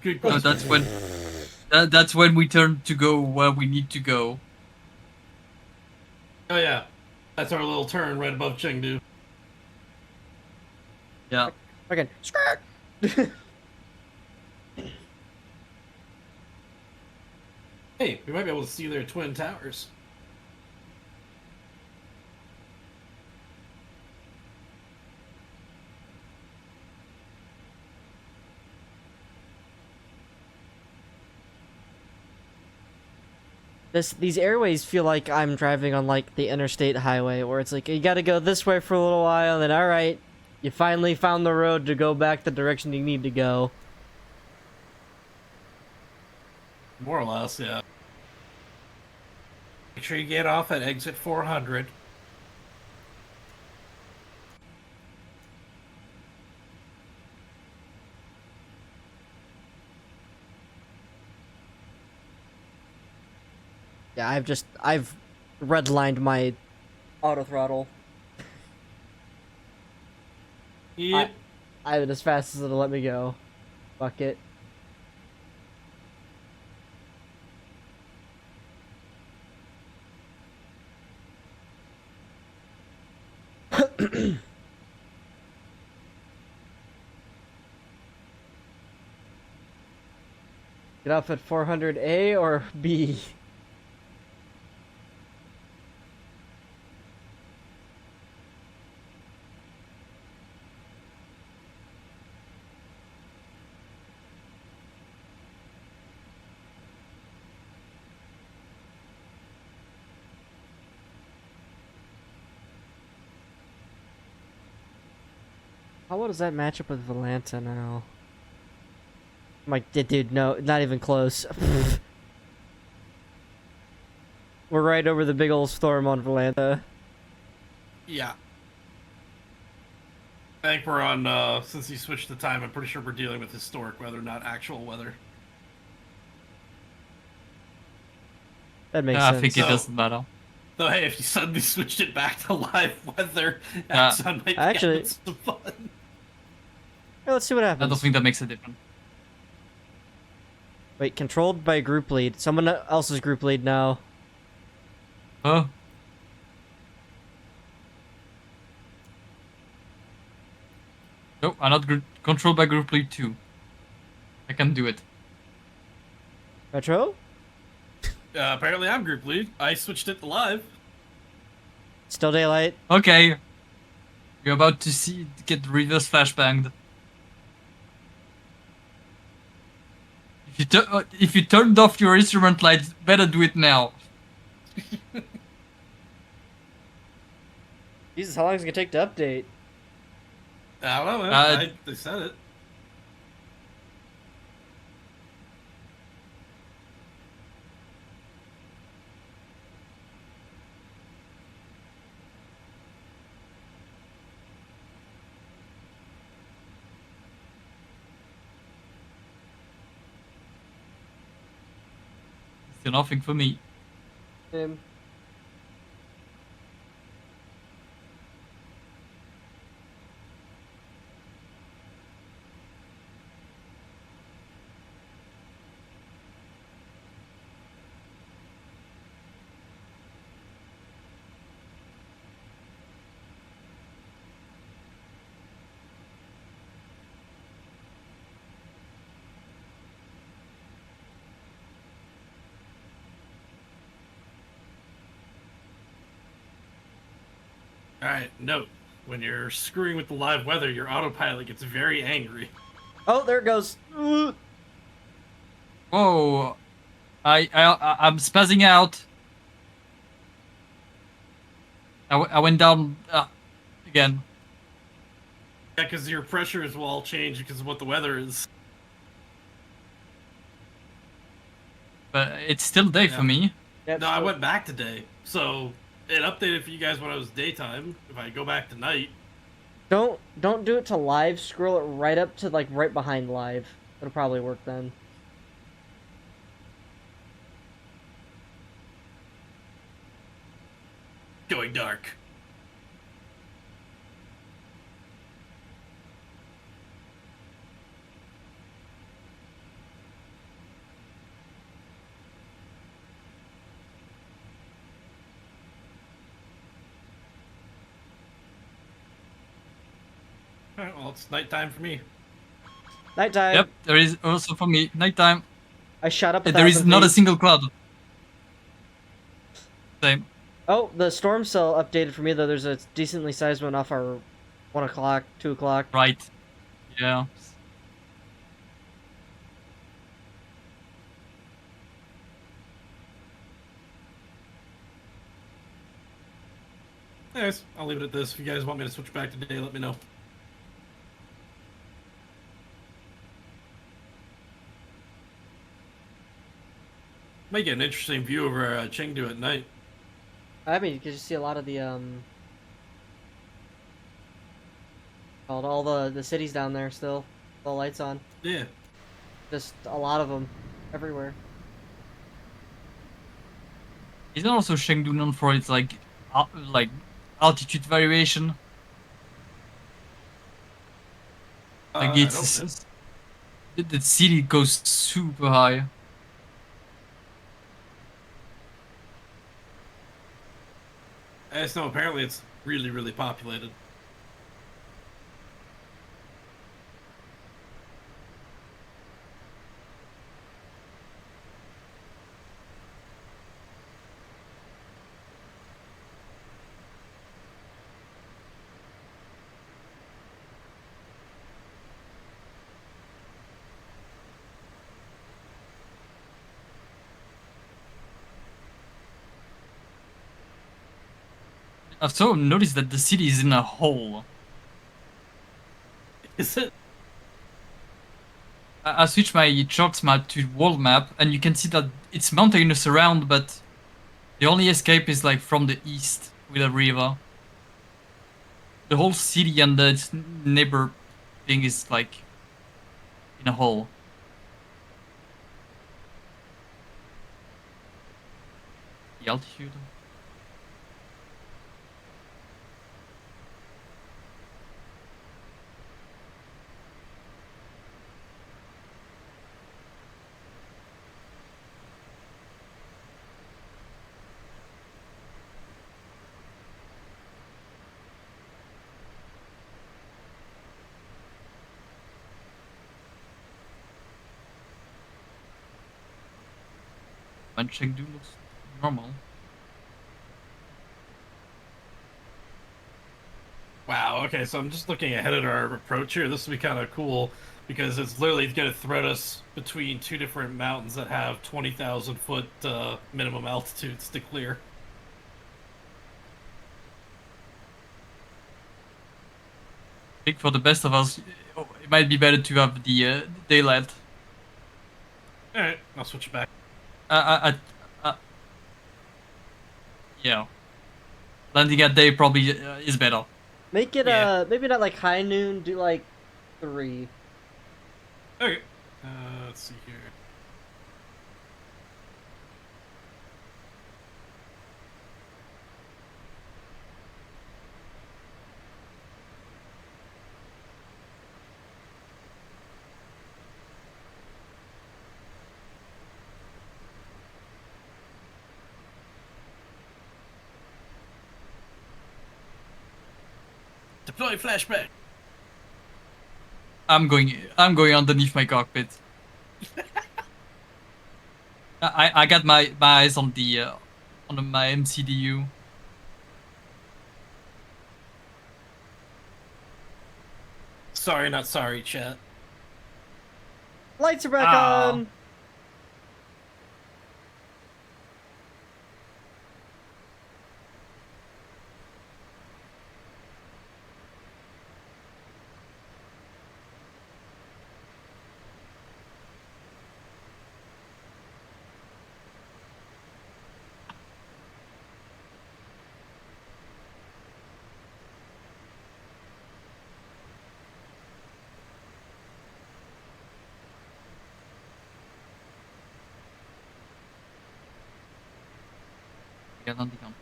Good No, question. that's when we turn to go where we need to go. Oh, yeah. That's our little turn right above Chengdu. Yeah. Again, skirt! Hey, we might be able to see their twin towers. These airways feel like I'm driving on like the interstate highway, where it's like you gotta go this way for a little while, then alright, you finally found the road to go back the direction you need to go. More or less, yeah. Make sure you get off at exit 400. Yeah, I've redlined my auto throttle. Yep. I went as fast as it'll let me go. Fuck it. Get off at 400A or B? How well does that match up with Valanta now? I'm like, dude, no, not even close. We're right over the big old storm on Volanta. Yeah. I think we're on, since he switched the time, I'm pretty sure we're dealing with historic weather, not actual weather. That makes Yeah, I sense. think it So- doesn't matter. Though, hey, if you suddenly switched it back to live weather, Yeah. Axon might be Actually- having some fun. Yeah, let's see what I happens. don't think that makes a difference. Wait, controlled by group lead. Someone else's group lead now. Oh. No, I'm not controlled by group lead 2. I can do it. Retro? Apparently I'm group lead. I switched it to live. Still daylight. Okay. You're about to get reverse flashbanged. If you turned off your instrument lights, better do it now. Jesus, how long is it gonna take to update? I don't know, man. They said it. Still nothing for me. Alright, note. When you're screwing with the live weather, your autopilot gets very angry. Oh, there it goes. Whoa. I'm spazzing out. I went down again. Yeah, because your pressures will all change because of what the weather is. But it's still day Yeah. for me. Yep, No, I so- went back to day. So, it updated for you guys when I was daytime. If I go back to night, Don't do it to live. Scroll it right up to like right behind live. It'll probably work then. going dark. Alright, well, it's nighttime for me. Nighttime. Yep, there is also for me nighttime. I shot up. There is 1,000 not a feet. single cloud. Same. Oh, the storm cell updated for me though. There's a decently sized one off our 1 o'clock, 2 o'clock. Right. Yeah. Anyways, I'll leave it at this. If you guys want me to switch back to day, let me know. Might get an interesting view over Chengdu at night. I mean, you can just see a lot of the called all the cities down there still, the lights on. Yeah. Just a lot of them, everywhere. Isn't also Chengdu known for its like altitude variation? Like I don't know. it's the city goes super high. I just know apparently it's really, really populated. I've sort of noticed that the city is in a hole. Is it? I switched my charts map to world map, and you can see that it's mountainous around, but The only escape is like from the east with a river. The whole city and its neighbor thing is like in a hole. The altitude. And Chengdu looks normal. Wow, okay, so I'm just looking ahead at our approach here. This will be kind of cool because it's literally going to thread us between two different mountains that have 20,000 foot minimum altitudes to clear. I think for the best of us, it might be better to have the daylight. Alright, I'll switch it back. Yeah. Landing at day probably is better. Make it Yeah. maybe not like high noon. Do like 3. Okay. Let's see here. Deploy flashback. I'm going underneath my cockpit. I got my eyes on the on my MCDU. Sorry, not sorry, chat. Lights are back Ah. on. Got landing on.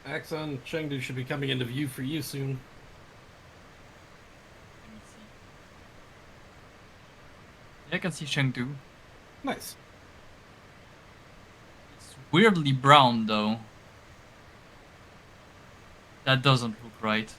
Axon Chengdu should be coming into view for you soon. Let me see. Yeah, I can see Chengdu. Nice. It's weirdly brown though. That doesn't look right.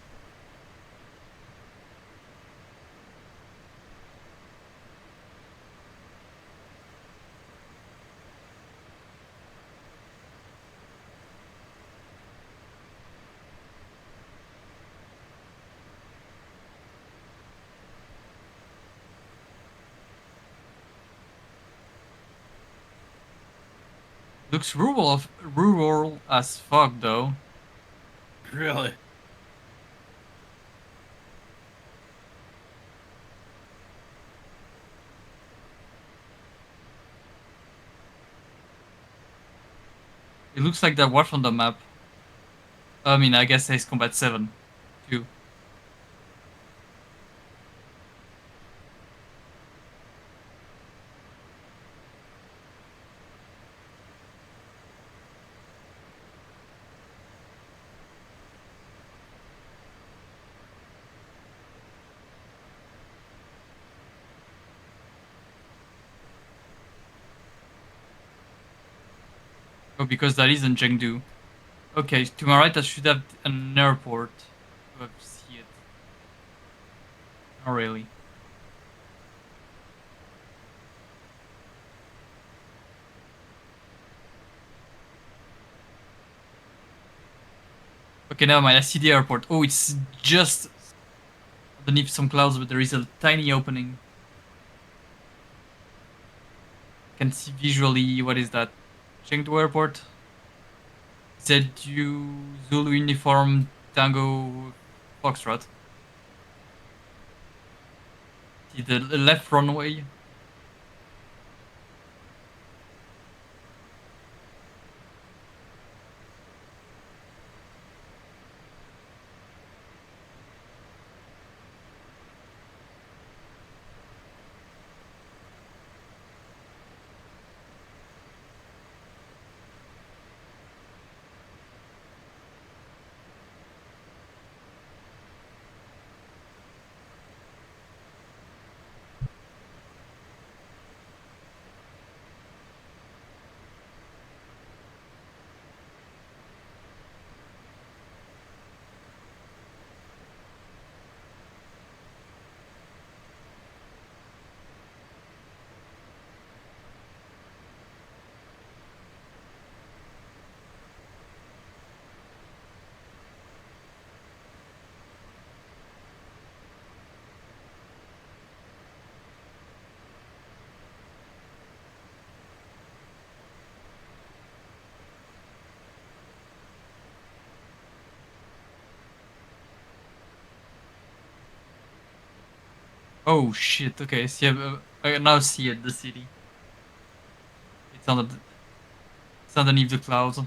Looks rural as fuck though. Really? It looks like that was on the map. I mean, I guess Ace Combat 7 too. Oh, because that is in Chengdu. Okay, to my right I should have an airport. To see it. Not really. Okay, never mind. I see the airport. Oh, it's just underneath some clouds, but there is a tiny opening. Can see visually what is that? Chengdu Airport. ZU Zulu Uniform Tango Foxtrot. See the left runway. Oh shit, okay, see, I now see it, the city. It's under the, it's underneath the clouds.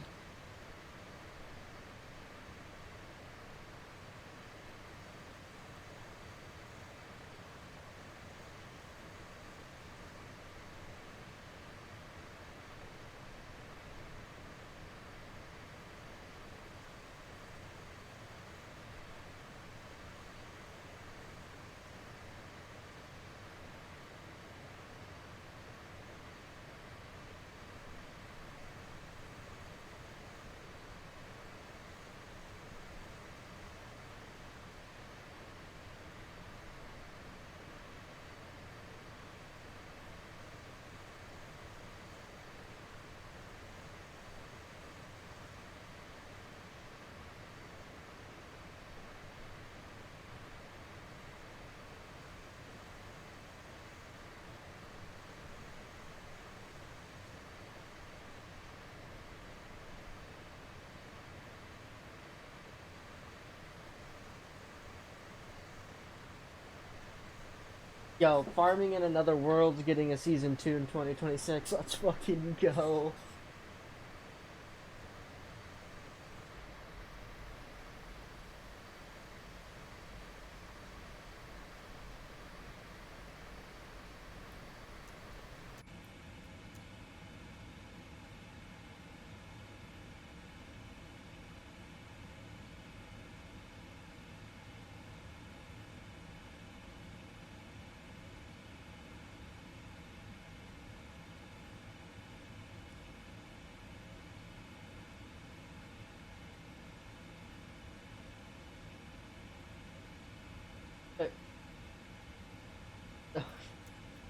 Yo, farming in another world's getting a season 2 in 2026. Let's fucking go.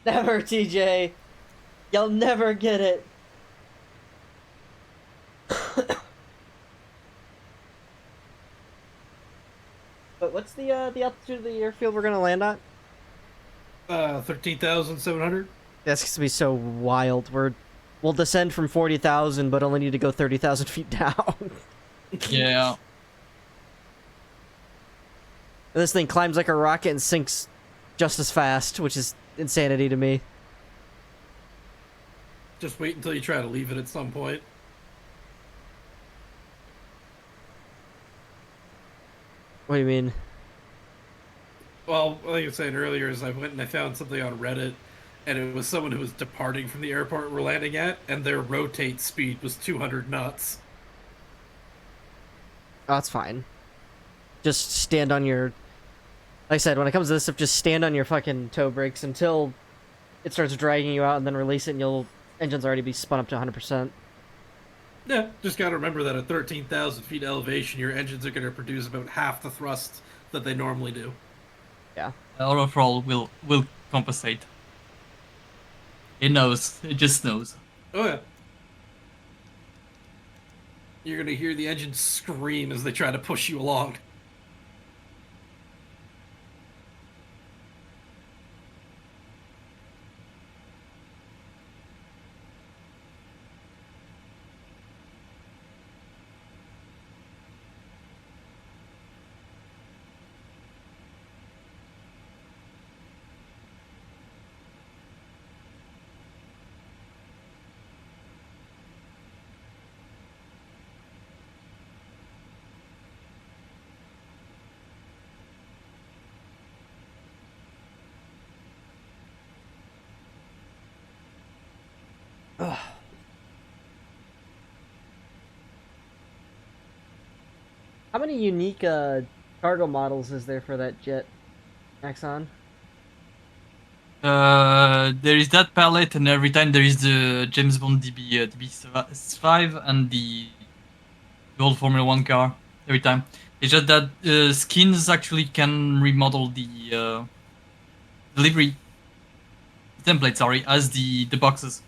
Never, TJ. You'll never get it. But what's the altitude of the airfield we're gonna land on? 13,700. That's gonna be so wild. We'll descend from 40,000, but only need to go 30,000 feet down. Yeah. And this thing climbs like a rocket and sinks just as fast, which is insanity to me. Just wait until you try to leave it at some point. What do you mean? Well, like I was saying earlier, is I went and I found something on Reddit, and it was someone who was departing from the airport we're landing at, and their rotate speed was 200 knots. Oh, that's fine. Just stand on your... Like I said, when it comes to this stuff, just stand on your fucking toe brakes until it starts dragging you out, and then release it, and you'll... Engine's already be spun up to 100%. Yeah, just gotta remember that at 13,000 feet elevation, your engines are gonna produce about half the thrust that they normally do. Yeah. Overall will compensate. It knows. It just knows. Oh yeah. You're gonna hear the engine scream as they try to push you along. How many unique cargo models is there for that jet, Axon? There is that palette, and every time there is the James Bond DB5 and the old Formula 1 car. Every time. It's just that skins actually can remodel the delivery template, sorry, as the boxes.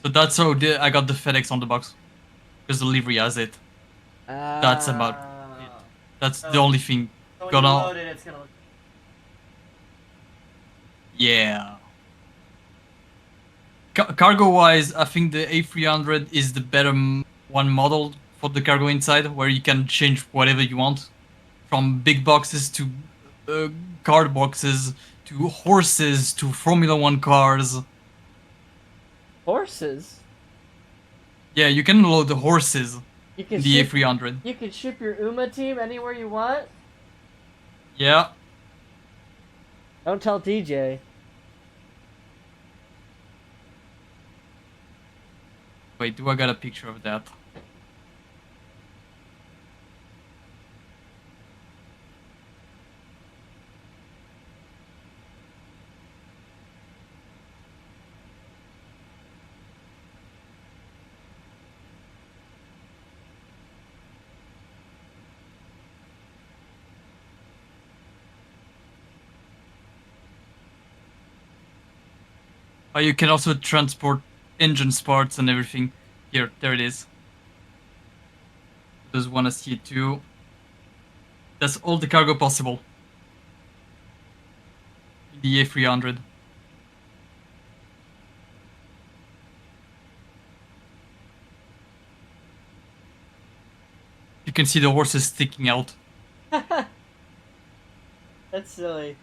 So that's how I got the FedEx on the box, because the livery has it. That's about it. That's the only thing. So when Gonna- you load it, it's gonna look... Yeah. Cargo-wise, I think the A300 is the better one model for the cargo inside, where you can change whatever you want, from big boxes to card boxes to horses to Formula One cars. Horses. Yeah, you can load the horses You can in the ship, A300. you can ship your Uma team anywhere you want. Yeah. Don't tell TJ. Wait, do I got a picture of that? You can also transport engine parts and everything. Here, there it is. Those wanna see it too. That's all the cargo possible. In the A300. You can see the horses sticking out. That's silly.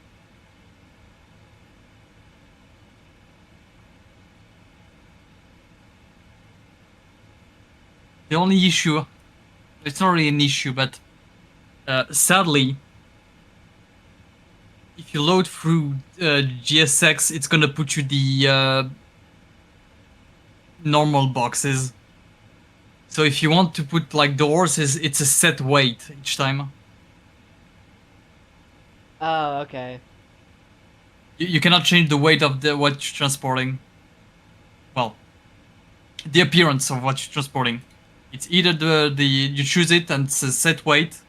The only issue, it's not really an issue, but sadly, if you load through GSX, it's gonna put you the normal boxes. So if you want to put like the horses, it's a set weight each time. Oh, okay. You cannot change the weight of what you're transporting. Well, the appearance of what you're transporting. It's either the you choose it and it's a set weight,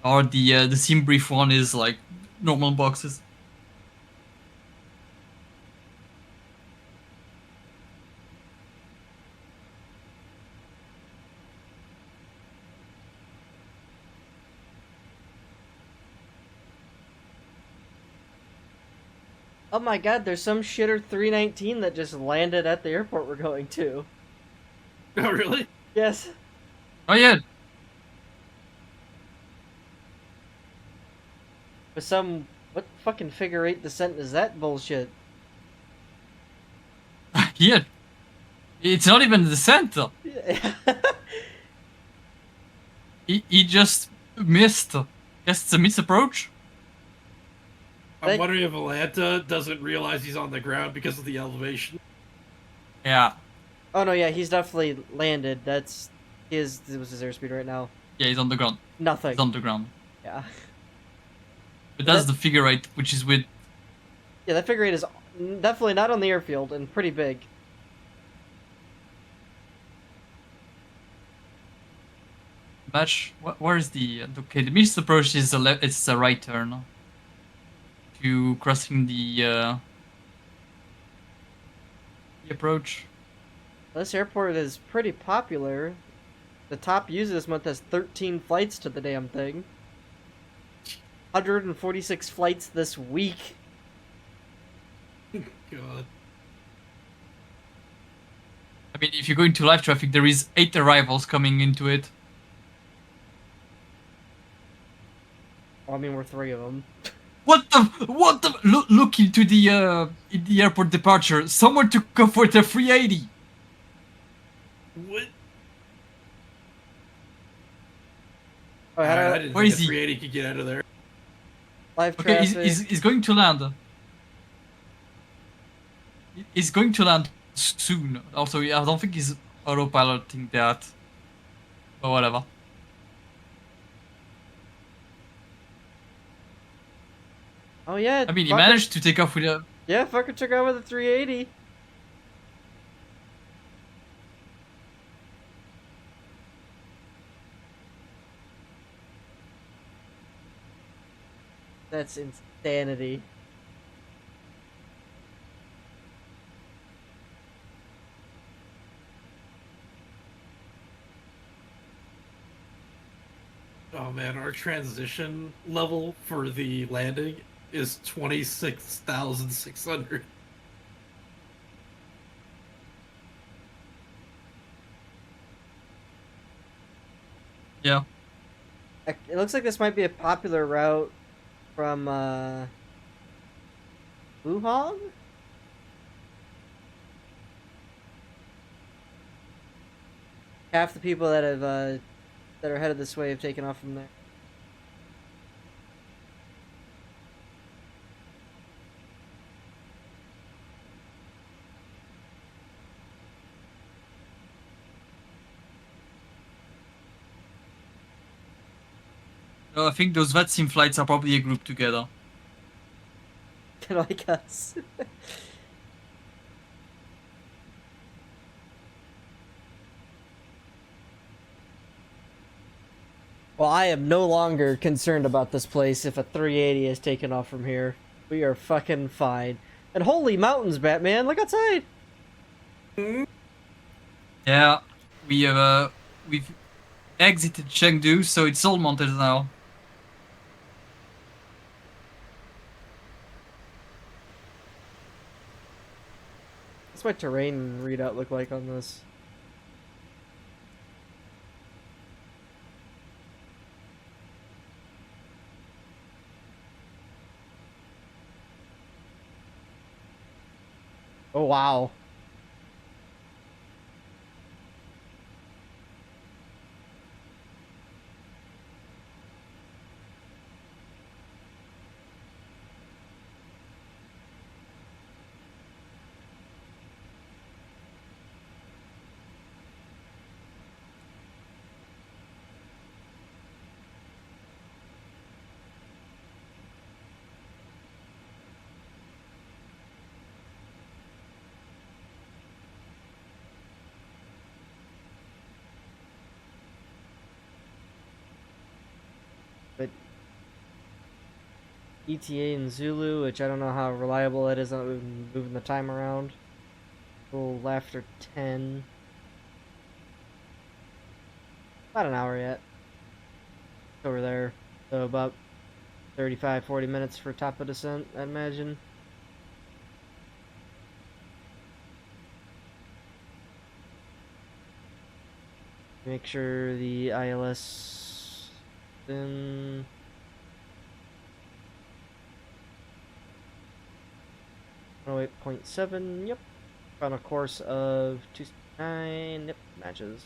or the sim brief one is like normal boxes. Oh my god, there's some shitter 319 that just landed at the airport we're going to. Oh, really? Yes. Oh yeah, With some... What fucking figure 8 descent is that bullshit? yeah. It's not even the descent. He just missed. Guess it's a miss approach. I'm wondering if Atlanta doesn't realize he's on the ground because of the elevation. Yeah. Oh no, yeah, he's definitely landed. That's his... This was his airspeed right now. Yeah, he's on the ground. Nothing. He's on the ground. Yeah. But that's That- the figure eight, which is with. Yeah, that figure 8 is definitely not on the airfield and pretty big. Match. Where is the? Okay, the missed approach is it's a right turn. To crossing the approach. This airport is pretty popular. The top user this month has 13 flights to the damn thing. 146 flights this week. God. I mean, if you go into live traffic, there is 8 arrivals coming into it. Well, I mean, we're 3 of them. What the? Look into the airport departure. Someone took off with a 380. What? Oh, how I do didn't Where think is a he? 380 could get out of there. live Okay, traffic? he's going to land. He's going to land soon. Also, I don't think he's autopiloting that. But whatever. Oh yeah. I mean, he fucker- managed to take off with a. Yeah, fucker took out with a 380. That's insanity. Oh man, our transition level for the landing is 26,600. Yeah. It looks like this might be a popular route from Wuhan? Half the people that have that are headed this way have taken off from there. I think those VATSIM flights are probably a group together. Like us. Well, I am no longer concerned about this place if a 380 is taken off from here. We are fucking fine. And holy mountains, Batman, look outside! Yeah, we've exited Chengdu, so it's all mountains now. What's my terrain readout look like on this? Oh, wow. But ETA and Zulu, which I don't know how reliable it is on moving the time around. A little after 10. About an hour yet. Over there. So about 35, 40 minutes for top of descent, I'd imagine. Make sure the ILS then 108.7, yep. Final course of 269, yep, matches.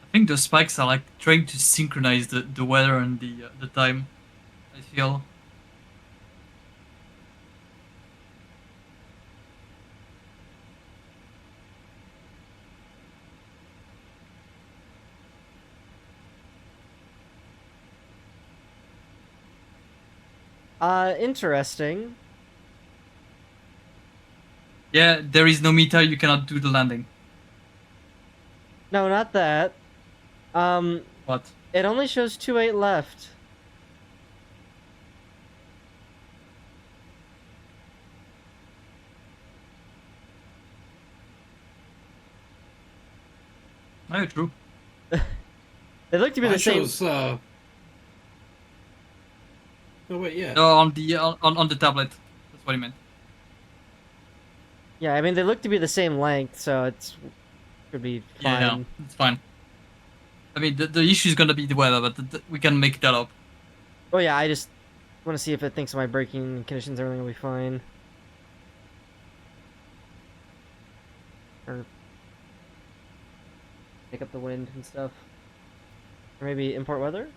I think the spikes are like trying to synchronize the weather and the time. I feel. Interesting. Yeah, there is no meter. You cannot do the landing. No, not that. What? It only shows 2.8 left. Oh, true. They look to be the That same. shows. No, wait, yeah. No, on the tablet. That's what I meant. Yeah, I mean they look to be the same length, so it's could be Yeah, fine. yeah, it's fine. I mean, the issue is gonna be the weather, but we can make that up. Oh yeah, I just want to see if it thinks my braking conditions, everything will be fine. Or pick up the wind and stuff. Or maybe import weather?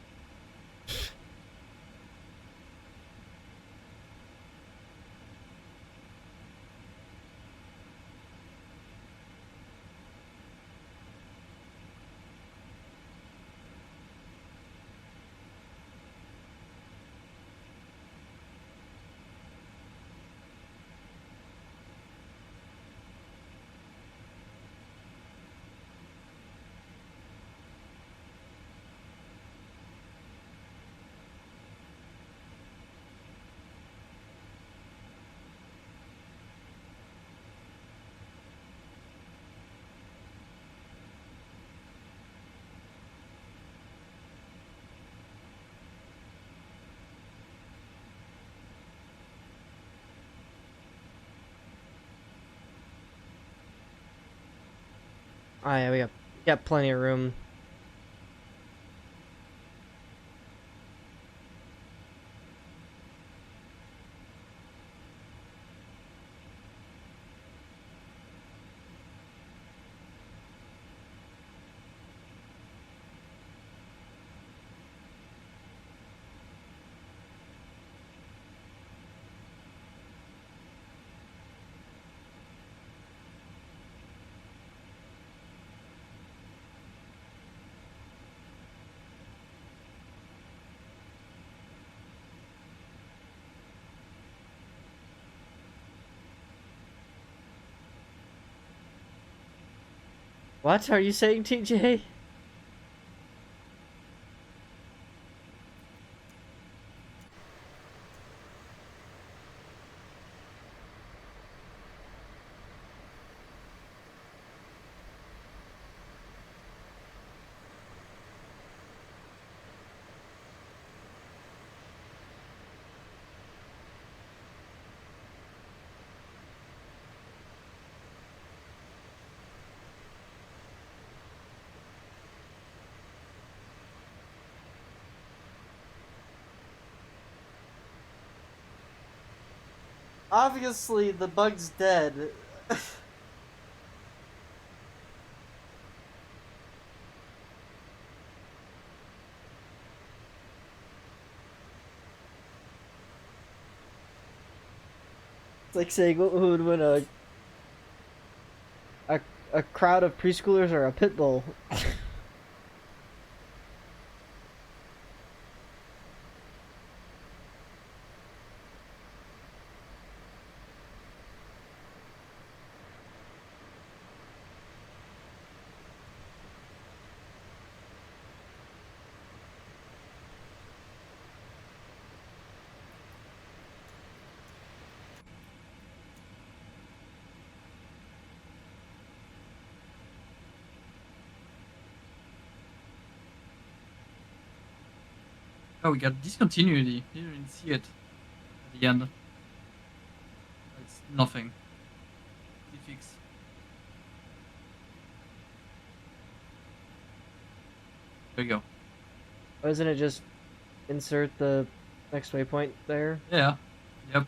Oh yeah, we got plenty of room. What are you saying, TJ? Obviously, the bug's dead. It's like saying who would win a crowd of preschoolers or a pit bull. Oh, we got discontinuity. You didn't see it at the end. It's nothing. Fix. There you go. Why doesn't it just insert the next waypoint there? Yeah. Yep.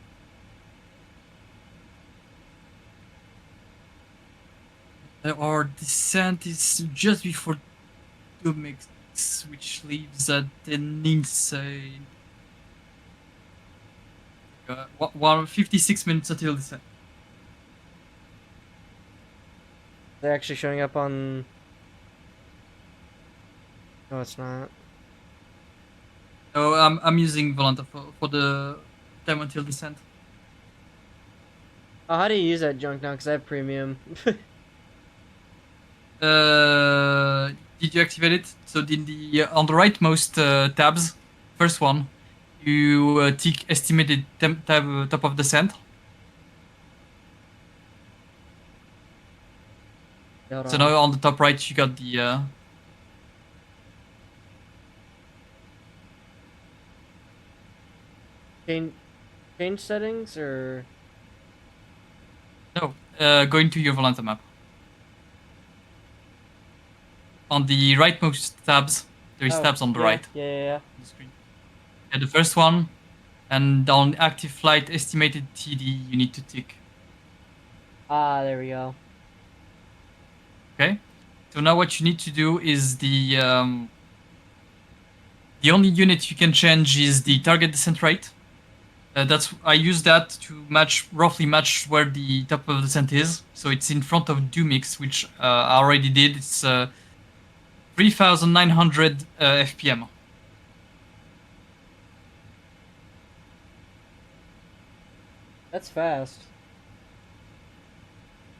Our descent is just before Dumix, which leaves at an insane 56 minutes until descent. They're actually showing up on... No, it's not. Oh, I'm using Volanta for the time until descent. Oh, how do you use that junk now? Because I have premium. Did you activate it? So in the on the rightmost tabs, first one, you tick estimated tab top of descent. Hold So on. now on the top right, you got the Change settings or... no, going to your Volanta map. On the rightmost tabs, there is Oh, tabs on the yeah, right Yeah. on the screen. Yeah, the first one, and on active flight estimated TD, you need to tick. Ah, there we go. Okay. So now what you need to do is the only unit you can change is the target descent rate. I use that to roughly match where the top of the descent is. So it's in front of Dumix, which I already did. It's 3,900 FPM. That's fast.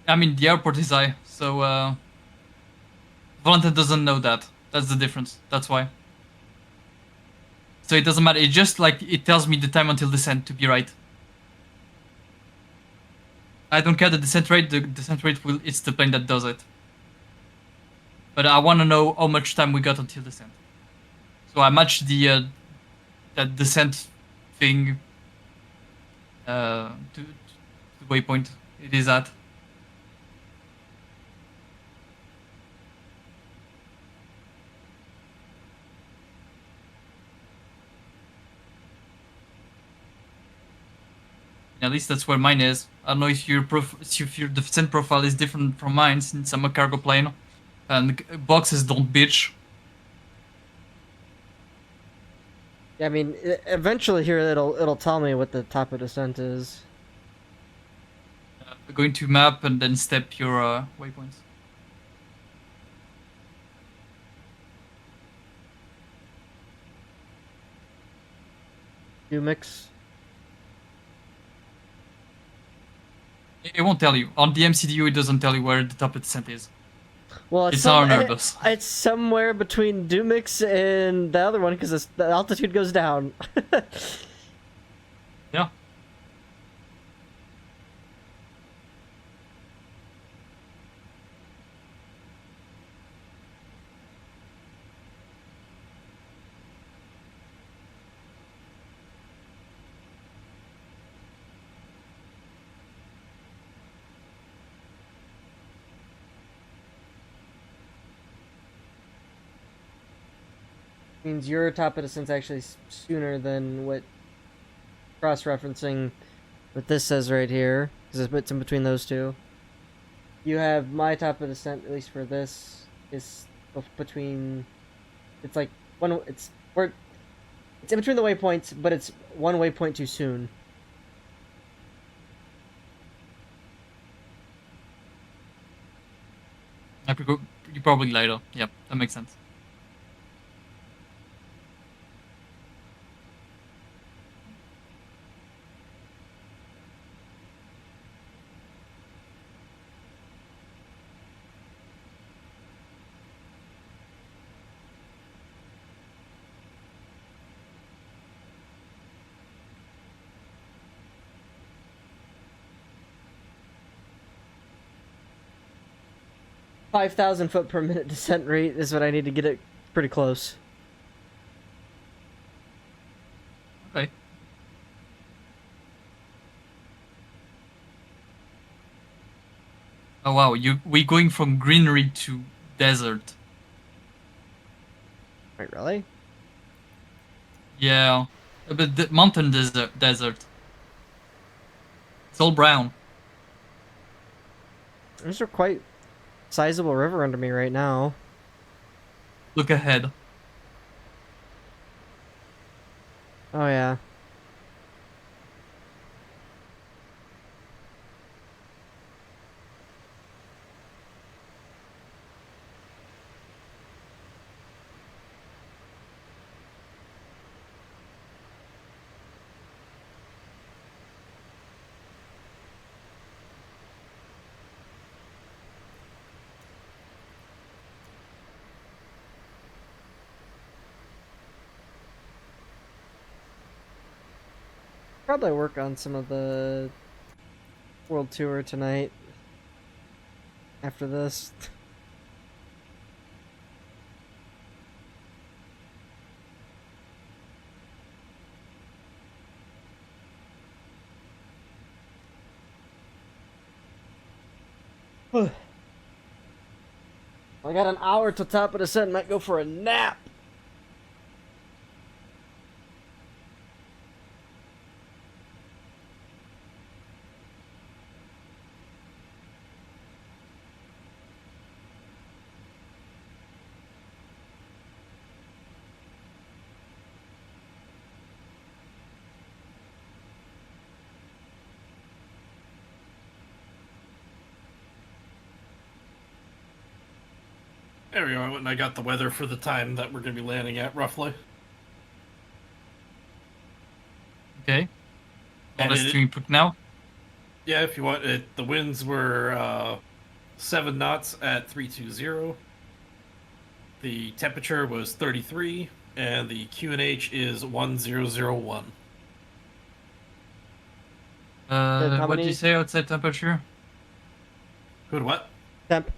I mean, the airport is high, so Volanta doesn't know that. That's the difference. That's why. So it doesn't matter. It just like it tells me the time until descent to be right. I don't care the descent rate. The descent rate it's the plane that does it. But I want to know how much time we got until descent. So I match the that descent thing to the waypoint it is at. At least that's where mine is. I don't know if your descent profile is different from mine, since I'm a cargo plane, and boxes don't bitch. Yeah, I mean, eventually here it'll tell me what the top of descent is. Going to map and then step your waypoints. Umix. It won't tell you. On the MCDU, it doesn't tell you where the top of descent is. Well, It's our nervous. It's somewhere between Dumix and the other one because the altitude goes down. Yeah. Means your top of descent's actually sooner than what cross-referencing what this says right here, because it's in between those two. You have my top of descent, at least for this, is between. It's like one. It's in between the waypoints, but it's one waypoint too soon. You probably later. Yep, that makes sense. $5,000 per minute descent rate is what I need to get it pretty close. Okay. Oh wow, we going from greenery to desert. Wait, really? Yeah, but the mountain desert. It's all brown. There's a quite sizable river under me right now. Look ahead. Oh yeah. Probably work on some of the world tour tonight. After this. I got an hour to top of the set. Might go for a nap. There we go. I went and I got the weather for the time that we're going to be landing at, roughly. Okay. All And this it- to input now. Yeah, if you want it. The winds were 7 knots at 320. The temperature was 33, and the QNH is 1001. how What did many- you say outside temperature? Good what? Temp.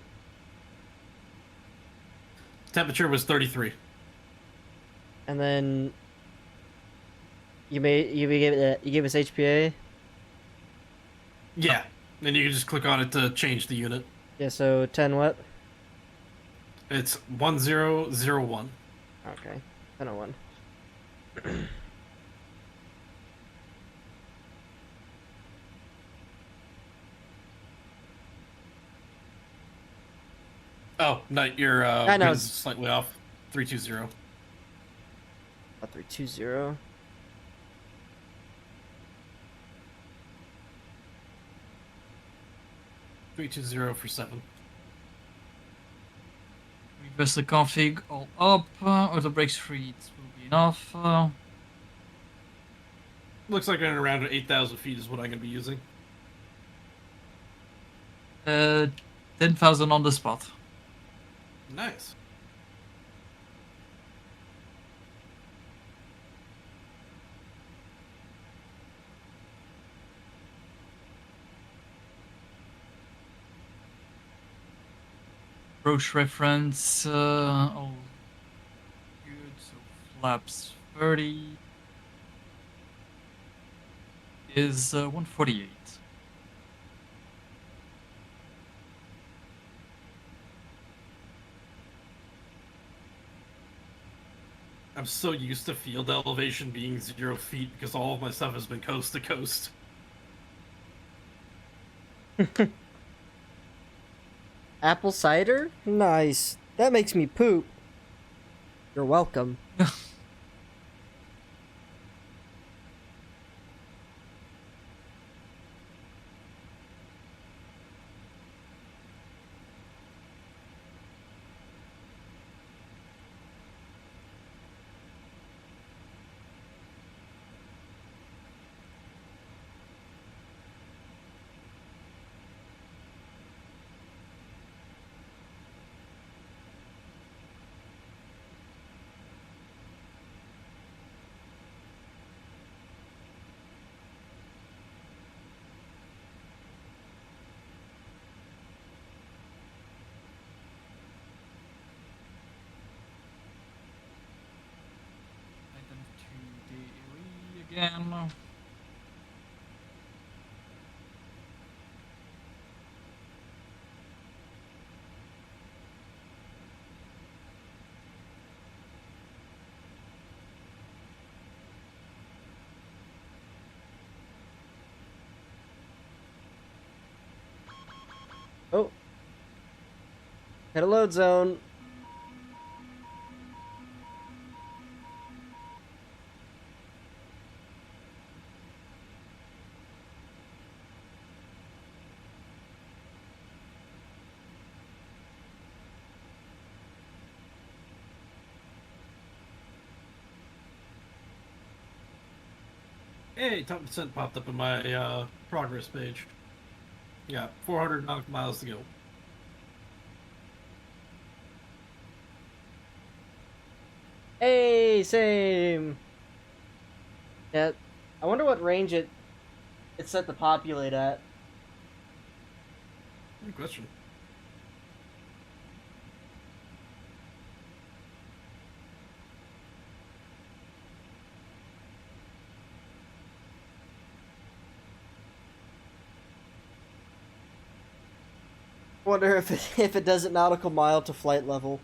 Temperature was 33. And then you gave us HPA. Yeah. And you can just click on it to change the unit. Yeah, so 10 what? It's 1001. Okay, 1001. Oh, no, your I know, is it's- slightly off. 320. 320. 320 for 7. Reverse the config all up. Auto brakes free. It will be enough. Looks like around 8,000 feet is what I'm going to be using. 10,000 on the spot. Nice. Approach reference. All good. So flaps 30 is 148. I'm so used to field elevation being 0 feet because all of my stuff has been coast to coast. Apple cider? Nice. That makes me poop. You're welcome. Item to the AoE again. Oh. Hit a load zone. Hey, top percent popped up in my progress page. Yeah, 400 nautical miles to go. Hey, same. Yeah. I wonder what range it's set to populate at. Good question. Wonder if it does it nautical mile to flight level.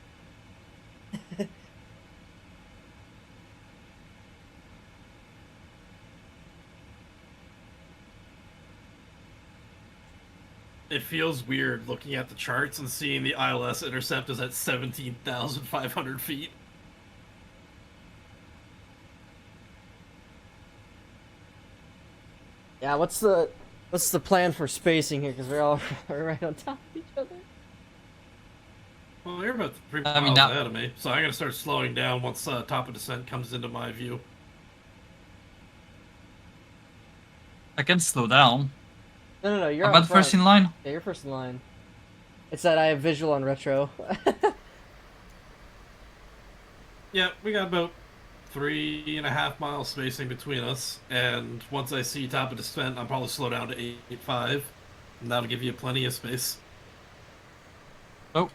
It feels weird looking at the charts and seeing the ILS intercept is at 17,500 feet. Yeah, what's the plan for spacing here? Because we're all right on top of each other. Well, you're about 3 I mean, miles now- ahead of me, so I'm gonna start slowing down once top of descent comes into my view. I can slow down. No, you're I'm out at first front. in line. Yeah, you're first in line. It's that I have visual on retro. Yeah, we got about 3.5 miles spacing between us, and once I see top of descent, I'll probably slow down to 8.5, and that'll give you plenty of space. Oh,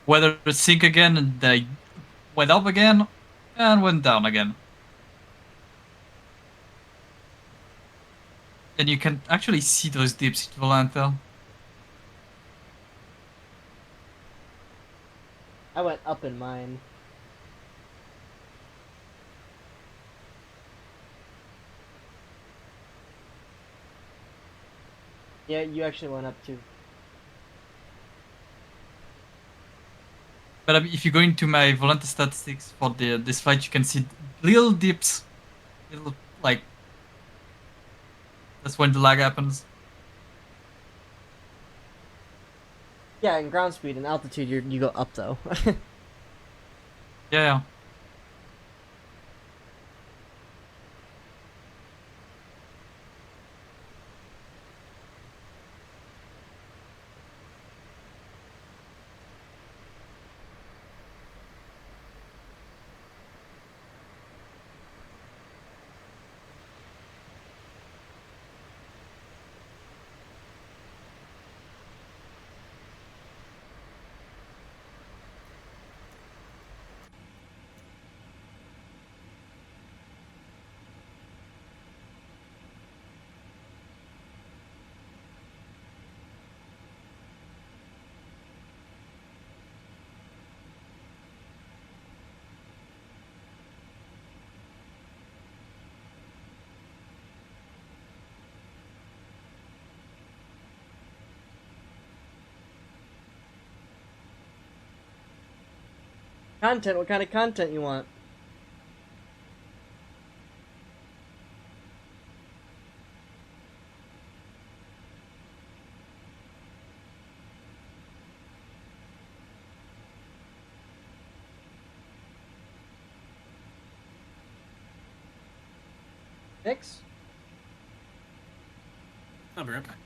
weather sink again, and they went up again, and went down again. And you can actually see those dips in Volanta. I went up in mine. Yeah, you actually went up too. But if you go into my Volante statistics for this flight, you can see little dips, little like. That's when the lag happens. Yeah, in ground speed and altitude, you go up though. Yeah. Content? What kind of content you want? Fix? I'll be right back.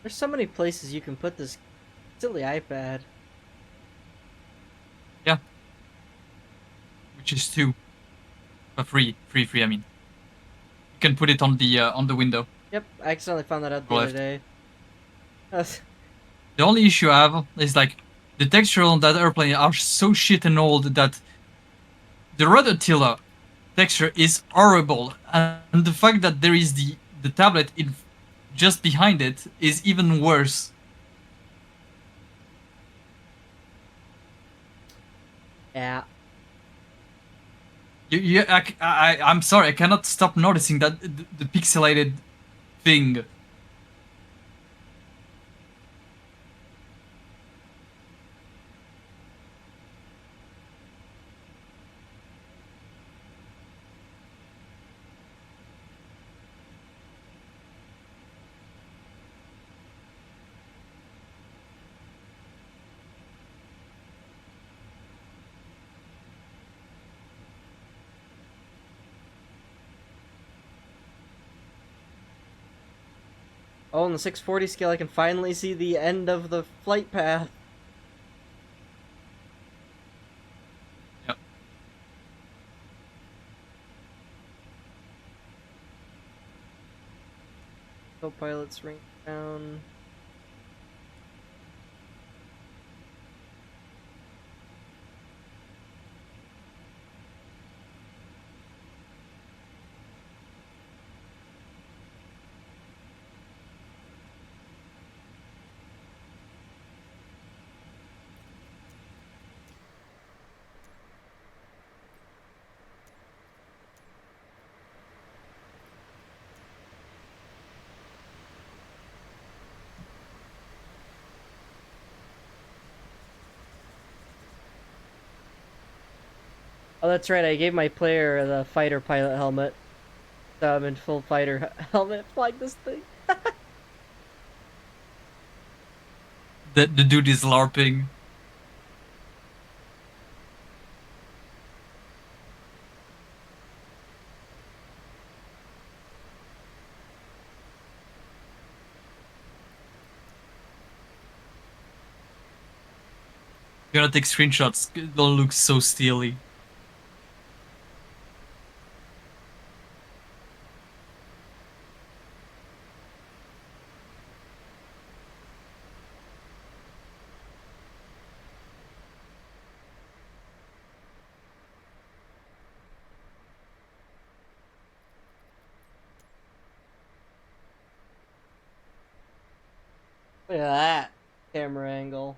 There's so many places you can put this silly iPad. Yeah. Which is 2. Free, I mean. You can put it on the window. Yep, I accidentally found that out the Left. other day. That's- The only issue I have is like the texture on that airplane are so shit and old that the Rototilla texture is horrible, and the fact that there is the tablet in just behind it is even worse. yeah. I'm sorry, I cannot stop noticing that the pixelated thing. Oh, on the 640 scale, I can finally see the end of the flight path. Yep. Co-pilot's ring down. Oh, that's right. I gave my player the fighter pilot helmet. So I'm in full fighter helmet flying this thing. The dude is LARPing. You're gonna take screenshots. They'll look so steely. camera angle.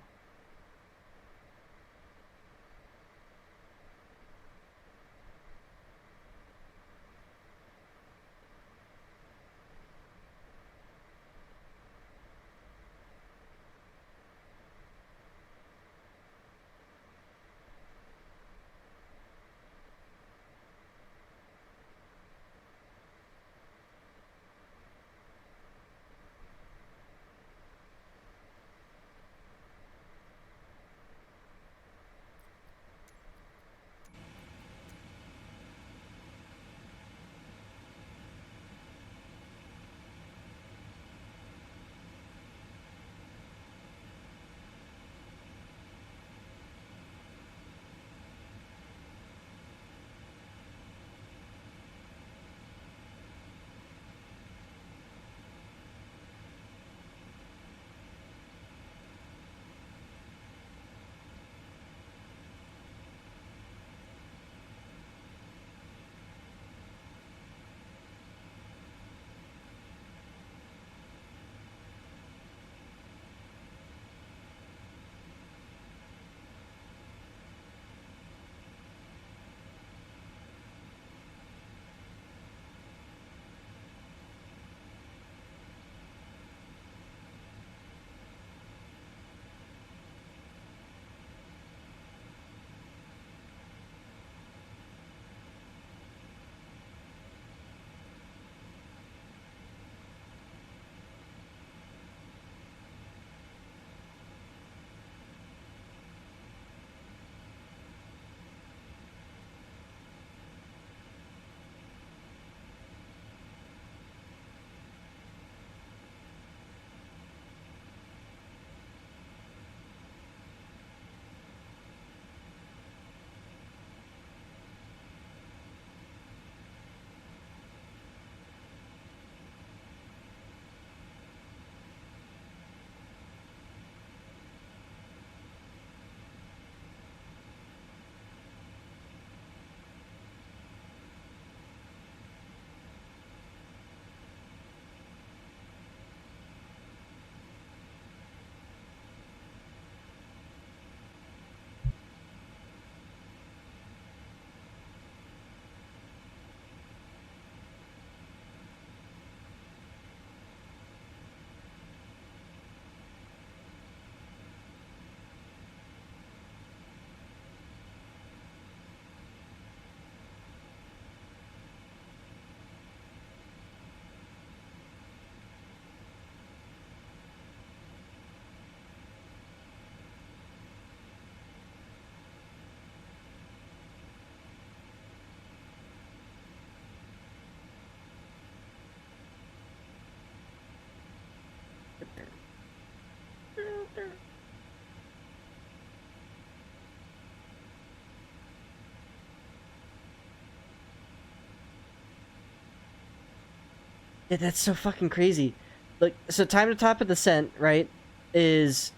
Yeah, that's so fucking crazy. Like, so time to top of descent, right, is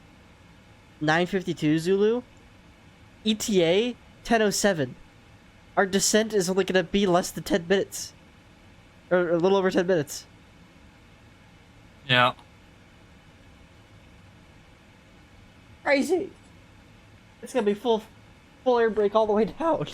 9:52 Zulu. ETA 10:07. Our descent is only gonna be less than 10 minutes, or a little over 10 minutes. Yeah. Crazy. It's gonna be full air brake all the way down.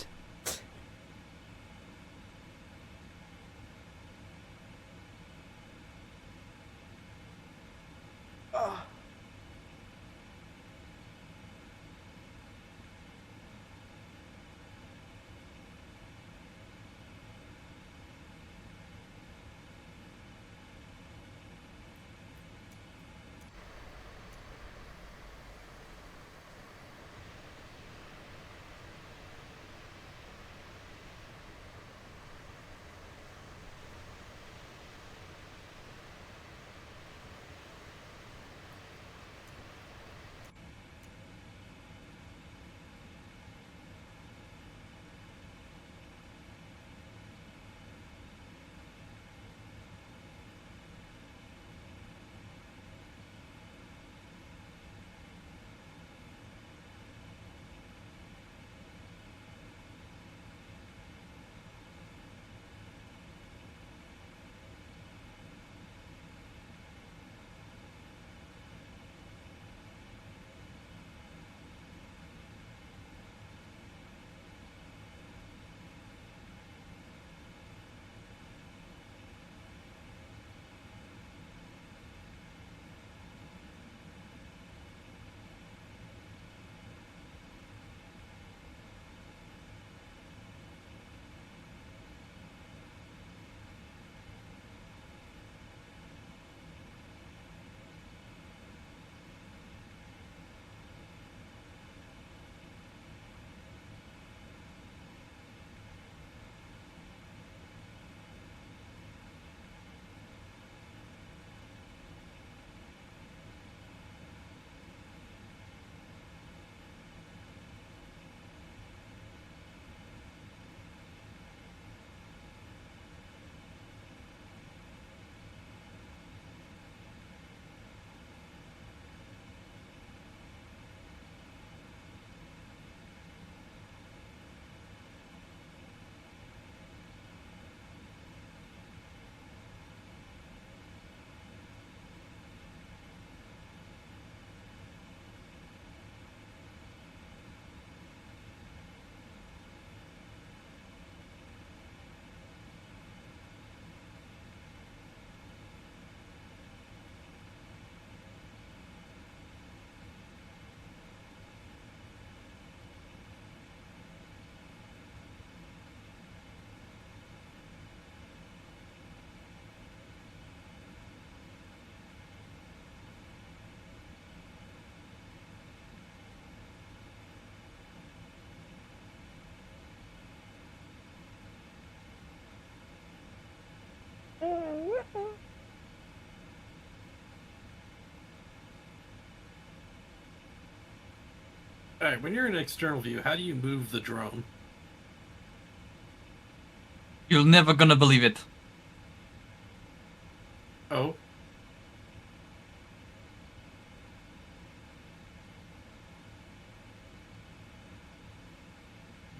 All right, when you're in external view, how do you move the drone? You're never gonna believe it. Oh,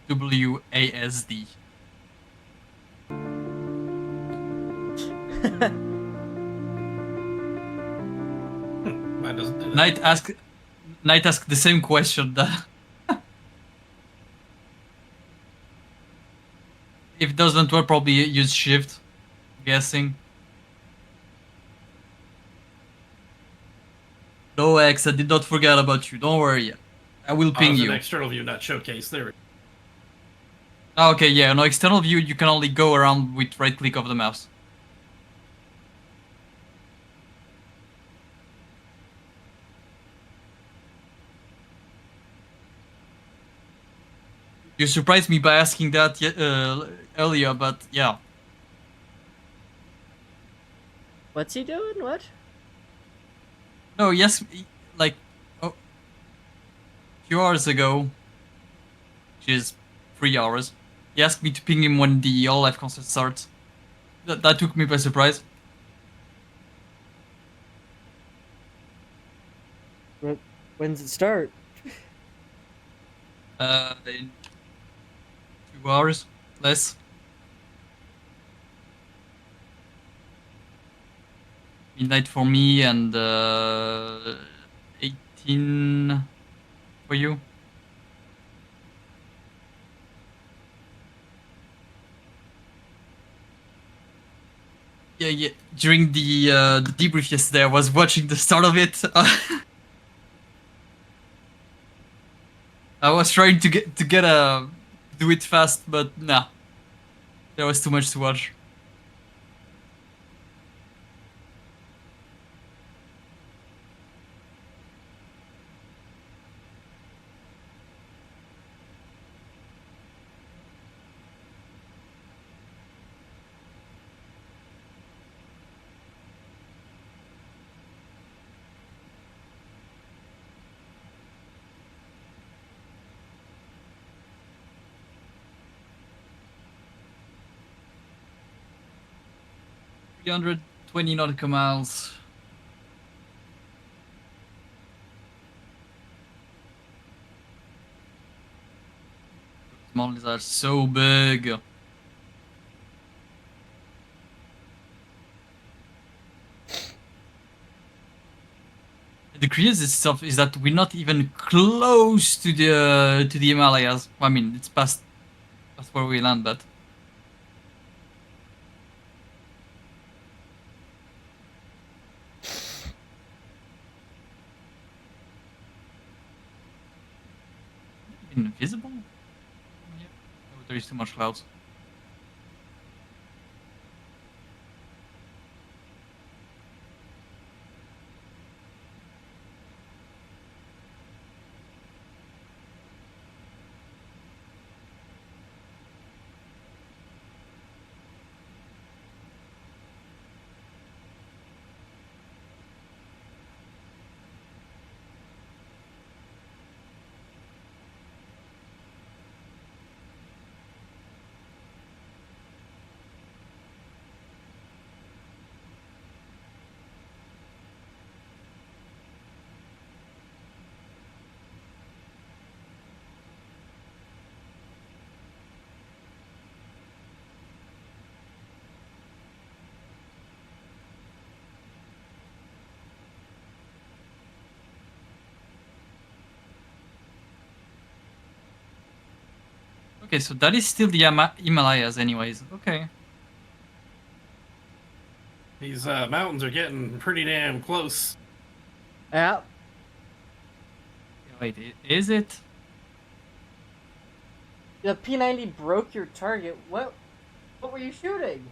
WASD. mine doesn't do that. Knight asked the same question. That if it doesn't work, probably use shift. Guessing. No X, I did not forget about you. Don't worry. I will I ping was in you. external view, not showcase. There we go. Okay, yeah, no external view, you can only go around with right click of the mouse. You surprised me by asking that earlier, but yeah. What's he doing? What? No, yes, like a few hours ago, which is 3 hours, he asked me to ping him when the All Life concert starts. That took me by surprise. When's it start? In 2 hours, less. Midnight for me and 18 for you. Yeah, yeah. During the debrief yesterday, I was watching the start of it. I was trying to get do it fast, but nah, there was too much to watch. $320 nautical miles. Those models are so big. The crazy stuff is that we're not even close to the Himalayas. I mean, it's past where we land, but invisible. Yeah. Oh, there is too much clouds. Okay, so that is still the Himalayas, anyways. Okay. These mountains are getting pretty damn close. Yeah. Wait, is it? The P90 broke your target. What? What were you shooting?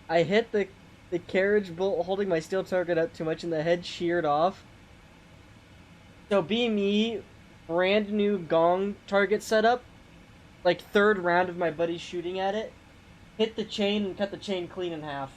I hit the carriage bolt holding my steel target up too much and the head sheared off. So BME, brand new gong target setup, like third round of my buddies shooting at it, hit the chain and cut the chain clean in half.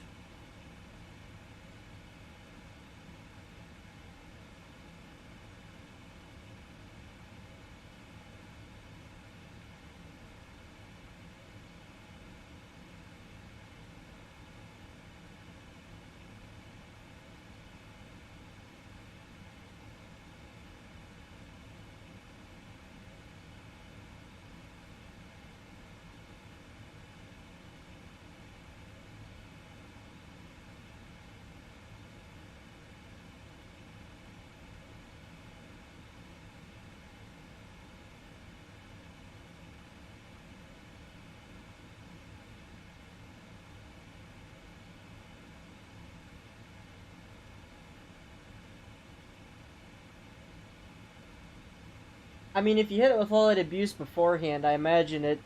I mean, if you hit it with all that abuse beforehand, I imagine it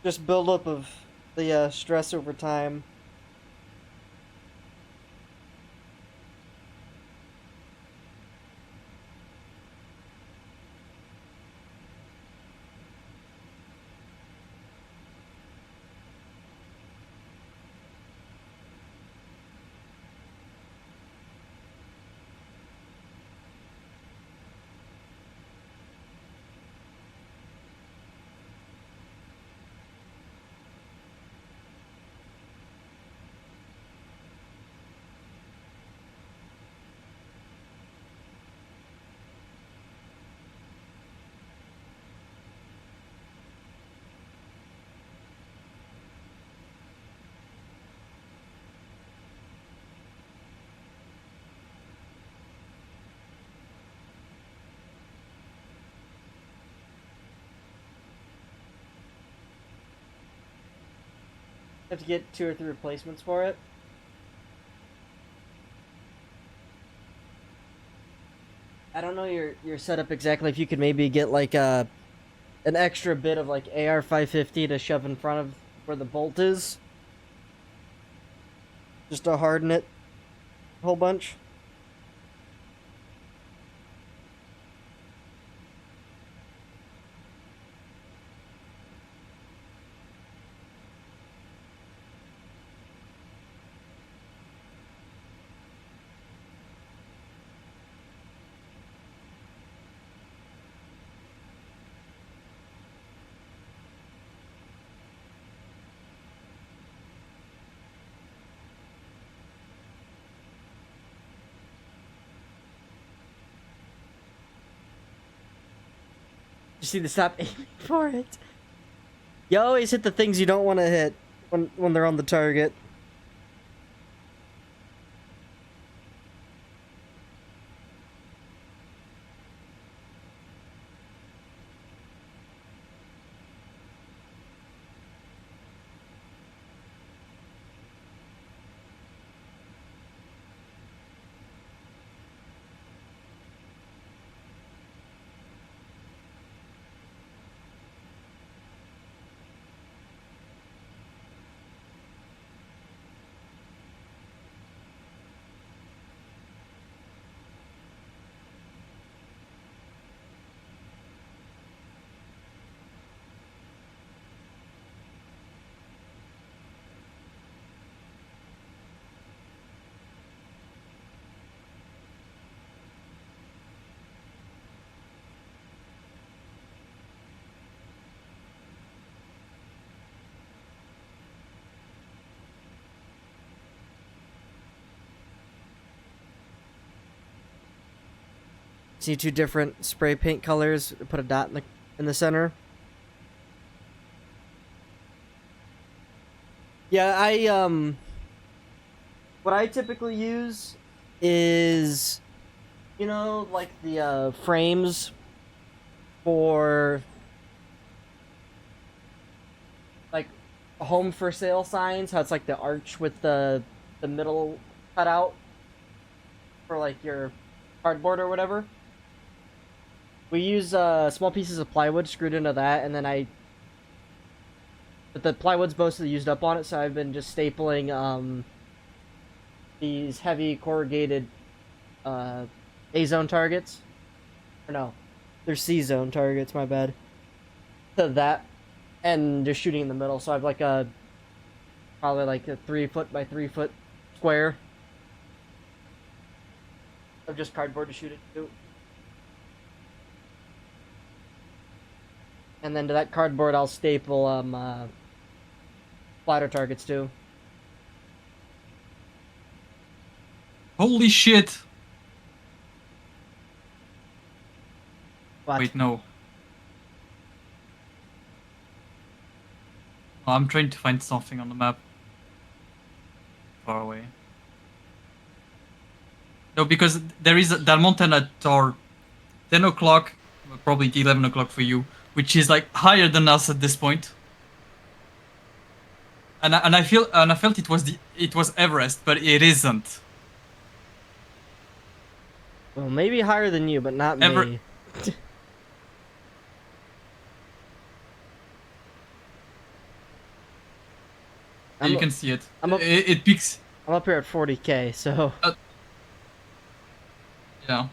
just buildup of the stress over time. Have to get 2 or 3 replacements for it. I don't know your setup exactly. If you could maybe get like an extra bit of like AR 550 to shove in front of where the bolt is, just to harden it a whole bunch. You see the stop aiming for it. You always hit the things you don't want to hit when they're on the target. See 2 different spray paint colors. Put a dot in the center. Yeah, what I typically use is, you know, like the frames for like home for sale signs. How it's like the arch with the middle cut out for like your cardboard or whatever. We use small pieces of plywood screwed into that, and then but the plywood's mostly used up on it, so I've been just stapling these heavy corrugated A zone targets. Or no, they're C zone targets. My bad. To that, and just shooting in the middle. So I have like a probably like a 3 foot by 3 foot square of just cardboard to shoot it to. And then to that cardboard, I'll staple splatter targets too. Holy shit! What? Wait, no. Oh, I'm trying to find something on the map. Far away. No, because there is that mountain at our 10 o'clock, probably 11 o'clock for you, which is like higher than us at this point. And I felt it was Everest, but it isn't. Well, maybe higher than you, but not Ever- me. Yeah, you can see it. I'm up- It peaks. I'm up here at 40k, so Yeah.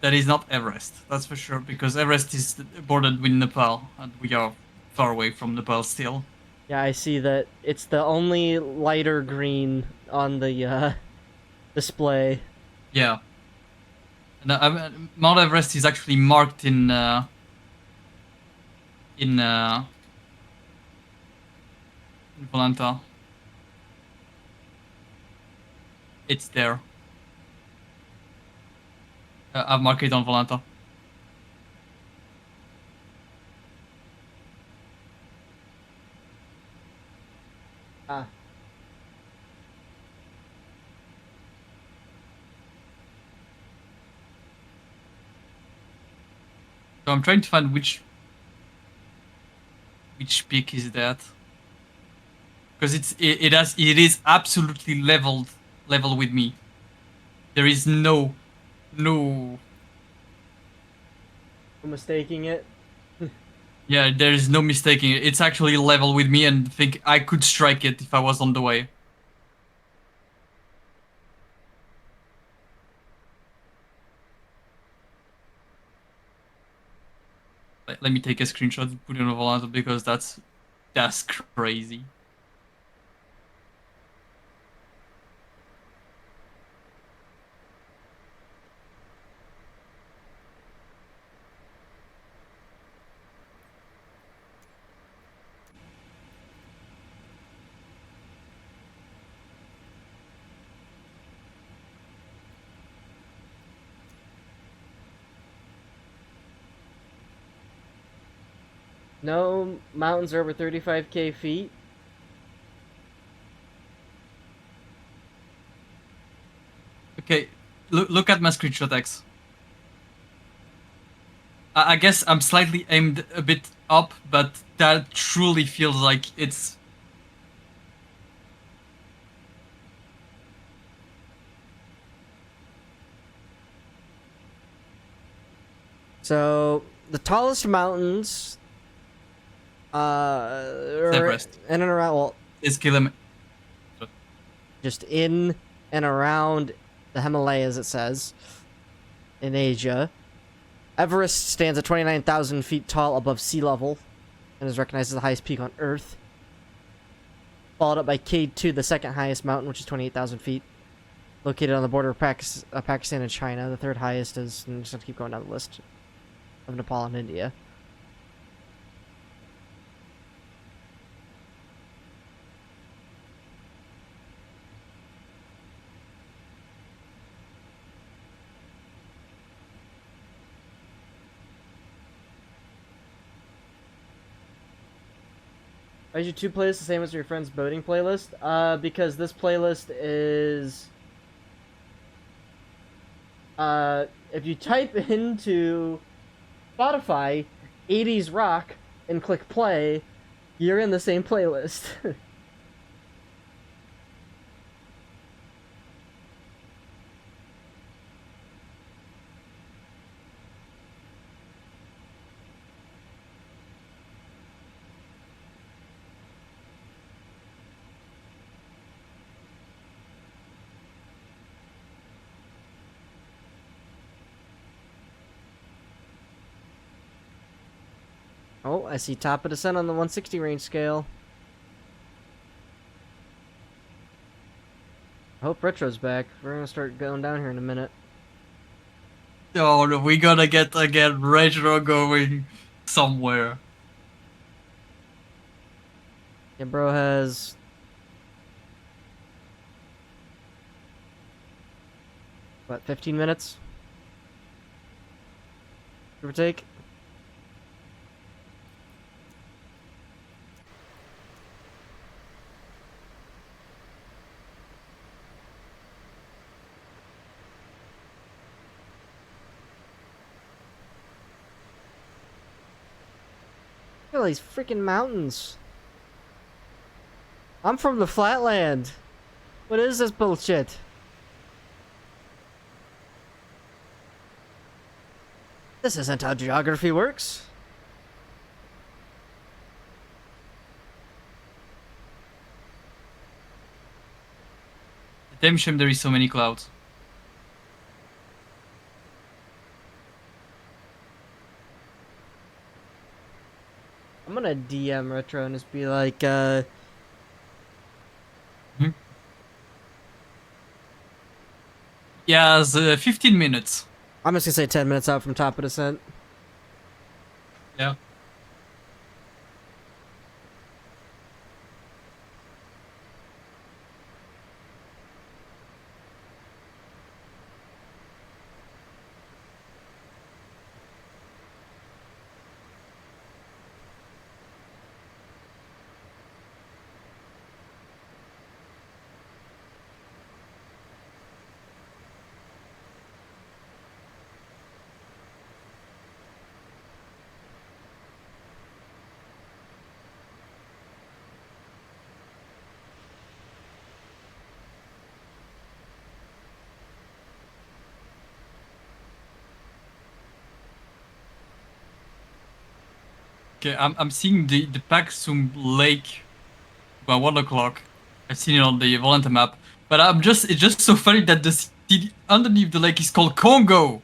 That is not Everest, that's for sure, because Everest is bordered with Nepal, and we are far away from Nepal still. yeah, I see that it's the only lighter green on the display. Yeah. And Mount Everest is actually marked in Volanta. It's there. I've marked it on Volanta. Ah, So I'm trying to find which peak is that, because it is absolutely level with me. There is no I'm mistaking it. yeah, there is no mistaking it. It's actually level with me, and think I could strike it if I was on the way. Let me take a screenshot and put it on Volanta, because that's crazy. No mountains are over 35k feet. Okay, look at my screenshot X. I guess I'm slightly aimed a bit up, but that truly feels like it's... So the tallest mountains, are Everest. in and around. Well, It's kilometer. just in and around the Himalayas, it says, in Asia. Everest stands at 29,000 feet tall above sea level and is recognized as the highest peak on Earth. Followed up by K2, the second highest mountain, which is 28,000 feet. Located on the border of Pakistan and China. The third highest is, and I'm just going to keep going down the list, of Nepal and India. Why is your 2 playlist the same as your friend's boating playlist? Because this playlist is... if you type into Spotify 80s rock and click play, you're in the same playlist. Oh, I see top of descent on the 160 range scale. I hope Retro's back. We're gonna start going down here in a minute. Oh no, we gotta get again Retro going somewhere. Yeah, bro has... What, 15 minutes? Give or take? Look at all these freaking mountains. I'm from the flatland. What is this bullshit? This isn't how geography works. Damn shame there is so many clouds. I'm gonna DM Retro and just be like, Yeah, it's 15 minutes. I'm just gonna say 10 minutes out from top of descent. Yeah. Okay, I'm seeing the Paxum Lake by 1 o'clock. I've seen it on the Volanta map. But it's just so funny that the city underneath the lake is called Congo.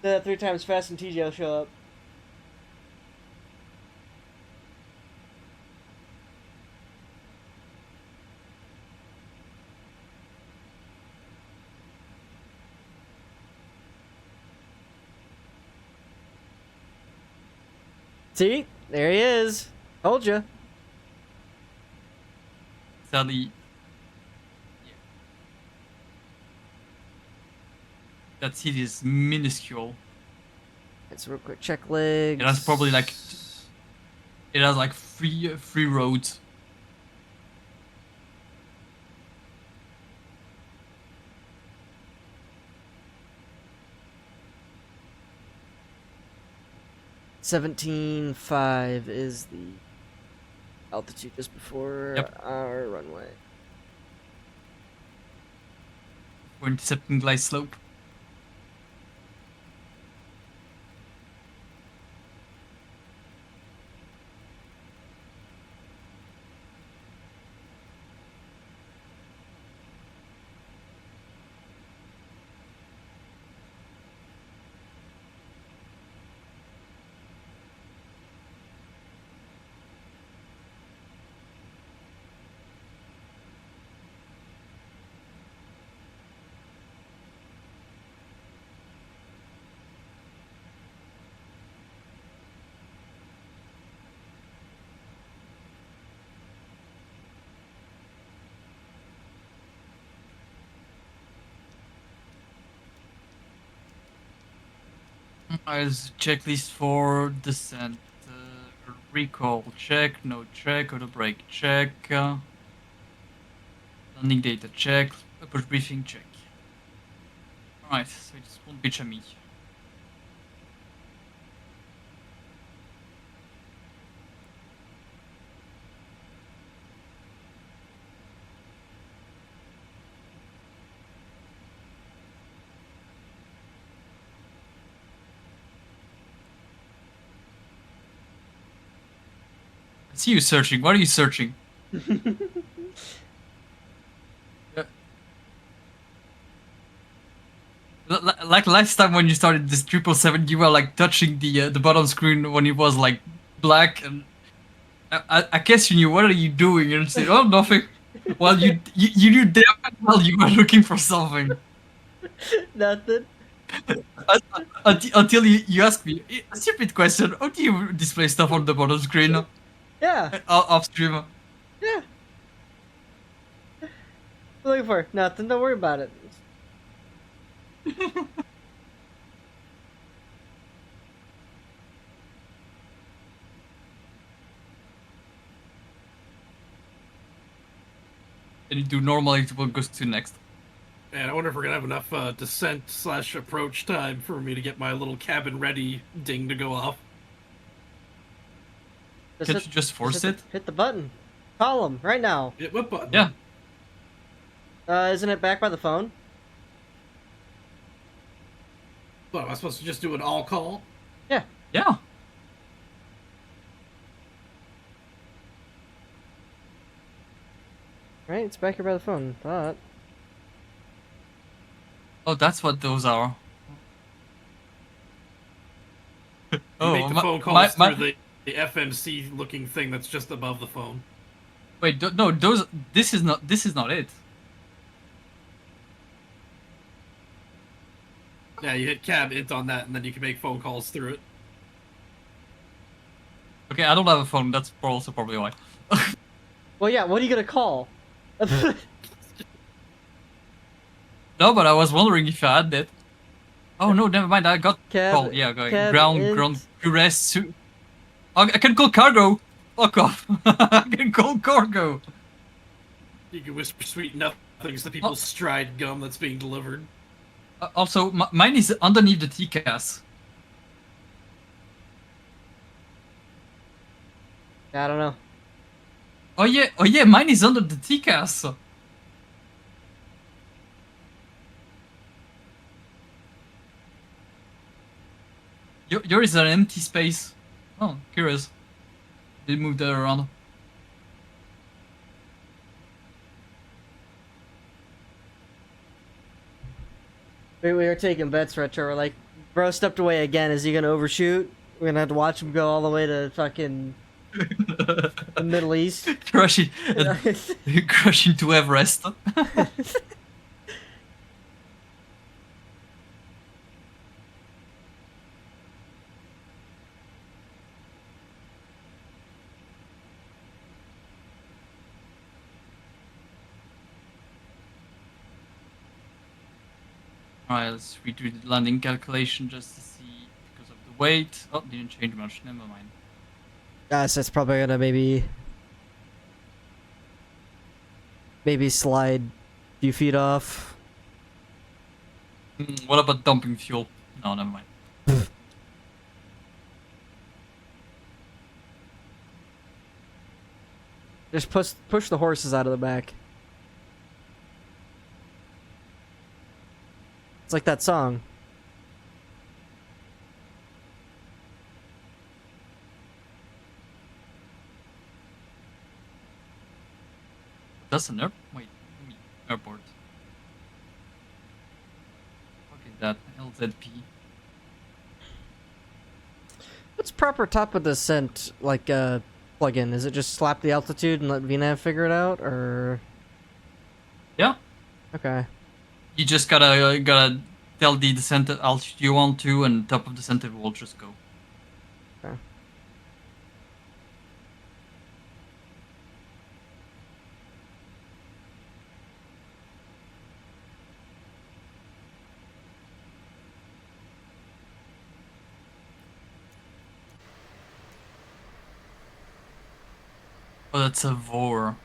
The 3 times fast and TJ will show up. See? There he is. Told ya. Sadly, yeah. That city is minuscule. Let's real quick check legs. It has probably like three roads. $17.5 is the altitude just before Yep. our runway. We're intercepting Glide Slope. As checklist for descent. Recall check, no check, auto brake check. Landing data check, approach briefing check. Alright, so it just won't bitch at me. I see you searching. What are you searching? Like last time when you started this 777, you were like touching the bottom screen when it was like black, and I guess you knew, what are you doing? And you said, oh, nothing. Well, you knew damn well you were looking for something. Nothing. Until you asked me a stupid question. How do you display stuff on the bottom screen Yeah. off stream? Yeah. What are you looking for? Nothing. Don't worry about it. And you do normally what goes to next. Man, I wonder if we're gonna have enough descent/approach time for me to get my little cabin ready ding to go off. Can't you just force it? Hit the button. Call him right now. What button? Yeah. Isn't it back by the phone? What, am I supposed to just do an all call? Yeah. Yeah. Right. It's back here by the phone. Thought. Oh, that's what those are. You make the phone calls through the FMC looking thing that's just above the phone. Wait, no, those. This is not it. Yeah, you hit cab int on that, and then you can make phone calls through it. Okay, I don't have a phone. That's also probably why. Well, yeah. What are you gonna call? No, but I was wondering if I had that. Oh no, never mind. I got Cab- call. Yeah, going cab ground int. rest. Oh, I can call cargo. Fuck off. I can call cargo. You can whisper sweet nothings to people's stride gum that's being delivered. Also, mine is underneath the TCAS. I don't know. Oh yeah, mine is under the TCAS. Yours is an empty space. Oh, curious. Did move that around. We were taking bets, Retro. We're like, bro stepped away again. Is he gonna overshoot? We're gonna have to watch him go all the way to fucking the Middle East. Crashing to Everest. Alright, let's redo the landing calculation just to see because of the weight. Oh, didn't change much. Never mind. Guys, that's probably gonna maybe slide a few feet off. What about dumping fuel? No, never mind. Just push the horses out of the back. It's like that song. That's an airport. What is that? LZP. What's proper top of descent like plugin? Is it just slap the altitude and let VNav figure it out, or? Yeah. Okay. You just gotta tell the descent altitude you want to, and top of descent it will just go. Okay. Oh, that's a Vor.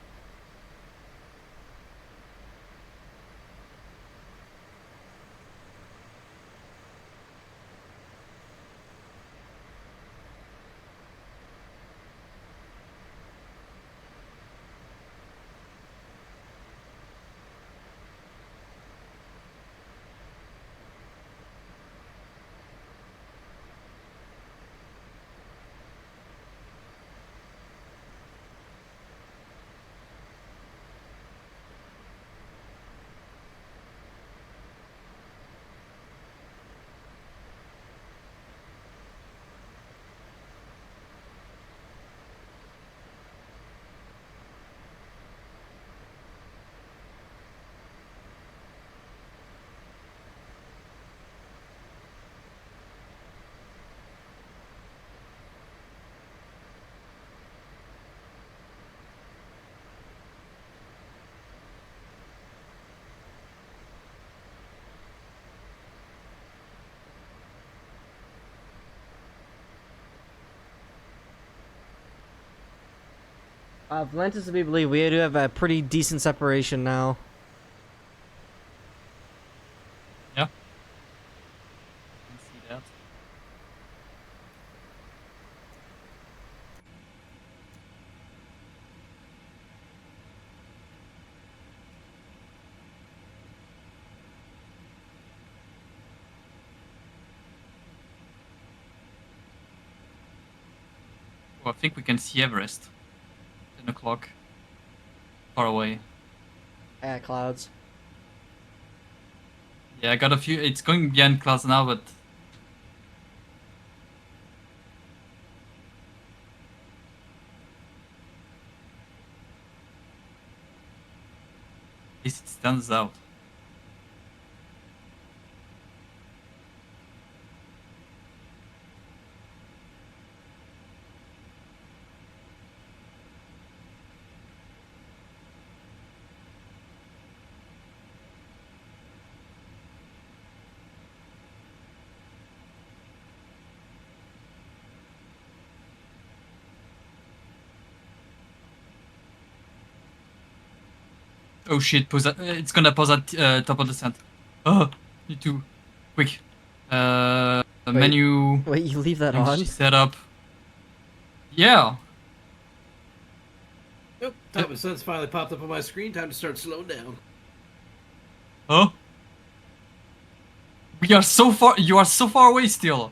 Valentis to be believed, we do have a pretty decent separation now. Yeah. Can see that. Oh, I think we can see Everest. 10 o'clock. Far away. Clouds. Yeah, I got a few. It's going behind clouds now, but. At least it stands out. Oh shit, pause at, it's gonna pause at top of the descent. Oh, need to. Quick. Menu. Wait, you leave that on? Setup. Yeah. Yep, top of sense finally popped up on my screen. Time to start slowing down. Huh? We are so far. You are so far away still.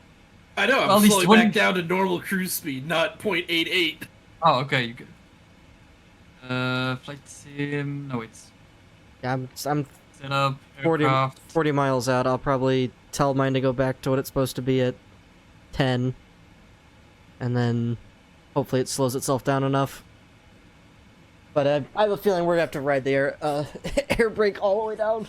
I know, Well, I'm at least slowing one- back down to normal cruise speed, not 0.88. Oh, okay. You good. Flight sim. No, it's Yeah, I'm setup. 40, Aircraft. 40 miles out. I'll probably tell mine to go back to what it's supposed to be at 10. And then hopefully it slows itself down enough. But I have a feeling we're gonna have to ride the air brake all the way down.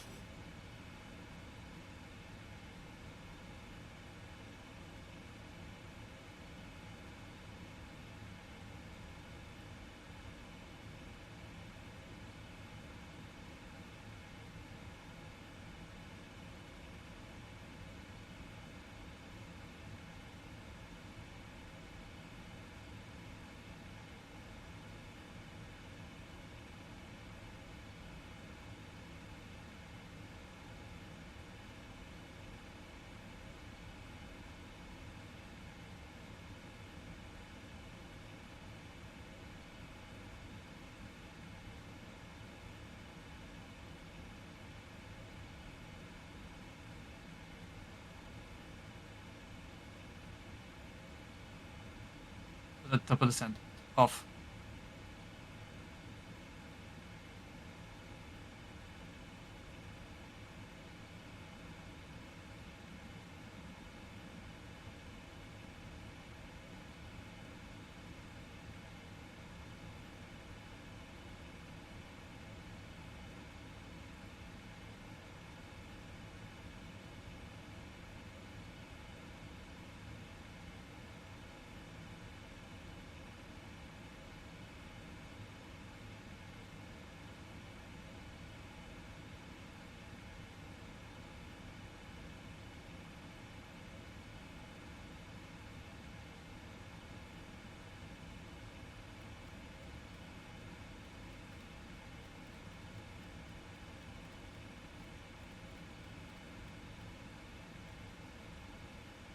The top of the descent. Off.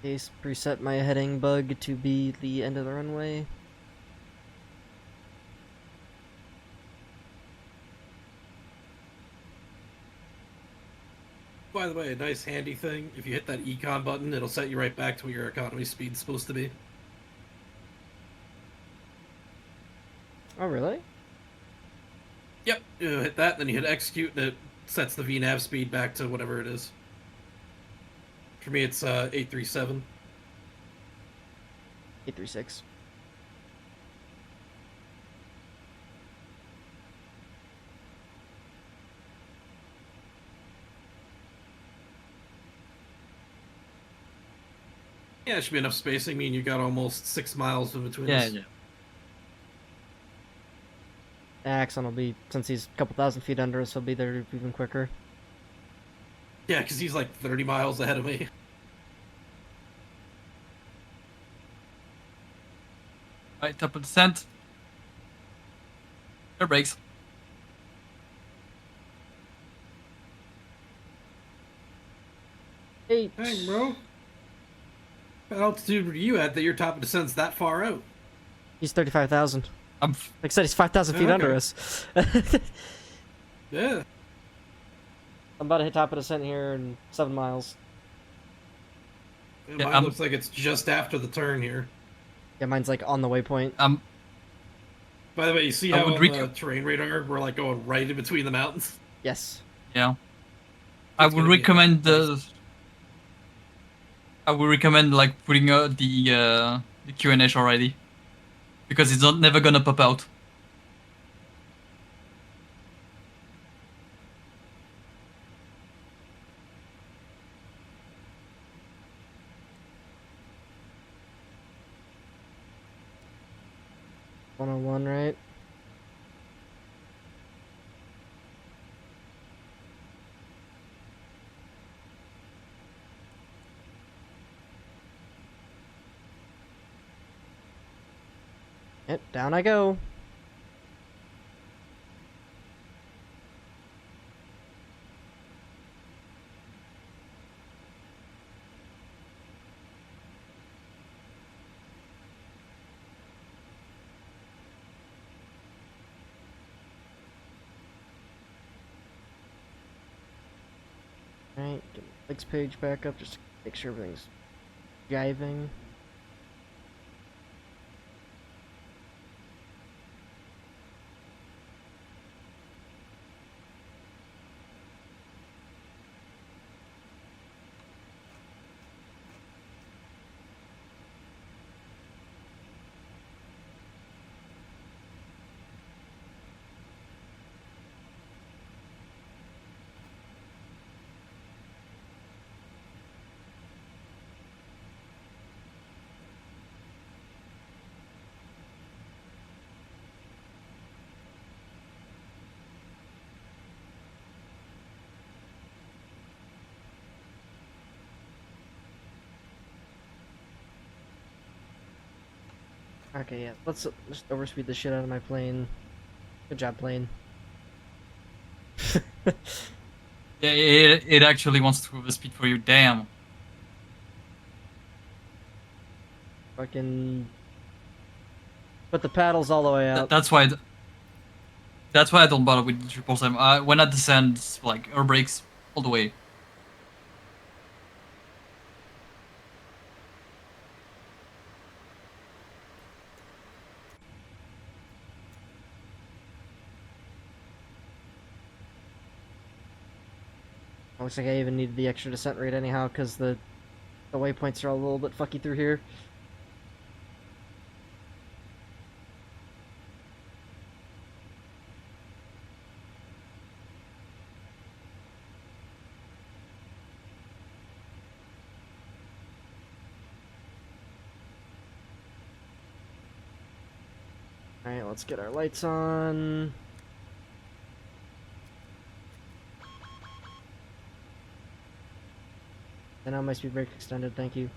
Case preset my heading bug to be the end of the runway. By the way, a nice handy thing, if you hit that econ button, it'll set you right back to what your economy speed's supposed to be. Oh, really? Yep, you hit that, then you hit execute, and it sets the VNAV speed back to whatever it is. For me, it's 837. 836. Yeah, it should be enough spacing. I mean, you got almost 6 miles in between us. Axon will be, since he's a couple thousand feet under us, he'll be there even quicker. Yeah, because he's like 30 miles ahead of me. Right, top of descent. Air brakes. Eight. Dang, bro. What altitude were you at that your top of descent's that far out? He's 35,000. I'm Like I said, he's 5,000 feet Okay. under us. Yeah. I'm about to hit top of descent here in 7 miles. Yeah, Yeah, mine looks like it's just after the turn here. Yeah, mine's like on the waypoint. By the way, you see I how would on rec- the terrain radar we're like going right in between the mountains? Yes. yeah. I It's would gonna be recommend nice. I would recommend like putting the QNH already, because it's not never gonna pop out. One-on-one, right? Yep, down I go. Right, get my legs page back up just to make sure everything's jiving. Okay, yeah, let's just overspeed the shit out of my plane. Good job, plane. Yeah, it actually wants to overspeed for you. Damn. Fucking put the paddles all the way out. That's why. That's why I don't bother with the 777. When I descend, like air brakes all the way. Looks like I even needed the extra descent rate anyhow, because the waypoints are a little bit fucky through here. Alright, let's get our lights on. And now my speed brake extended, thank you.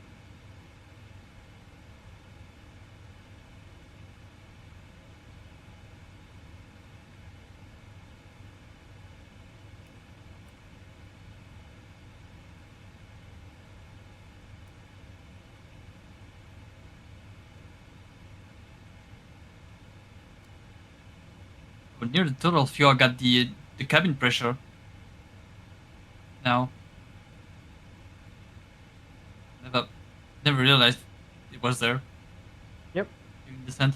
But near the total fuel, I got the cabin pressure. Now. Never realized it was there. Yep. During descent.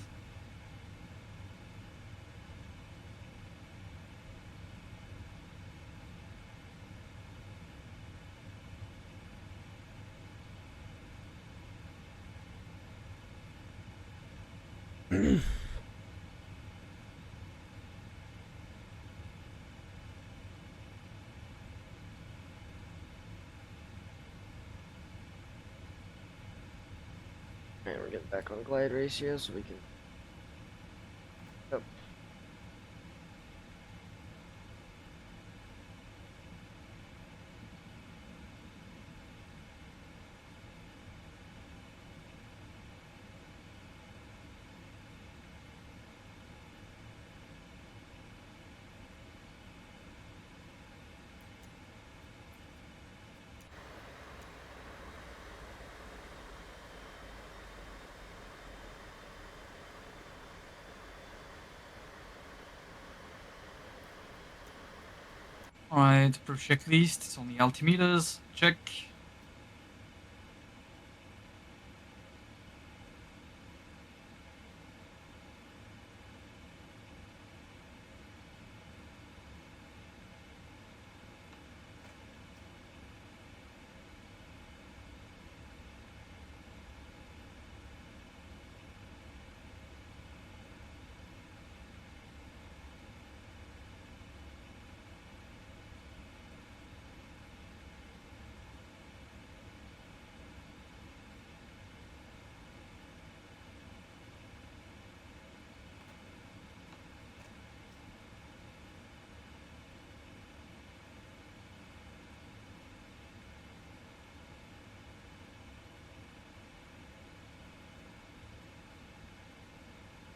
Alright, we're getting back on glide ratio so we can... Yep. Alright, per checklist, it's only altimeters. Check.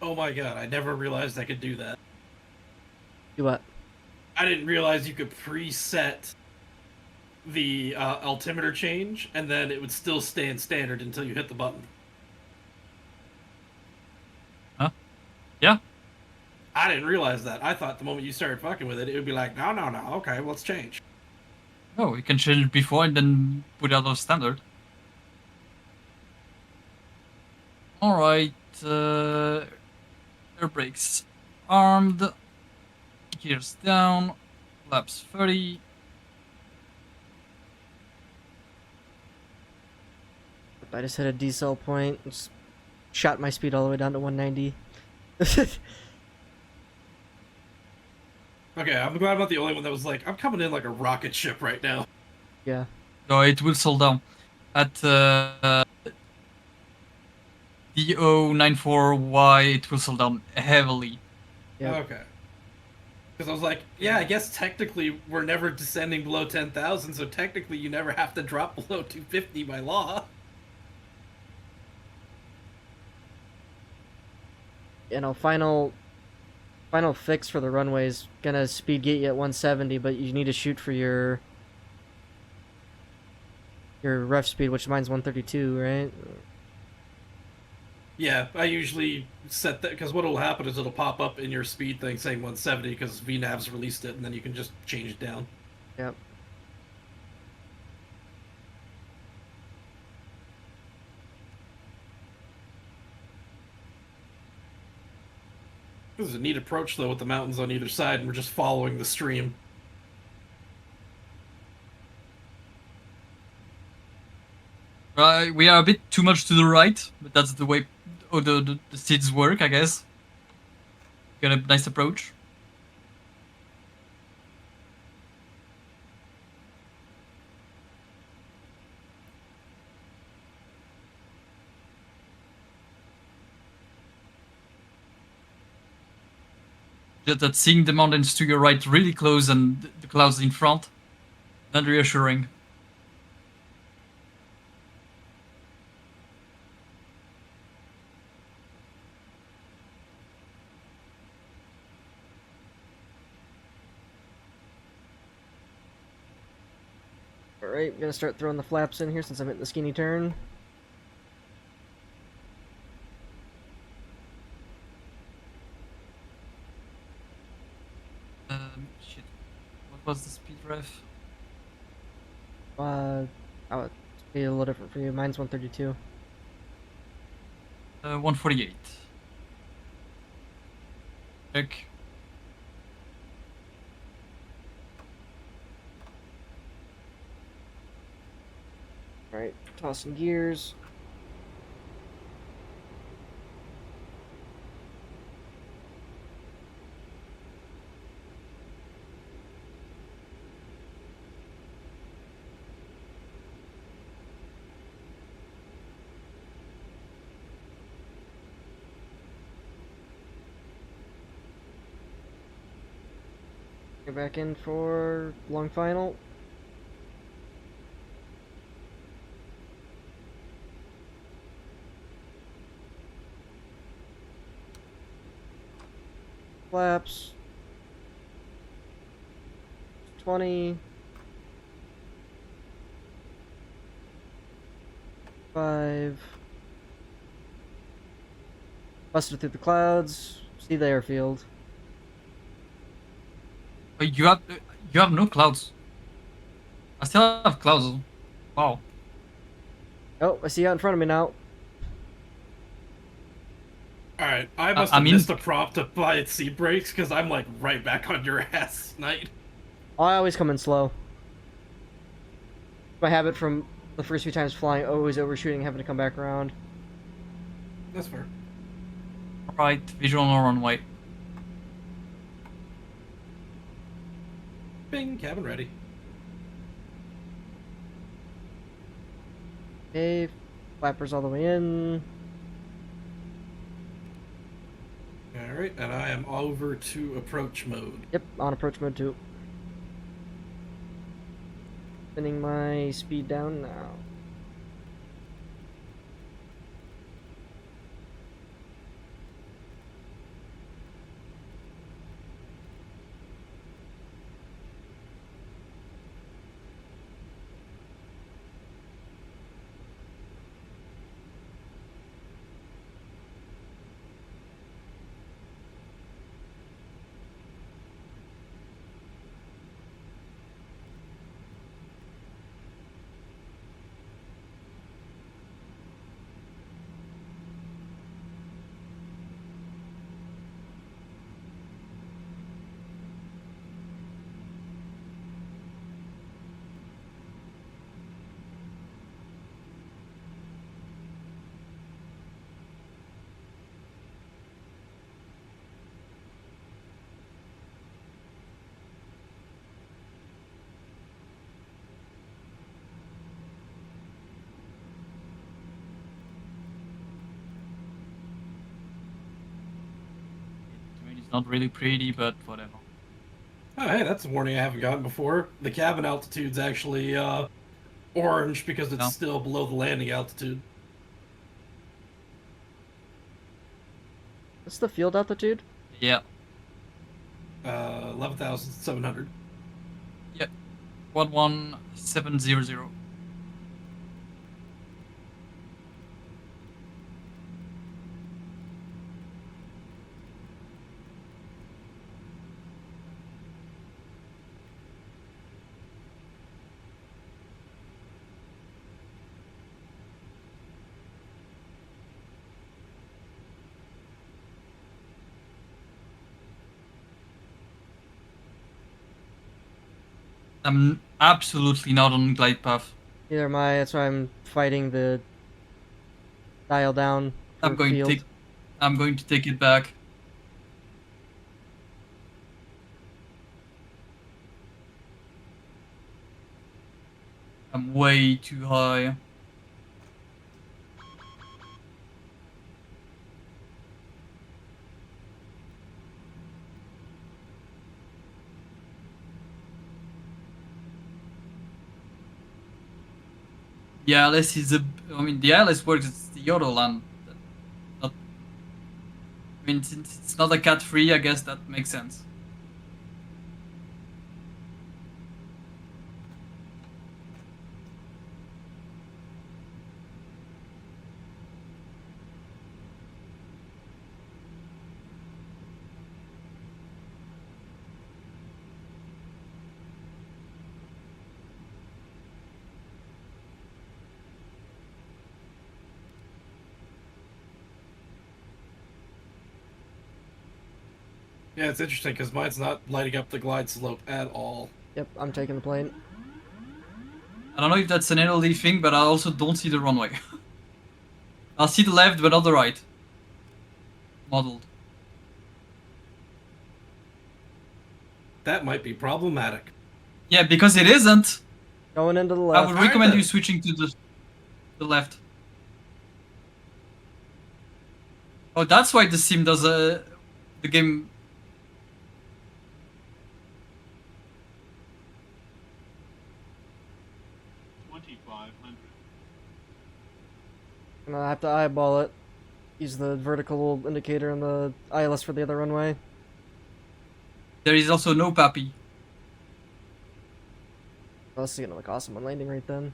Oh my god, I never realized I could do that. Do what? I didn't realize you could preset the altimeter change, and then it would still stay in standard until you hit the button. Huh? Yeah. I didn't realize that. I thought the moment you started fucking with it, it would be like, no, okay, well, let's change. No, you can change it before and then put it out of standard. Alright, air brakes armed, gears down, flaps 30. I just hit a decel point. Just shot my speed all the way down to 190. Okay, I'm glad I'm not the only one that was like, I'm coming in like a rocket ship right now. Yeah. No, it will slow down. At DO94Y, it will slow down heavily. Yep. Okay. Because I was like, yeah, I guess technically we're never descending below 10,000, so technically you never have to drop below 250 by law. You know, final fix for the runway's gonna speed gate you at 170, but you need to shoot for your ref speed, which mine's 132, right? Yeah, I usually set that, because what will happen is it'll pop up in your speed thing saying 170 because VNav's released it, and then you can just change it down. Yep. This is a neat approach, though, with the mountains on either side, and we're just following the stream. We are a bit too much to the right, but that's the way the seeds work, I guess. Got a nice approach. Just that seeing the mountains to your right really close and the clouds in front, not reassuring. Alright, I'm gonna start throwing the flaps in here since I'm hitting the skinny turn. Shit. What was the speed ref? Oh, it's be a little different for you. Mine's 132. 148. Check. Alright, tossing gears. Go back in for long final. Flaps. 20. 5. Busted through the clouds. See the airfield. You have no clouds. I still have clouds. Wow. Oh, I see you out in front of me now. Alright, I must I have mean- missed a prompt to buy seat brakes because I'm like right back on your ass tonight. I always come in slow. My habit from the first few times flying, always overshooting, having to come back around. That's fair. Right, visual on runway. Bing, cabin ready. Okay, flappers all the way in. Alright, and I am over to approach mode. Yep, on approach mode too. Spinning my speed down now. I mean, it's not really pretty, but whatever. Oh, hey, that's a warning I haven't gotten before. The cabin altitude's actually orange because it's No. still below the landing altitude. What's the field altitude? Yeah. 11,700. 11700. I'm absolutely not on glide path. Neither am I. That's why I'm fighting the dial down. I'm for going field. to take. I'm going to take it back. I'm way too high. The ILS is a. I mean, the ILS works. It's the Euroland. Not. I mean, since it's not a Cat 3, I guess that makes sense. Yeah, it's interesting because mine's not lighting up the glide slope at all. Yep, I'm taking the plane. I don't know if that's an NLD thing, but I also don't see the runway. I'll see the left, but not the right. Modeled. That might be problematic. Yeah, because it isn't. Going into the I left. would Alright recommend then. you switching to the left. Oh, that's why the sim does the game. And I have to eyeball it. Use the vertical indicator and the ILS for the other runway. There is also no pappy. Oh, this is gonna look awesome on landing right then.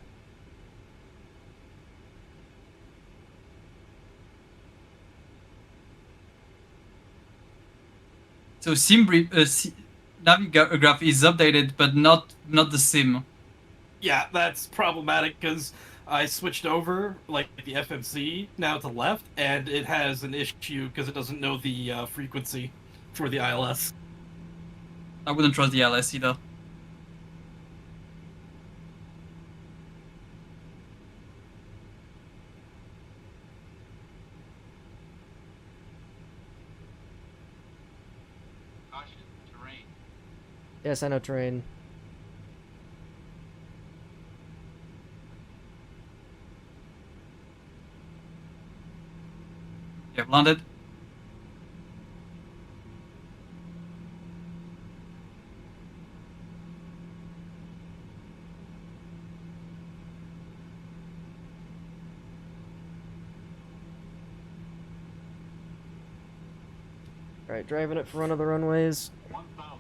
So sim Navigraph is updated, but not the sim. Yeah, that's problematic because I switched over like the FMC now to left, and it has an issue because it doesn't know the frequency for the ILS. I wouldn't trust the LS either. Caution, terrain. Yes, I know terrain. You have landed. Alright, driving it for one of the runways. 1,000.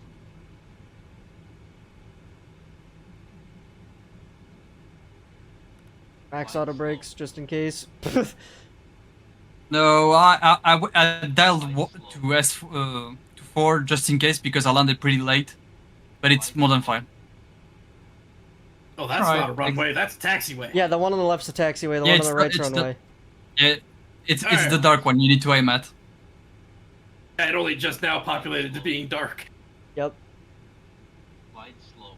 Max auto brakes, just in case. No, I dialed to to 4 just in case because I landed pretty late, but it's more than fine. Oh, that's Alright, not a runway. That's a taxiway. Yeah, the one on the left's a taxiway, the Yeah, one on it's the the- right's it's the- runway. Yeah, it's the Alright. dark one you need to aim at. It only just now populated to being dark. Yep. Glide slow.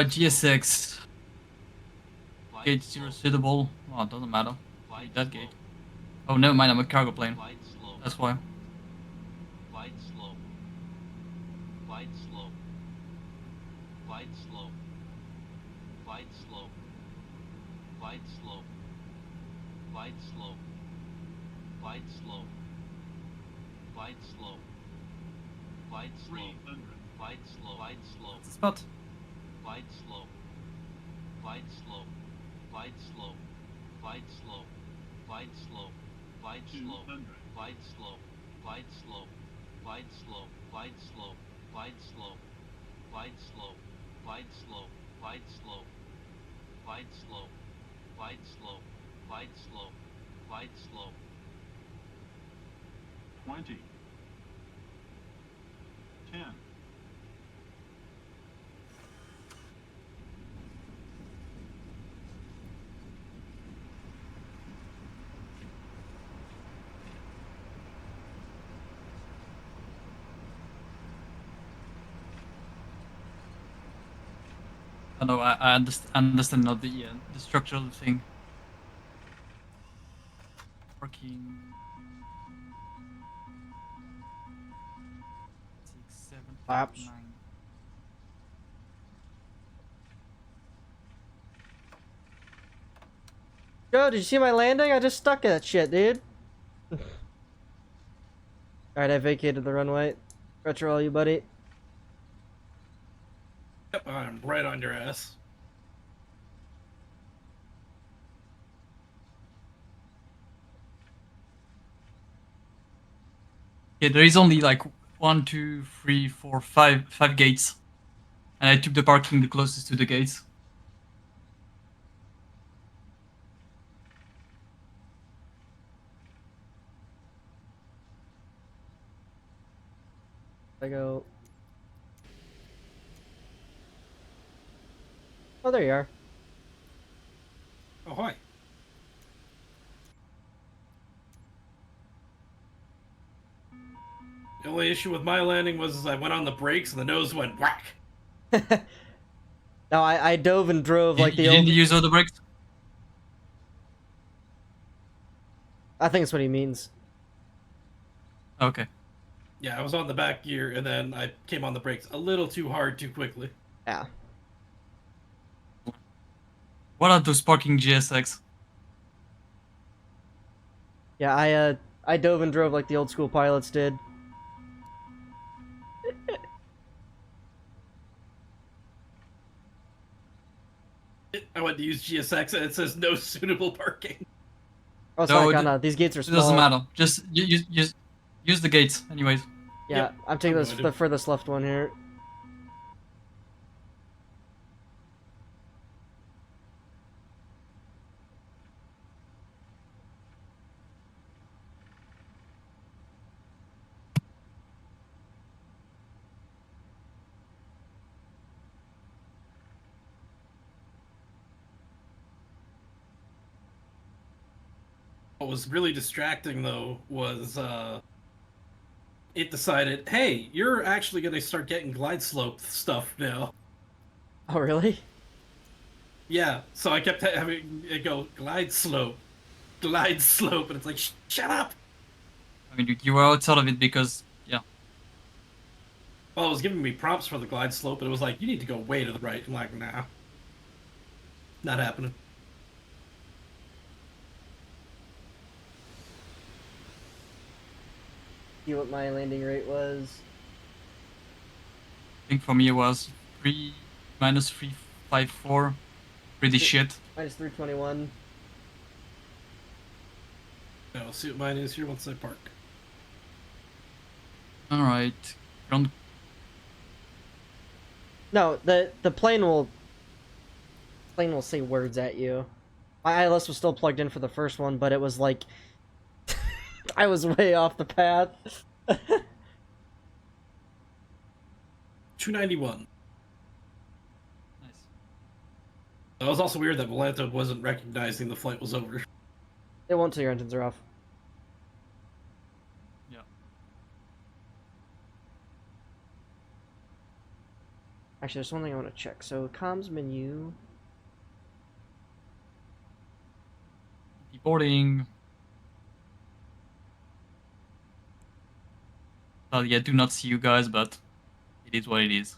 GSX. Glide Gate slow. 0 suitable. Oh, it doesn't matter. Glide That slow. gate. Oh, never mind, I'm a cargo plane. Glide slow. That's why. Glide slow. Glide slow. Glide slow. Glide slow. Glide slow. Glide slow. Glide slow. Glide slow. Glide slow. Glide slow. Glide slow. Spot. Glide slow. Glide slow. Glide slow. Glide slow. Glide slow. Glide slow. Glide slow. Glide slow. Glide slow. Glide slow. Glide slow. Glide slow. Glide slow. Glide slow. Glide slow. Glide slow. Glide slow. Glide slow. 20. 10. I know, I understand now the structural thing. Working. 6, 7, 8, Laps. 9. Joe, did you see my landing? I just stuck that shit, dude. Alright, I vacated the runway. Retro all you, buddy. Yep, I'm right on your ass. Yeah, there is only like 1, 2, 3, 4, 5 gates. And I took the parking the closest to the gates. I go. Oh, there you are. Oh, hi. The only issue with my landing was I went on the brakes and the nose went whack. No, I dove and drove like you the didn't old. use all the brakes? I think that's what he means. Okay. Yeah, I was on the back gear and then I came on the brakes a little too hard too quickly. Yeah. What are those parking GSX? Yeah, I dove and drove like the old school pilots did. I went to use GSX and it says no suitable parking. Oh, it's No, like on these gates are It small. doesn't matter. Just use the gates, anyways. Yeah, Yep, I'm taking I'm this going to. the furthest left one here. What was really distracting though was it decided, hey, you're actually going to start getting glide slope stuff now. Oh, really? Yeah, so I kept having it go glide slope, and it's like, shut up. I mean, you were outside of it because, yeah. Well, it was giving me prompts for the glide slope, but it was like, you need to go way to the right. I'm like, nah, not happening. See what my landing rate was. I think for me it was 3 minus 354. Pretty shit. Minus 321. I'll see what mine is here once I park. Alright. Ground. No, the plane will say words at you. My ILS was still plugged in for the first one, but it was like I was way off the path. 291. Nice. It was also weird that Volanta wasn't recognizing the flight was over. It won't till your engines are off. Yeah. Actually, there's one thing I want to check. So, comms menu. Deboarding. Well, yeah, do not see you guys, but it is what it is.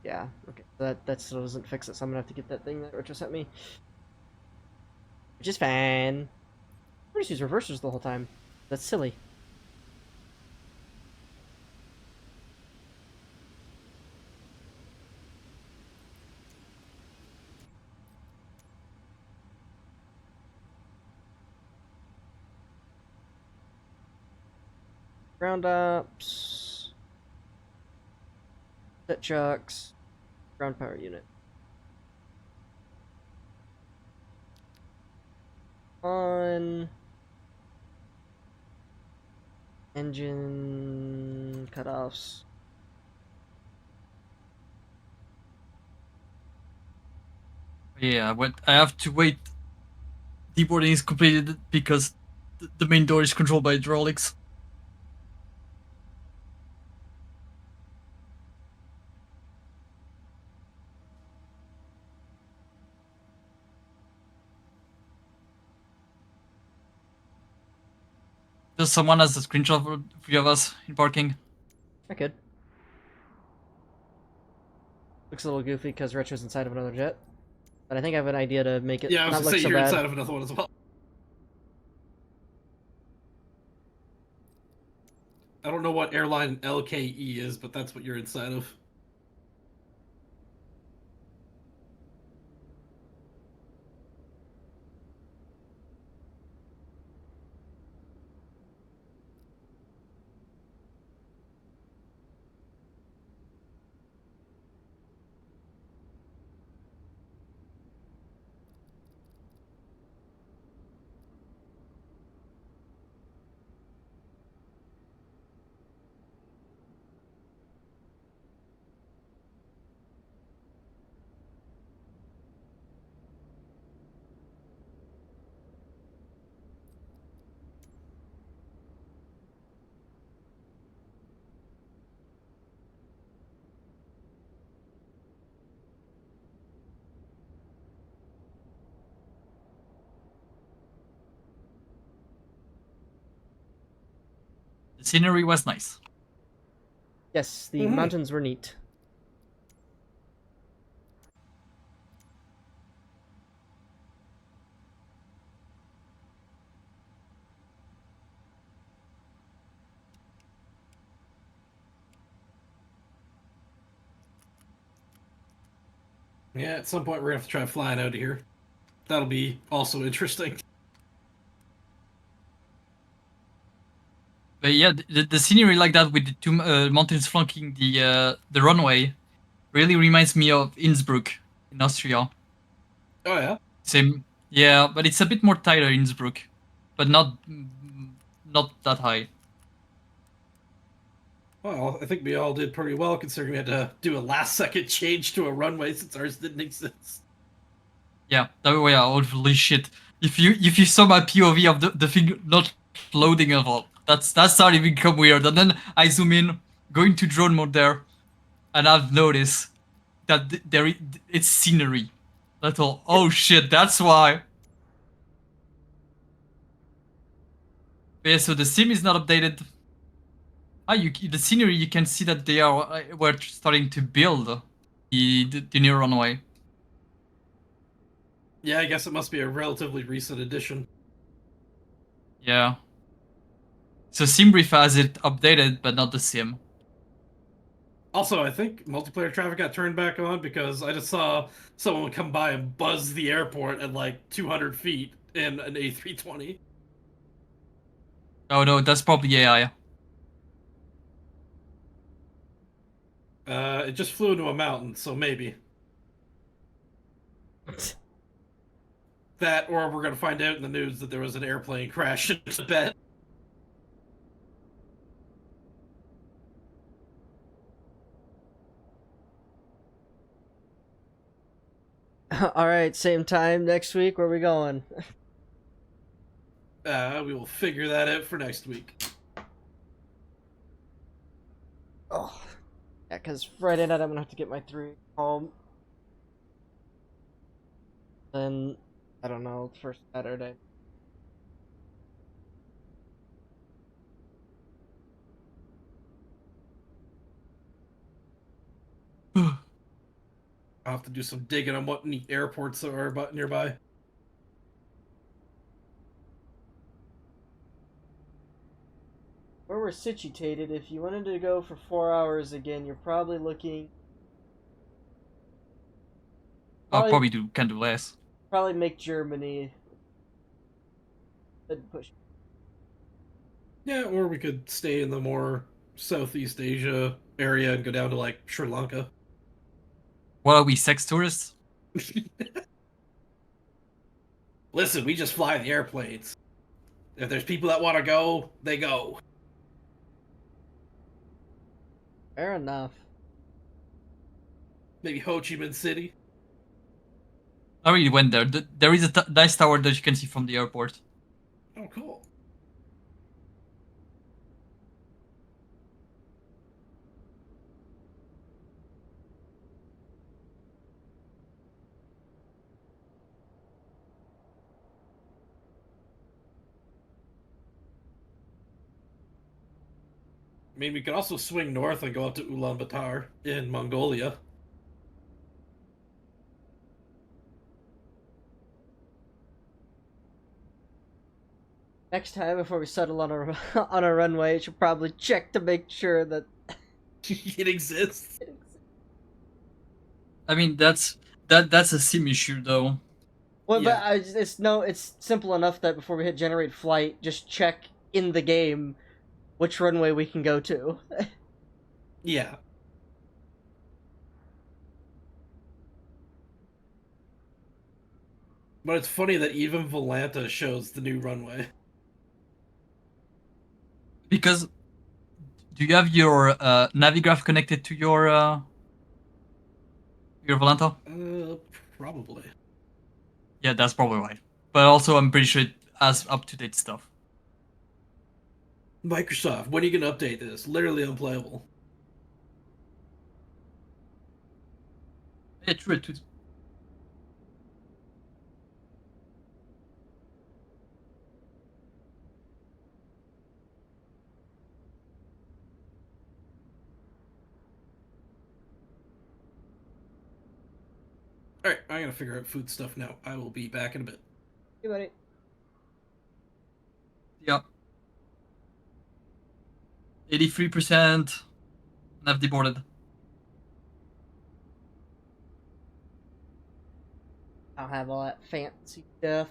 Yeah, okay. That still doesn't fix it, so I'm gonna have to get that thing that Retro sent me. Which is fine. I just use reversers the whole time. That's silly. Ground ups. Set chucks. Ground power unit. On. Engine cutoffs. Yeah, I have to wait. Deboarding is completed because the main door is controlled by hydraulics. Does someone has a screenshot of 3 of us in parking? I could. Looks a little goofy because Retro's inside of another jet. But I think I have an idea to make it Yeah, I was not gonna look say so you're bad. inside of another one as well. I don't know what airline LKE is, but that's what you're inside of. The scenery was nice. Yes, the mountains were neat. Yeah, at some point we're gonna have to try flying out of here. That'll be also interesting. But yeah, the scenery like that with the 2 mountains flanking the runway really reminds me of Innsbruck in Austria. Oh yeah. Same. Yeah, but it's a bit more tighter in Innsbruck, but not that high. Well, I think we all did pretty well considering we had to do a last-second change to a runway since ours didn't exist. Yeah, that way, holy shit. If you saw my POV of the thing not loading at all, that's starting to become weird. And then I zoom in, going to drone mode there, and I've noticed that it's scenery. That's all. Oh shit, that's why. Yeah, so the sim is not updated. The scenery, you can see that they were starting to build the new runway. Yeah, I guess it must be a relatively recent addition. Yeah. So SimBrief has it updated, but not the sim. Also, I think multiplayer traffic got turned back on because I just saw someone come by and buzz the airport at like 200 feet in an A320. Oh no, that's probably AI. It just flew into a mountain, so maybe. That, or we're gonna find out in the news that there was an airplane crash in Tibet. All right, same time next week. Where we going? We will figure that out for next week. Oh, yeah, because Friday night I'm gonna have to get my 3 home. Then I don't know for Saturday. I'll have to do some digging on what neat airports are about nearby. Where we're situated, if you wanted to go for 4 hours again, you're probably looking. I'll Probably, probably can do less. probably make Germany. Then push. Yeah, or we could stay in the more Southeast Asia area and go down to like Sri Lanka. What are we, sex tourists? Listen, we just fly the airplanes. If there's people that want to go, they go. Fair enough. Maybe Ho Chi Minh City. I already went there. There is a nice tower that you can see from the airport. Oh, cool. I mean, we could also swing north and go up to Ulaanbaatar in Mongolia. Next time, before we settle on a on a runway, you should probably check to make sure that. It exists. I mean, that's a sim issue though. Well, Yeah. but it's simple enough that before we hit generate flight, just check in the game which runway we can go to. Yeah. But it's funny that even Volanta shows the new runway. Because do you have your Navigraph connected to your Volanta? Probably. Yeah, that's probably right. But also, I'm pretty sure it has up-to-date stuff. Microsoft, when are you gonna update this? Literally unplayable. Yeah, true. True. Alright, I'm gonna figure out food stuff now. I will be back in a bit. Hey, buddy. Yeah. 83% have deported. I don't have all that fancy stuff.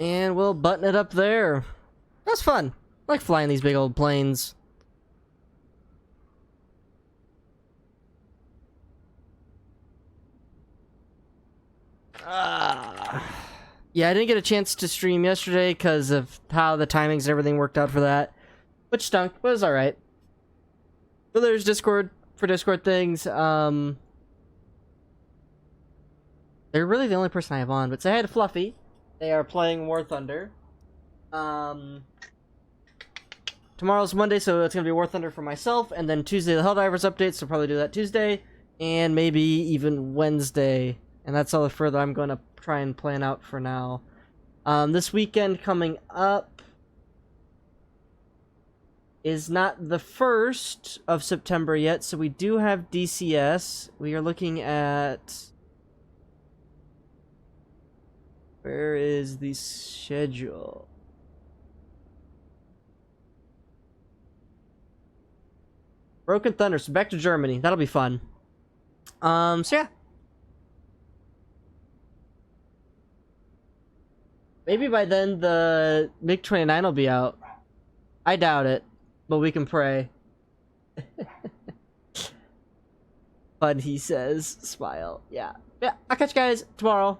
And we'll button it up there. That's fun. I like flying these big old planes. Yeah, I didn't get a chance to stream yesterday because of how the timings and everything worked out for that. Which stunk, but it was alright. So there's Discord for Discord things. They're really the only person I have on, but say hi to Fluffy. They are playing War Thunder. Tomorrow's Monday, so it's gonna be War Thunder for myself, and then Tuesday the Helldivers update, so probably do that Tuesday, and maybe even Wednesday. And that's all the further I'm gonna try and plan out for now. This weekend coming up is not the 1st of September yet, so we do have DCS. We are looking at... Where is the schedule? Broken Thunder, so back to Germany. That'll be fun. So yeah. Maybe by then the MiG-29 will be out. I doubt it, but we can pray. But he says, smile. Yeah. Yeah, I'll catch you guys tomorrow.